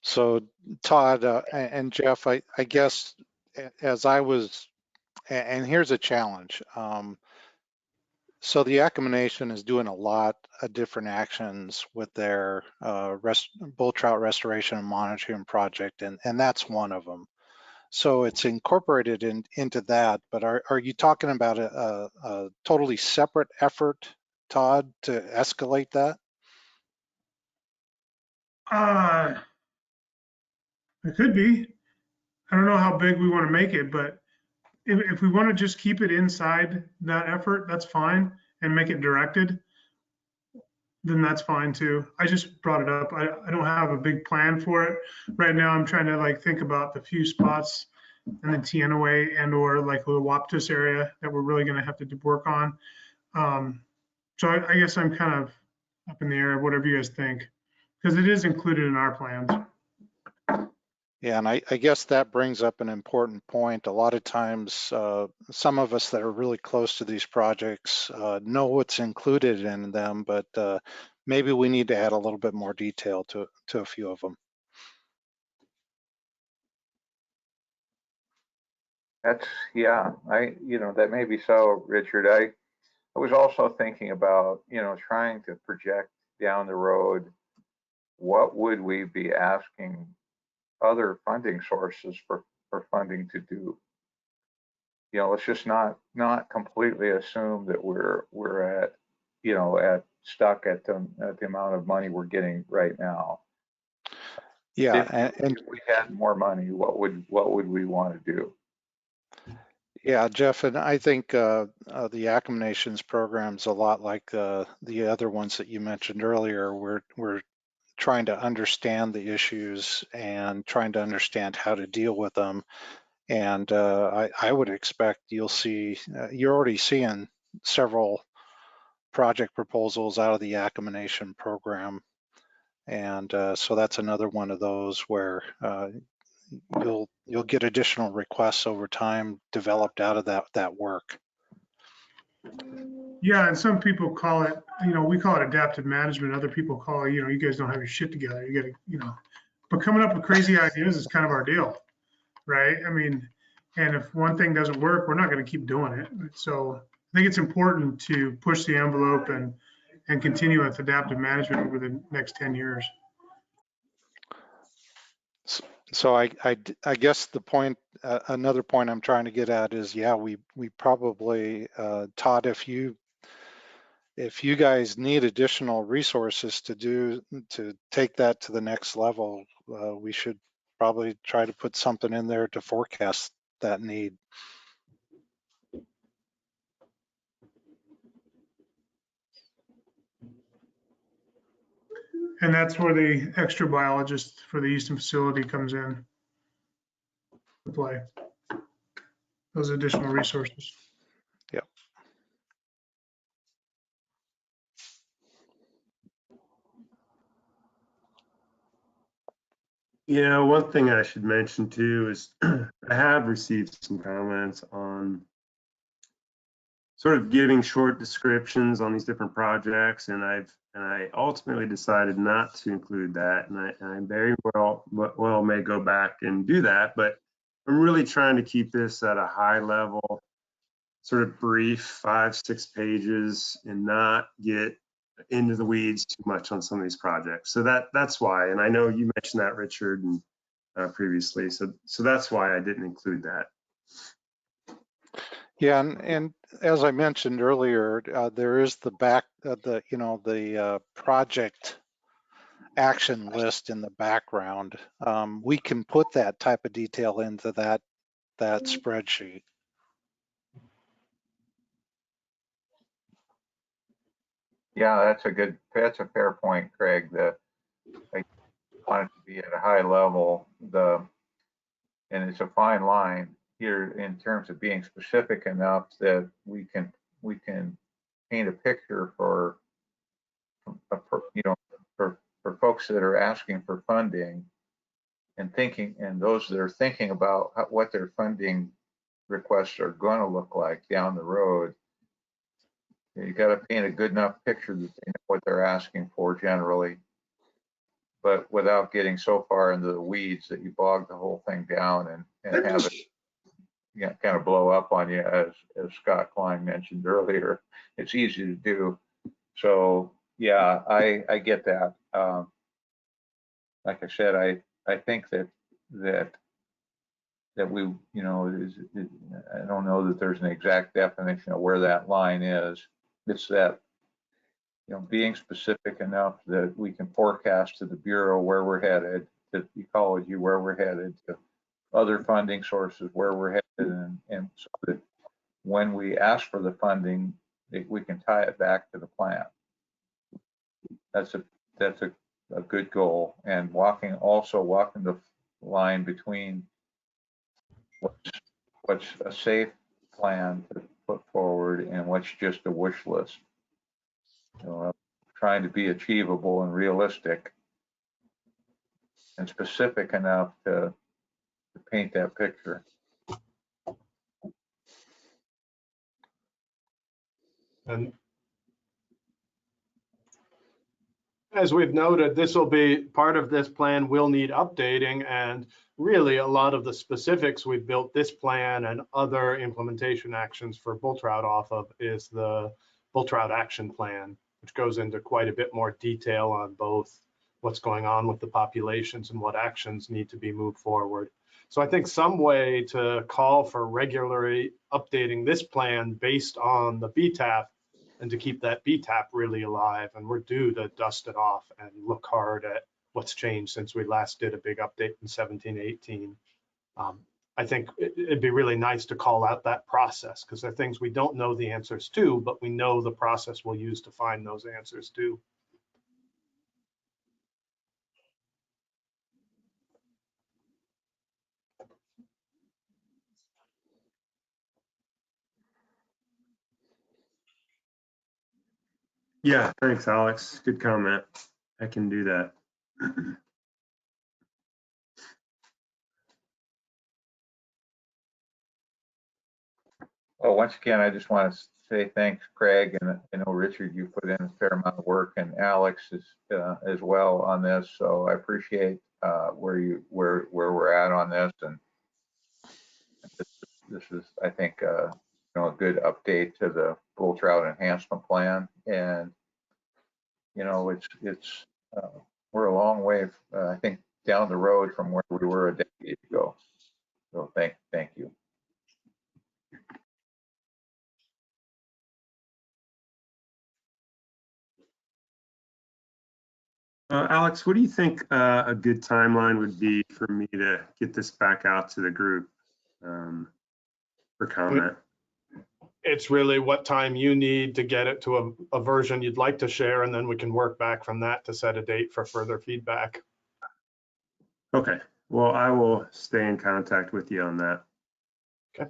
So Todd and Jeff, I guess as I was, and here's a challenge. So the Yakima Nation is doing a lot of different actions with their bull trout restoration and monitoring project, and that's one of them. So it's incorporated into that, but are you talking about a totally separate effort, Todd, to escalate that? It could be. I don't know how big we want to make it, but if we want to just keep it inside that effort, that's fine. and make it directed, then that's fine too. I just brought it up. I don't have a big plan for it. Right now, I'm trying to like think about the few spots in the Teanaway and or like the Waptus area that we're really gonna have to work on. So I guess I'm kind of up in the air, whatever you guys think, because it is included in our plans. Yeah, and I guess that brings up an important point. A lot of times, some of us that are really close to these projects know what's included in them, but maybe we need to add a little bit more detail to a few of them. That's, yeah, that may be so, Richard. I was also thinking about, trying to project down the road, what would we be asking other funding sources for funding to do? Let's just not completely assume that we're at, stuck at the amount of money we're getting right now. Yeah, if we had more money, what would we want to do? Yeah, Jeff, and I think the Yakima Nations program's a lot like the other ones that you mentioned earlier. We're trying to understand the issues and trying to understand how to deal with them. And I would expect you'll see, you're already seeing several project proposals out of the Yakima Nation program. And so that's another one of those where you'll get additional requests over time developed out of that work. Yeah, and some people call it, we call it adaptive management. Other people call it, you guys don't have your shit together. You got to, but coming up with crazy ideas is kind of our deal, right? I mean, and if one thing doesn't work, we're not going to keep doing it. So I think it's important to push the envelope and continue with adaptive management over the next 10 years. So I guess the point, another point I'm trying to get at is, yeah, we probably, Todd, if you guys need additional resources to take that to the next level, we should probably try to put something in there to forecast that need. And that's where the extra biologist for the Easton facility comes in to play. Those additional resources. Yep. Yeah, one thing I should mention too is I have received some comments on sort of giving short descriptions on these different projects, and I ultimately decided not to include that, and I very well may go back and do that, but I'm really trying to keep this at a high level, sort of brief, 5-6 pages, and not get into the weeds too much on some of these projects. So that's why, and I know you mentioned that, Richard, and previously, so that's why I didn't include that. Yeah, and as I mentioned earlier, there is the project action list in the background. We can put that type of detail into that spreadsheet. Yeah, that's a fair point, Craig. I want it to be at a high level, and it's a fine line here in terms of being specific enough that we can paint a picture for folks that are asking for funding and those that are thinking about what their funding requests are going to look like down the road. You got to paint a good enough picture that they know what they're asking for generally, but without getting so far into the weeds that you bog the whole thing down and have it kind of blow up on you, as Scott Klein mentioned earlier. It's easy to do. So yeah, I get that. Like I said, I think that we, I don't know that there's an exact definition of where that line is. It's that, being specific enough that we can forecast to the Bureau where we're headed, to ecology where we're headed, to other funding sources where we're headed, and so that when we ask for the funding, we can tie it back to the plan. That's a good goal. And also walking the line between what's a safe plan to put forward and what's just a wish list. You know, trying to be achievable and realistic and specific enough to paint that picture. And as we've noted, this will be part of this plan will need updating, and really a lot of the specifics we've built this plan and other implementation actions for bull trout off of is the bull trout action plan, which goes into quite a bit more detail on both what's going on with the populations and what actions need to be moved forward. So I think some way to call for regularly updating this plan based on the BTAP and to keep that BTAP really alive. And we're due to dust it off and look hard at what's changed since we last did a big update in 17, 18. I think it'd be really nice to call out that process because there are things we don't know the answers to, but we know the process we'll use to find those answers to. Yeah, thanks, Alex. Good comment. I can do that. Well, once again, I just want to say thanks, Craig, and I know Richard, you put in a fair amount of work, and Alex is as well on this. So I appreciate where we're at on this, and this is, I think, you know, a good update to the bull trout enhancement plan. And you know, it's we're a long way, I think, down the road from where we were a decade ago. So thank you. Alex, what do you think a good timeline would be for me to get this back out to the group for comment? It's really what time you need to get it to a version you'd like to share, and then we can work back from that to set a date for further feedback. Okay, well, I will stay in contact with you on that. Okay.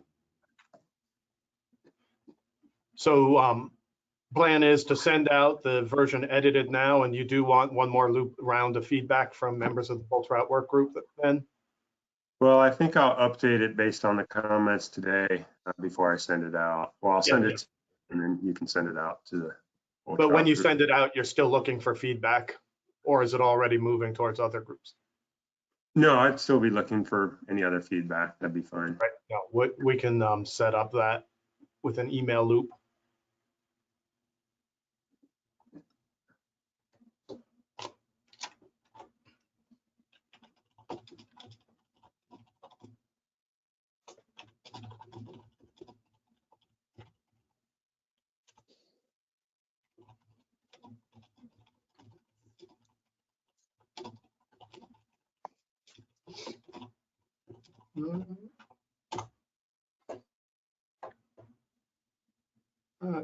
So plan is to send out the version edited now, and you do want one more round of feedback from members of the bull trout work group then? Well, I think I'll update it based on the comments today before I send it out. Well, I'll send it, and then you can send it out to the bull But trout when you group. send it out, you're still looking for feedback, or is it already moving towards other groups? No, I'd still be looking for any other feedback. That'd be fine. Right. No, we can set up that with an email loop.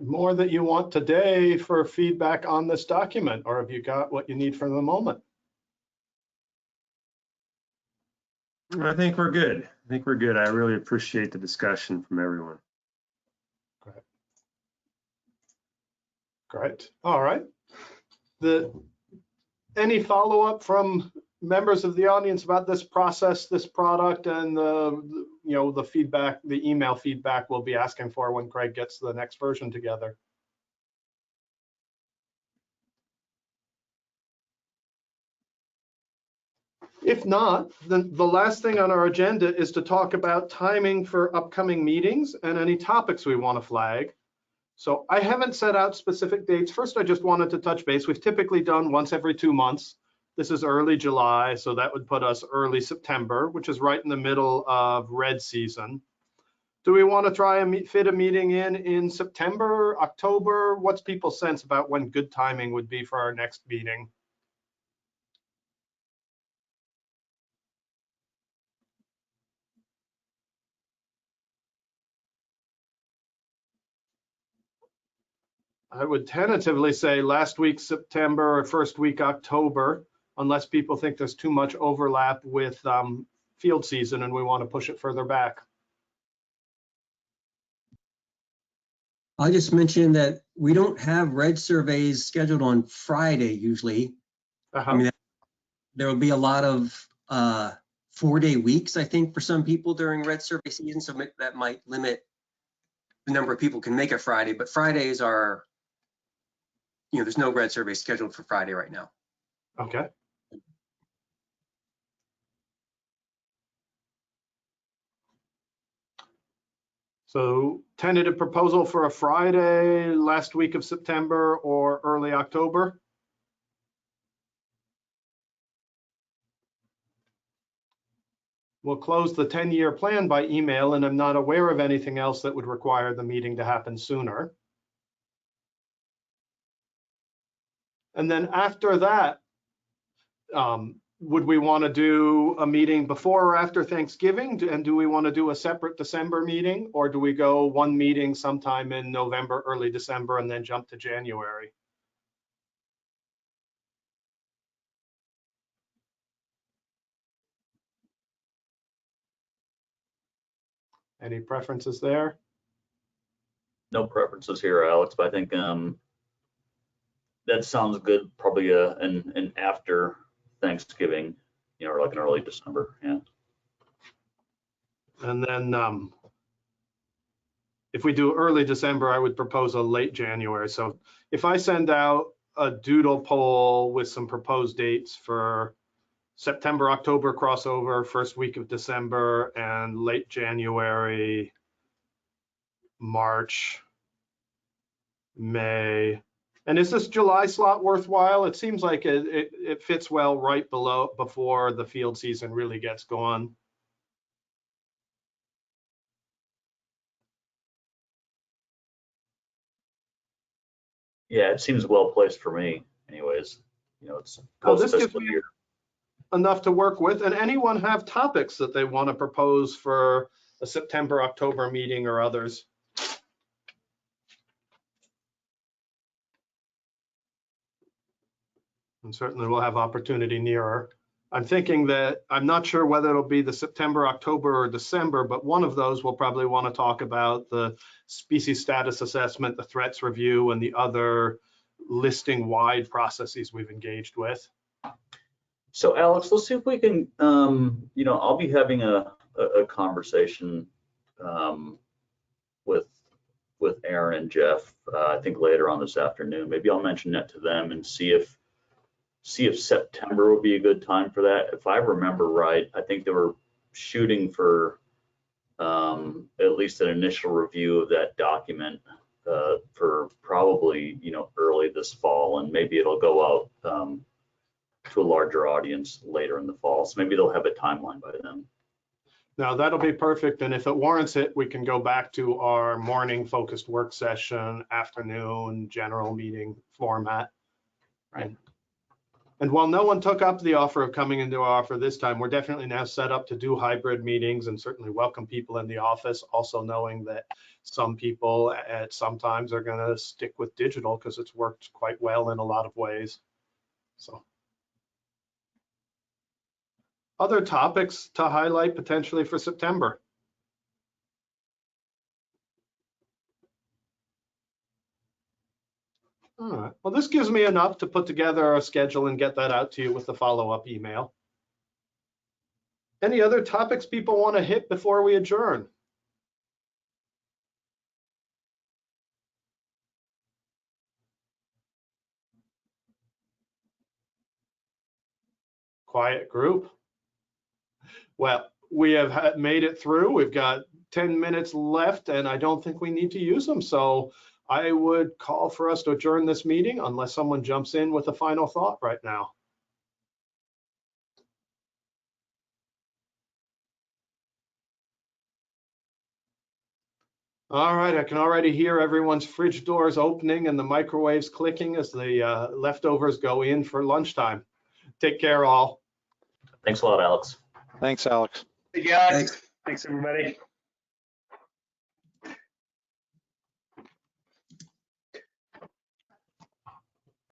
More that you want today for feedback on this document, or have you got what you need for the moment? I think we're good. I think we're good. I really appreciate the discussion from everyone. Great. Great. All right. Any follow-up from members of the audience about this process, this product, and the feedback, the email feedback we'll be asking for when Craig gets the next version together? If not, then the last thing on our agenda is to talk about timing for upcoming meetings and any topics we want to flag. So I haven't set out specific dates. First, I just wanted to touch base. We've typically done once every 2 months. This is early July, so that would put us early September, which is right in the middle of red season. Do we want to try and fit a meeting in September, October? What's people's sense about when good timing would be for our next meeting? I would tentatively say last week September or first week October, unless people think there's too much overlap with field season and we want to push it further back. I'll just mention that we don't have red surveys scheduled on Friday usually. I mean, there will be a lot of 4-day weeks, I think, for some people during red survey season. So that might limit the number of people who can make it Friday. But Fridays are, there's no red survey scheduled for Friday right now. Okay. So tentative proposal for a Friday, last week of September or early October? We'll close the 10-year plan by email, and I'm not aware of anything else that would require the meeting to happen sooner. And then after that, would we want to do a meeting before or after Thanksgiving? And do we want to do a separate December meeting, or do we go one meeting sometime in November, early December, and then jump to January? Any preferences there? No preferences here, Alex, but I think that sounds good. Probably an after Thanksgiving, or like an early December. Yeah. And then if we do early December, I would propose a late January. So if I send out a doodle poll with some proposed dates for September, October crossover, first week of December, and late January, March, May. And is this July slot worthwhile? It seems like it fits well right before the field season really gets going. Yeah, it seems well placed for me anyways. It's this gives me year. Enough to work with. And anyone have topics that they want to propose for a September, October meeting or others? And certainly we'll have opportunity nearer. I'm thinking that I'm not sure whether it'll be the September, October, or December, but one of those we'll probably want to talk about the species status assessment, the threats review, and the other listing-wide processes we've engaged with. So Alex, let's see if we can, I'll be having a conversation with Aaron and Jeff, I think later on this afternoon. Maybe I'll mention that to them and see if September would be a good time for that. If I remember right, I think they were shooting for at least an initial review of that document for probably, early this fall, and maybe it'll go out to a larger audience later in the fall. So maybe they'll have a timeline by then. Now that'll be perfect. And if it warrants it, we can go back to our morning focused work session, afternoon general meeting format. Right. And while no one took up the offer of coming into our offer this time, we're definitely now set up to do hybrid meetings and certainly welcome people in the office, also knowing that some people at some times are going to stick with digital because it's worked quite well in a lot of ways. So other topics to highlight potentially for September? All right, well, this gives me enough to put together a schedule and get that out to you with the follow-up email. Any other topics people want to hit before we adjourn? Quiet group. Well, we have made it through. We've got 10 minutes left, and I don't think we need to use them. So I would call for us to adjourn this meeting unless someone jumps in with a final thought right now. All right, I can already hear everyone's fridge doors opening and the microwaves clicking as the leftovers go in for lunchtime. Take care, all. Thanks a lot, Alex. Thanks, Alex. Yeah. Thanks, everybody.